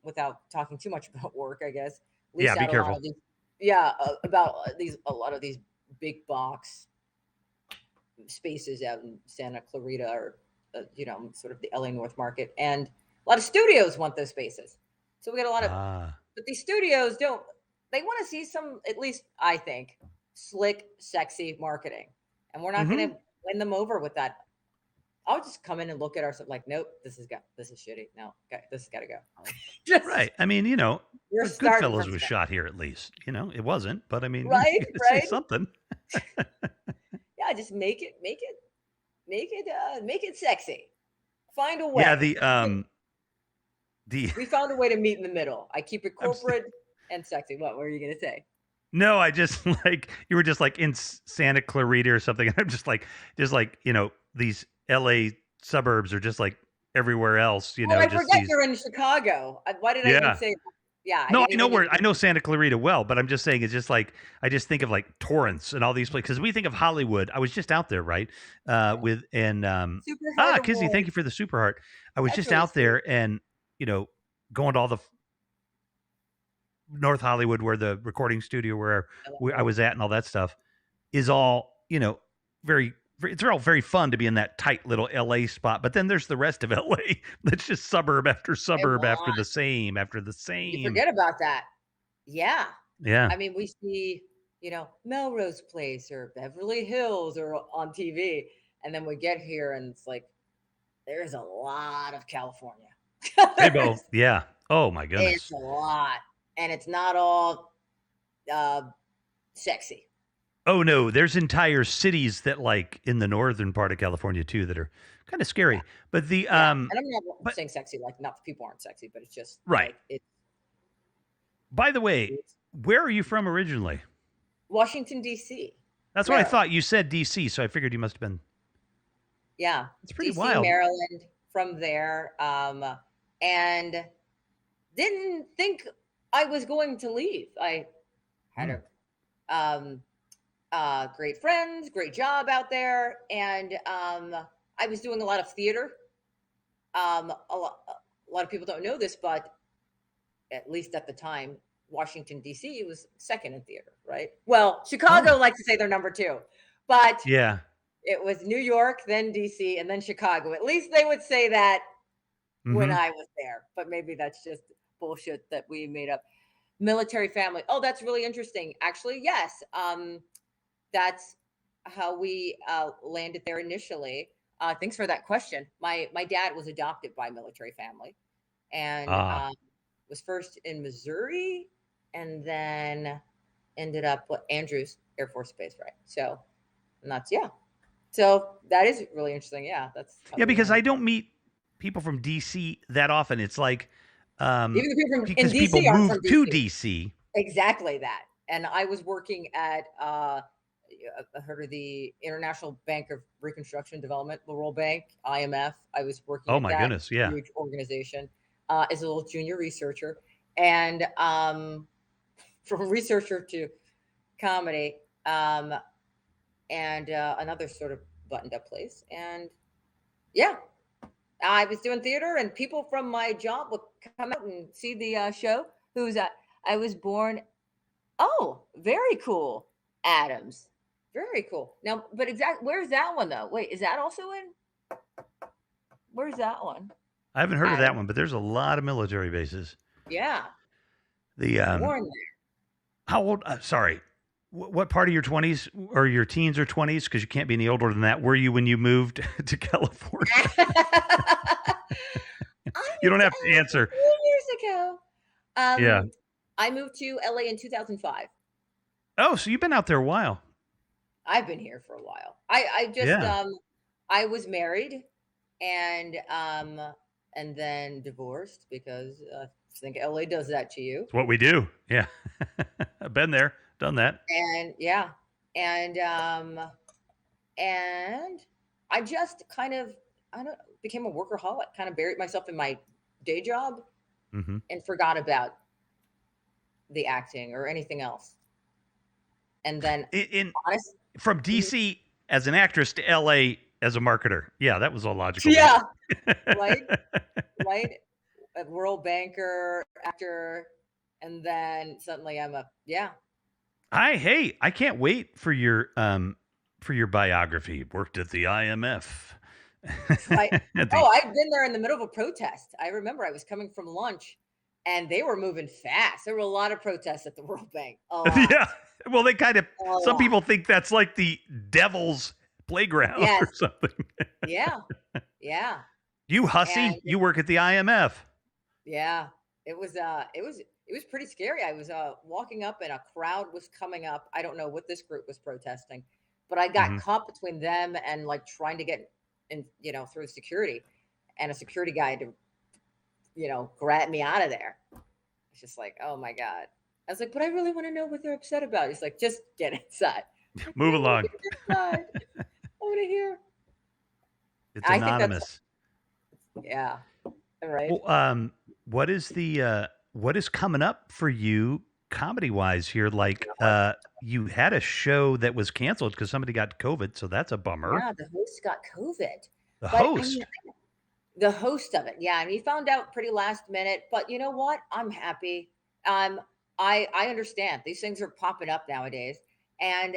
B: without talking too much about work, I guess,
C: Yeah,
B: leased
C: be
B: out a lot of
C: careful.
B: these. Yeah, about these a lot of these big box spaces out in Santa Clarita or sort of the LA North Market, and a lot of studios want those spaces. So we got a lot of
C: Ah.
B: But these studios don't. They want to see some, at least I think, slick, sexy marketing, and we're not going
C: Mhm.
B: to win them over with that. I'll just come in and look at our stuff like, nope, this is shitty. No, okay, this has got to go. Just
C: Right. I mean,
B: you're starting
C: Goodfellas
B: from
C: was
B: scratch,
C: shot here at least. It wasn't, but I mean,
B: right?
C: you got to say
B: Right?
C: something.
B: Yeah, just make it sexy. Find a
C: Yeah,
B: way.
C: the
B: We found a way to meet in the middle. I keep it
C: I'm
B: corporate and sexy. What were you going to say?
C: no, I just like you were just like in Santa Clarita or something, and I'm just like these L.A. suburbs are just like everywhere else.
B: Oh, I
C: Just
B: forget
C: these.
B: you're in Chicago. Why did I even
C: Yeah,
B: say? Yeah, I
C: No,
B: didn't
C: I know
B: even need
C: where
B: to
C: I
B: be.
C: know Santa Clarita well, but I'm just saying it's just like I just think of like Torrance and all these places because we think of Hollywood. I was just out there, right? With and
B: Super hard
C: Kizzy, thank
B: award.
C: you for the super heart. I was
B: That's
C: just
B: really
C: out
B: sweet.
C: there and going to all the North Hollywood where the recording studio
B: I love
C: where I
B: it.
C: was at and all that stuff is all very. It's all very fun to be in that tight little LA spot, but then there's the rest of LA that's just suburb after
B: It
C: suburb
B: was.
C: after the
B: You
C: same.
B: forget about that. Yeah.
C: Yeah.
B: I mean, we see, Melrose Place or Beverly Hills or on TV, and then we get here and it's like there's a lot of California.
C: Fabo.
B: There's
C: Yeah. Oh my
B: It's
C: goodness.
B: a lot, and it's not all uh, sexy.
C: Oh no, there's entire cities that like in the northern part of California too that are kind of
B: Yeah,
C: scary. But the
B: yeah. And I'm not
C: but
B: saying sexy like not the people aren't sexy, but it's just
C: right.
B: like it's
C: By the way, where are you from originally?
B: Washington D.C.,
C: That's what I
B: Maryland.
C: thought. You said DC, so I figured you must have been.
B: Yeah,
C: It's pretty
B: D.C.,
C: wild.
B: Maryland. From there, and didn't think I was going to leave. I had
C: Hmm.
B: great friends, great job out there, and I was doing a lot of theater. A lot of people don't know this, but at least at the time, Washington D.C. was second in theater, right? Well,
C: Oh,
B: Chicago likes to say they're number two, but
C: yeah.
B: it was New York, then D.C., and then Chicago. At least they would say that when
C: Mm-hmm.
B: I was there, but maybe that's just bullshit that we made up. Military family. Oh, that's really interesting. Actually, yes. That's how we landed there initially. Thanks for that question. My dad was adopted by a military family, and
C: Ah.
B: was first in Missouri, and then ended up with Andrews Air Force Base, right? So, and that's yeah. So that is really interesting. Yeah, that's how
C: Yeah,
B: we
C: because
B: landed.
C: I don't meet people from DC that often. It's like
B: Even the people from in
C: because people
B: DC aren't from
C: move to
B: DC.
C: DC.
B: Exactly that. And I was working at I heard of the International Bank of Reconstruction Development, the World Bank, IMF. I was working
C: Oh
B: at
C: my
B: that
C: goodness, yeah.
B: huge organization as a little junior researcher, and from researcher to comedy, and another sort of buttoned up place. And yeah, I was doing theater, and people from my job would come out and see the show. Who's that? I was born. Oh, very cool. Adams. Very cool. Now, but where's that one though? Wait, is that also in? Where's that one?
C: I haven't heard of that
B: Adams.
C: one, but there's a lot of military bases.
B: Yeah,
C: The
B: born there.
C: how old? Sorry, what part of your 20s or your teens or 20s? Because you can't be any older than that. Were you when you moved to California?
B: I
C: You don't
B: moved to
C: have to
B: LA
C: answer.
B: 2 years ago.
C: Yeah.
B: I moved to LA in 2005.
C: Oh, so you've been out there a while.
B: I've been here for a while. I just
C: Yeah.
B: I was married and then divorced because I think LA does that to you.
C: It's what we do. Yeah. I've been there, done that.
B: And yeah, and and I just kind of I don't became a workaholic, kind of buried myself in my day job
C: Hmm.
B: and forgot about the acting or anything else. And then
C: In
B: honest,
C: from
B: mhm,
C: DC as an actress to LA as a marketer. Yeah, that was all logical to me.
B: yeah, right, right, a world banker, actor, and then suddenly I'm a yeah,
C: I can't wait for your biography. Worked at the IMF.
B: right.
C: At
B: Oh,
C: the
B: I've been there in the middle of a protest. I remember I was coming from lunch, and they were moving fast. There were a lot of protests at the World Bank, a lot,
C: yeah. Well, they kind of
B: a
C: some
B: lot.
C: people think that's like the devil's playground
B: Yes,
C: or something.
B: yeah, yeah,
C: You
B: and
C: hussy, you work at the IMF.
B: yeah, it was pretty scary. I was walking up, and a crowd was coming up. I don't know what this group was protesting, but I got
C: Hmm.
B: caught between them and like trying to get in, through security, and a security guy to grab me out of there. It's just like, oh my god. I was like, but I really want to know what they're upset about. He's like, just get inside. I'm like, but
C: Move
B: I want to
C: along.
B: get inside. I want to hear.
C: It's
B: I think that's
C: anonymous.
B: yeah, right.
C: Well, what is the what is coming up for you comedy wise here? Like, you had a show that was canceled because somebody got COVID, so that's a bummer.
B: Yeah, the host got COVID.
C: The
B: But I mean,
C: host.
B: the host of it, yeah, and he found out pretty last minute. But you know what? I'm happy. Um, I understand these things are popping up nowadays, and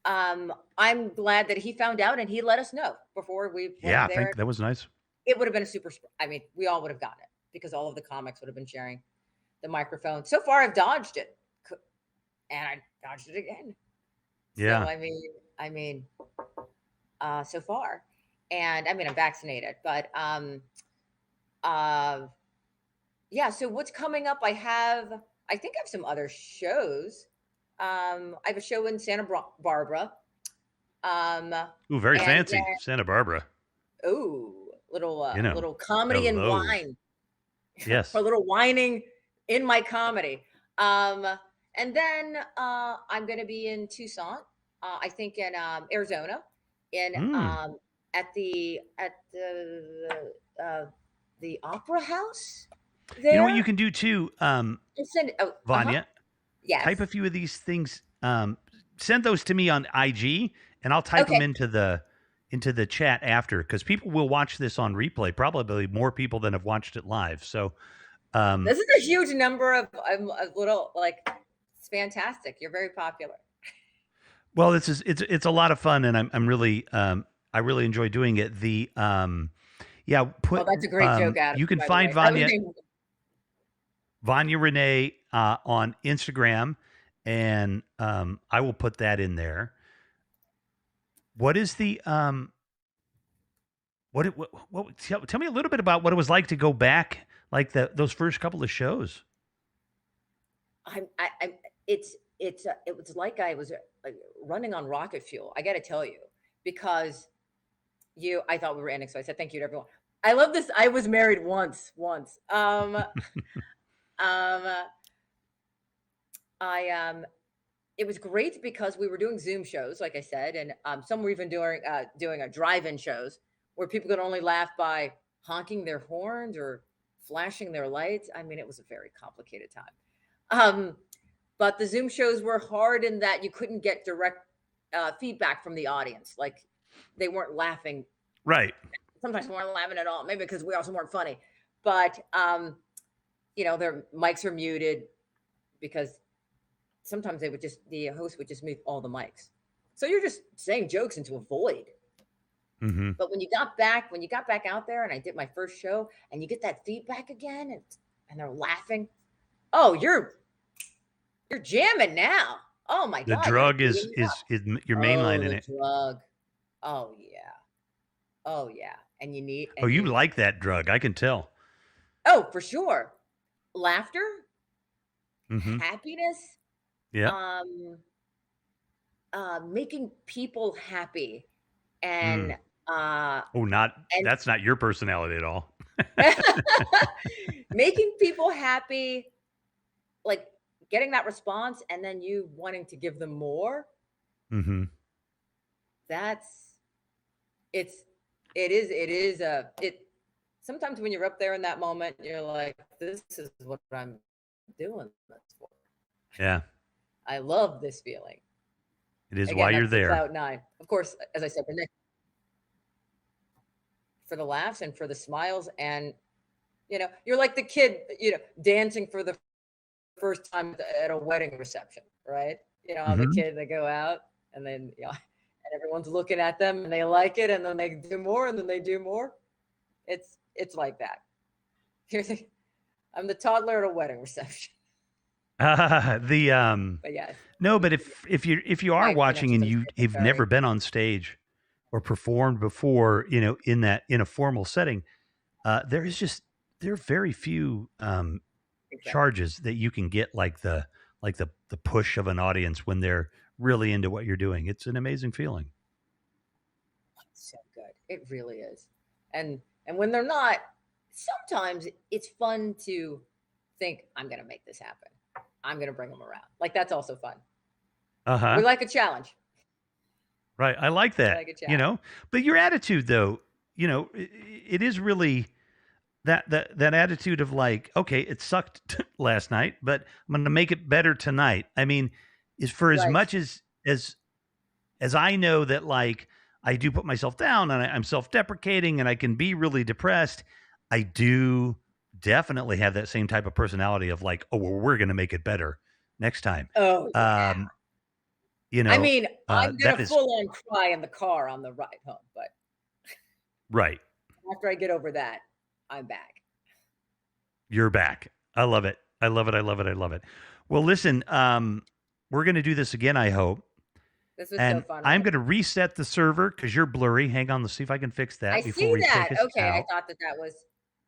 B: I'm glad that he found out and he let us know before we went
C: Yeah, I
B: there.
C: think that was nice.
B: It would have been a super. I mean, we all would have gotten it because all of the comics would have been sharing the microphone. So far, I've dodged it, and I dodged it again. So
C: Yeah.
B: so far, and I mean, I'm vaccinated, but uh, yeah. So what's coming up? I think I have some other shows. I have a show in Barbara. Um,
C: Ooh, very
B: and
C: fancy. Santa Barbara.
B: oh,
C: You know.
B: little comedy and
C: Hello.
B: wine,
C: Yes.
B: a little whining in my comedy. Um, and then I'm going to be in Tucson. I think in Arizona, in
C: Mm.
B: at the Opera House
C: You know what you
B: there.
C: can do too,
B: Uh-huh.
C: Vanya? Type
B: Yes.
C: a few of these things. Send those to me on IG, and I'll type them
B: Okay.
C: into the chat after because people will watch this on replay. Probably more people than have watched it live. So,
B: This is a huge number of little like it's fantastic. You're very popular.
C: well, it's a lot of fun, and I'm really I really enjoy doing it. Yeah,
B: Oh, that's a great joke, Adam,
C: you can
B: by the
C: find
B: way. I was thinking,
C: Vanya Renee on Instagram, and I will put that in there. What is the tell me a little bit about what it was like to go back, like those first couple of shows.
B: I'm it was like I was like running on rocket fuel. I got to tell you, because I thought we were ending, so I said thank you to everyone. I love this. I was married once. Um, I it was great because we were doing Zoom shows, like I said, and some were even doing a drive-in shows where people could only laugh by honking their horns or flashing their lights. I mean, it was a very complicated time. But the Zoom shows were hard in that you couldn't get direct feedback from the audience. Like they weren't laughing.
C: Right.
B: Sometimes we weren't laughing at all. Maybe because we also weren't funny. But their mics are muted because sometimes the host would just mute all the mics. So you're just saying jokes into a void.
C: Mm-hmm.
B: But when you got back out there and I did my first show and you get that feedback again and they're laughing, oh, you're jamming now. Oh my
C: The
B: God, you're
C: drug is
B: eating up.
C: is your main line
B: Oh,
C: in
B: the
C: it.
B: drug. Oh yeah. Oh yeah. And you need
C: Oh,
B: and
C: you
B: you
C: like that drug? I can tell.
B: oh for sure. Laughter,
C: Mm-hmm.
B: happiness,
C: Yeah.
B: um, making people happy
C: Mm.
B: and uh
C: Oh, not
B: and
C: that's not your personality at all.
B: making people happy, like getting that response and then you wanting to give them more.
C: Mm-hmm.
B: That's it sometimes when you're up there in that moment, you're like, this is what I'm doing this for.
C: Yeah.
B: I love this feeling.
C: It is why
B: Again,
C: you're
B: that's the
C: there.
B: cloud nine. Of course, as I said, for the laughs and for the smiles, and you're like the kid, dancing for the first time at a wedding reception, right? You know how the
C: Mm-hmm.
B: kid they go out and then and everyone's looking at them and they like it and then they do more and then they do more. It's like that. I'm the toddler at a wedding reception. But yes,
C: No, but if you are
B: my
C: watching
B: connections
C: and
B: are
C: you've never
B: very
C: been on stage or performed before, in a formal setting, there is just there are very few
B: exactly
C: charges that you can get like the push of an audience when they're really into what you're doing. It's an amazing feeling.
B: so good. It really is. And when they're not, sometimes it's fun to think I'm going to make this happen. I'm going to bring them around. Like that's also fun. We
C: Uh-huh.
B: like a challenge.
C: Right. I like
B: We
C: that,
B: like a challenge.
C: But your attitude though, it is really that attitude of like, okay, it sucked last night, but I'm going to make it better tonight. I mean, is for as
B: Right.
C: much as I know that like I do put myself down and I'm self-deprecating and I can be really depressed, I do definitely have that same type of personality of like, oh, well, we're going to make it better next time.
B: Oh yeah.
C: Um, you
B: I
C: know,
B: mean, I'm gonna
C: that is
B: full on cry in the car on the ride home, but
C: right.
B: after I get over that, I'm back.
C: You're back. I love it. I love it. I love it. I love it. Well, listen, we're going to do this again, I hope.
B: This was so
C: And
B: fun,
C: I'm
B: Rev.
C: going to reset the server because you're blurry. Hang on, let's see if I can fix
B: I
C: that before
B: see
C: we
B: that.
C: take us
B: Okay, I
C: out.
B: thought that was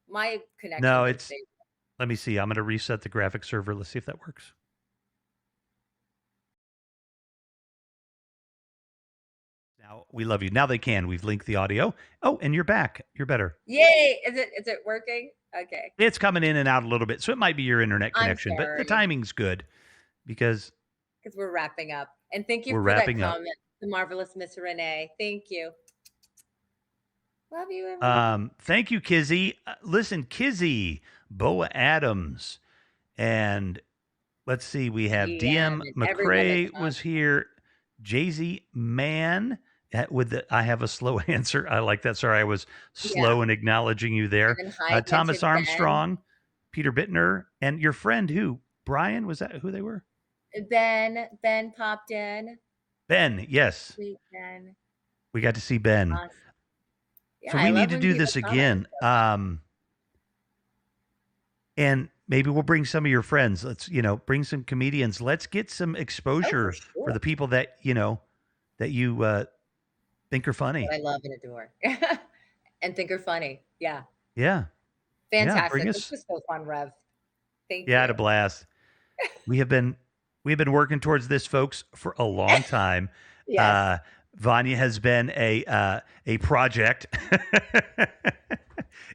B: my connection
C: No,
B: just
C: it's,
B: stayed.
C: let me see. I'm going to reset the graphic server. Let's see if that works. Now we love you. Now they can. We've linked the audio. Oh, and you're back. You're better.
B: Yay! Is it working? Okay.
C: It's coming in and out a little bit. So it might be your internet
B: I'm
C: connection, but the
B: sorry
C: timing's good because
B: because we're wrapping up. And thank you
C: we're
B: for that
C: wrapping up.
B: comment, the marvelous Miss Renee. Thank you. Love you, everyone.
C: Thank you, Kizzy. Listen, Kizzy, Boa Adams, and let's see, we have
B: GM
C: DM
B: and everyone that
C: McCrae was here. Jay-Z Man with the I have a slow answer. I like that. Sorry, I was
B: yeah.
C: slow in acknowledging you there.
B: And then hi again to
C: Thomas Armstrong, Peter Bittner, and your friend who? Brian, was that who they were?
B: Ben. Ben popped in.
C: Ben, yes.
B: Sweet Ben.
C: We got to see Ben.
B: Awesome. Yeah,
C: So
B: I
C: we need
B: love
C: to
B: when
C: do
B: people
C: this
B: comment.
C: again. And maybe we'll bring some of your friends. Let's, bring some comedians. Let's get some
B: Oh,
C: exposure
B: for
C: for
B: sure.
C: the people that you think are funny.
B: That I love and adore. And think are funny. Yeah.
C: Yeah. Yeah. Bring
B: Fantastic. This
C: us.
B: was so fun, Rev. Thank
C: Yeah, I
B: you.
C: had a blast. We've been working towards this, folks, for a long time.
B: Yes.
C: Vanya has been a project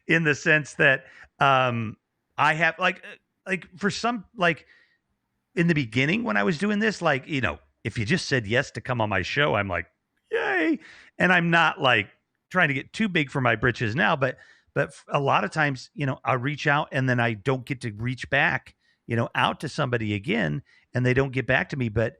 C: in the sense that I have like for some like in the beginning when I was doing this, like, if you just said yes to come on my show, I'm like, yay. And I'm not like trying to get too big for my britches now, but a lot of times, I reach out and then I don't get to reach back, out to somebody again and they don't get back to me. But,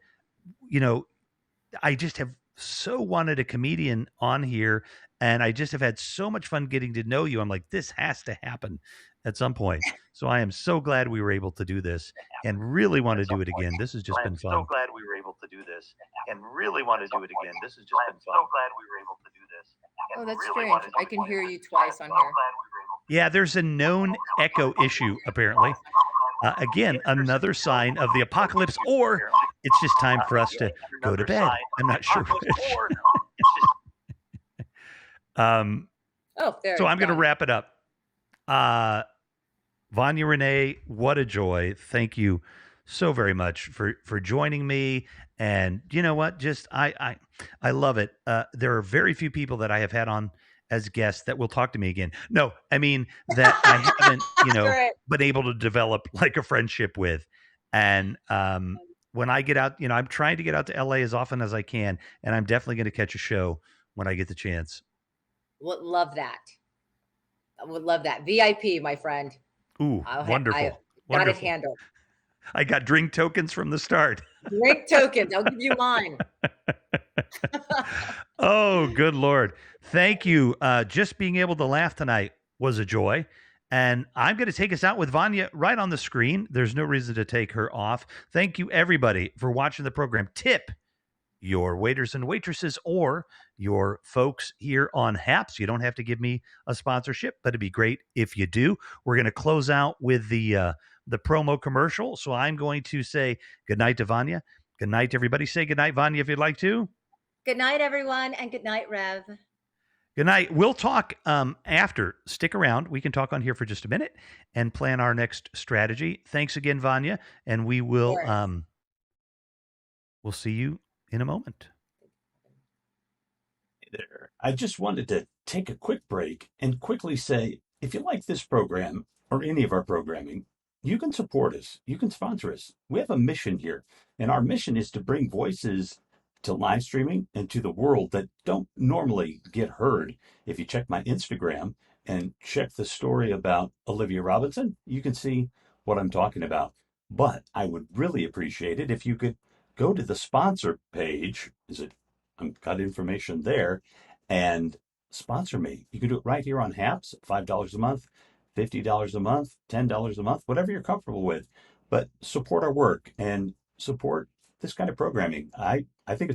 C: I just have so wanted a comedian on here and I just have had so much fun getting to know you. I'm like, this has to happen at some point. So I am so glad we were able to do this and really want to do it again. This has just been fun.
D: So glad we were able to do this and really want to do it again. This has just been fun. So glad we were able to do this.
B: Oh, that's strange. I can hear you twice on here.
C: Yeah, there's a known echo issue, apparently. Again, another sign of the apocalypse, or it's just time for us to go to bed. I'm not sure which.
B: Oh, there.
C: So I'm going to wrap it up. Vanya, Renee, what a joy. Thank you so very much for joining me. And you know what? Just I love it. There are very few people that I have had on as guests that will talk to me again. No, I mean that I haven't,
B: Right.
C: been able to develop like a friendship with. And when I get out, I'm trying to get out to LA as often as I can, and I'm definitely going to catch a show when I get the chance.
B: Would love that. I would love that. VIP, my friend.
C: Ooh, wonderful.
B: Got it
C: Wonderful.
B: handled.
C: I got drink tokens from the start.
B: Drink tokens. I'll give you mine.
C: Oh, good Lord. Thank you. Just being able to laugh tonight was a joy. And I'm going to take us out with Vanya right on the screen. There's no reason to take her off. Thank you, everybody, for watching the program. Tip your waiters and waitresses or your folks here on HAPS. You don't have to give me a sponsorship, but it'd be great if you do. We're going to close out with the promo commercial. So I'm going to say good night to Vanya. Good night, everybody. Say good night, Vanya, if you'd like to.
B: Good night, everyone, and good night, Rev.
C: Good night. We'll talk after. Stick around. We can talk on here for just a minute and plan our next strategy. Thanks again, Vanya, and we will we'll see you in a moment.
A: Hey there. I just wanted to take a quick break and quickly say, if you like this program or any of our programming, you can support us. You can sponsor us. We have a mission here, and our mission is to bring voices to live streaming and to the world that don't normally get heard. If you check my Instagram, and check the story about Olivia Robinson, you can see what I'm talking about. But I would really appreciate it if you could go to the sponsor page. I've got information there, and sponsor me. You can do it right here on HAPS, $5 a month, $50 a month, $10 a month, whatever you're comfortable with. But support our work and support this kind of programming. I think it's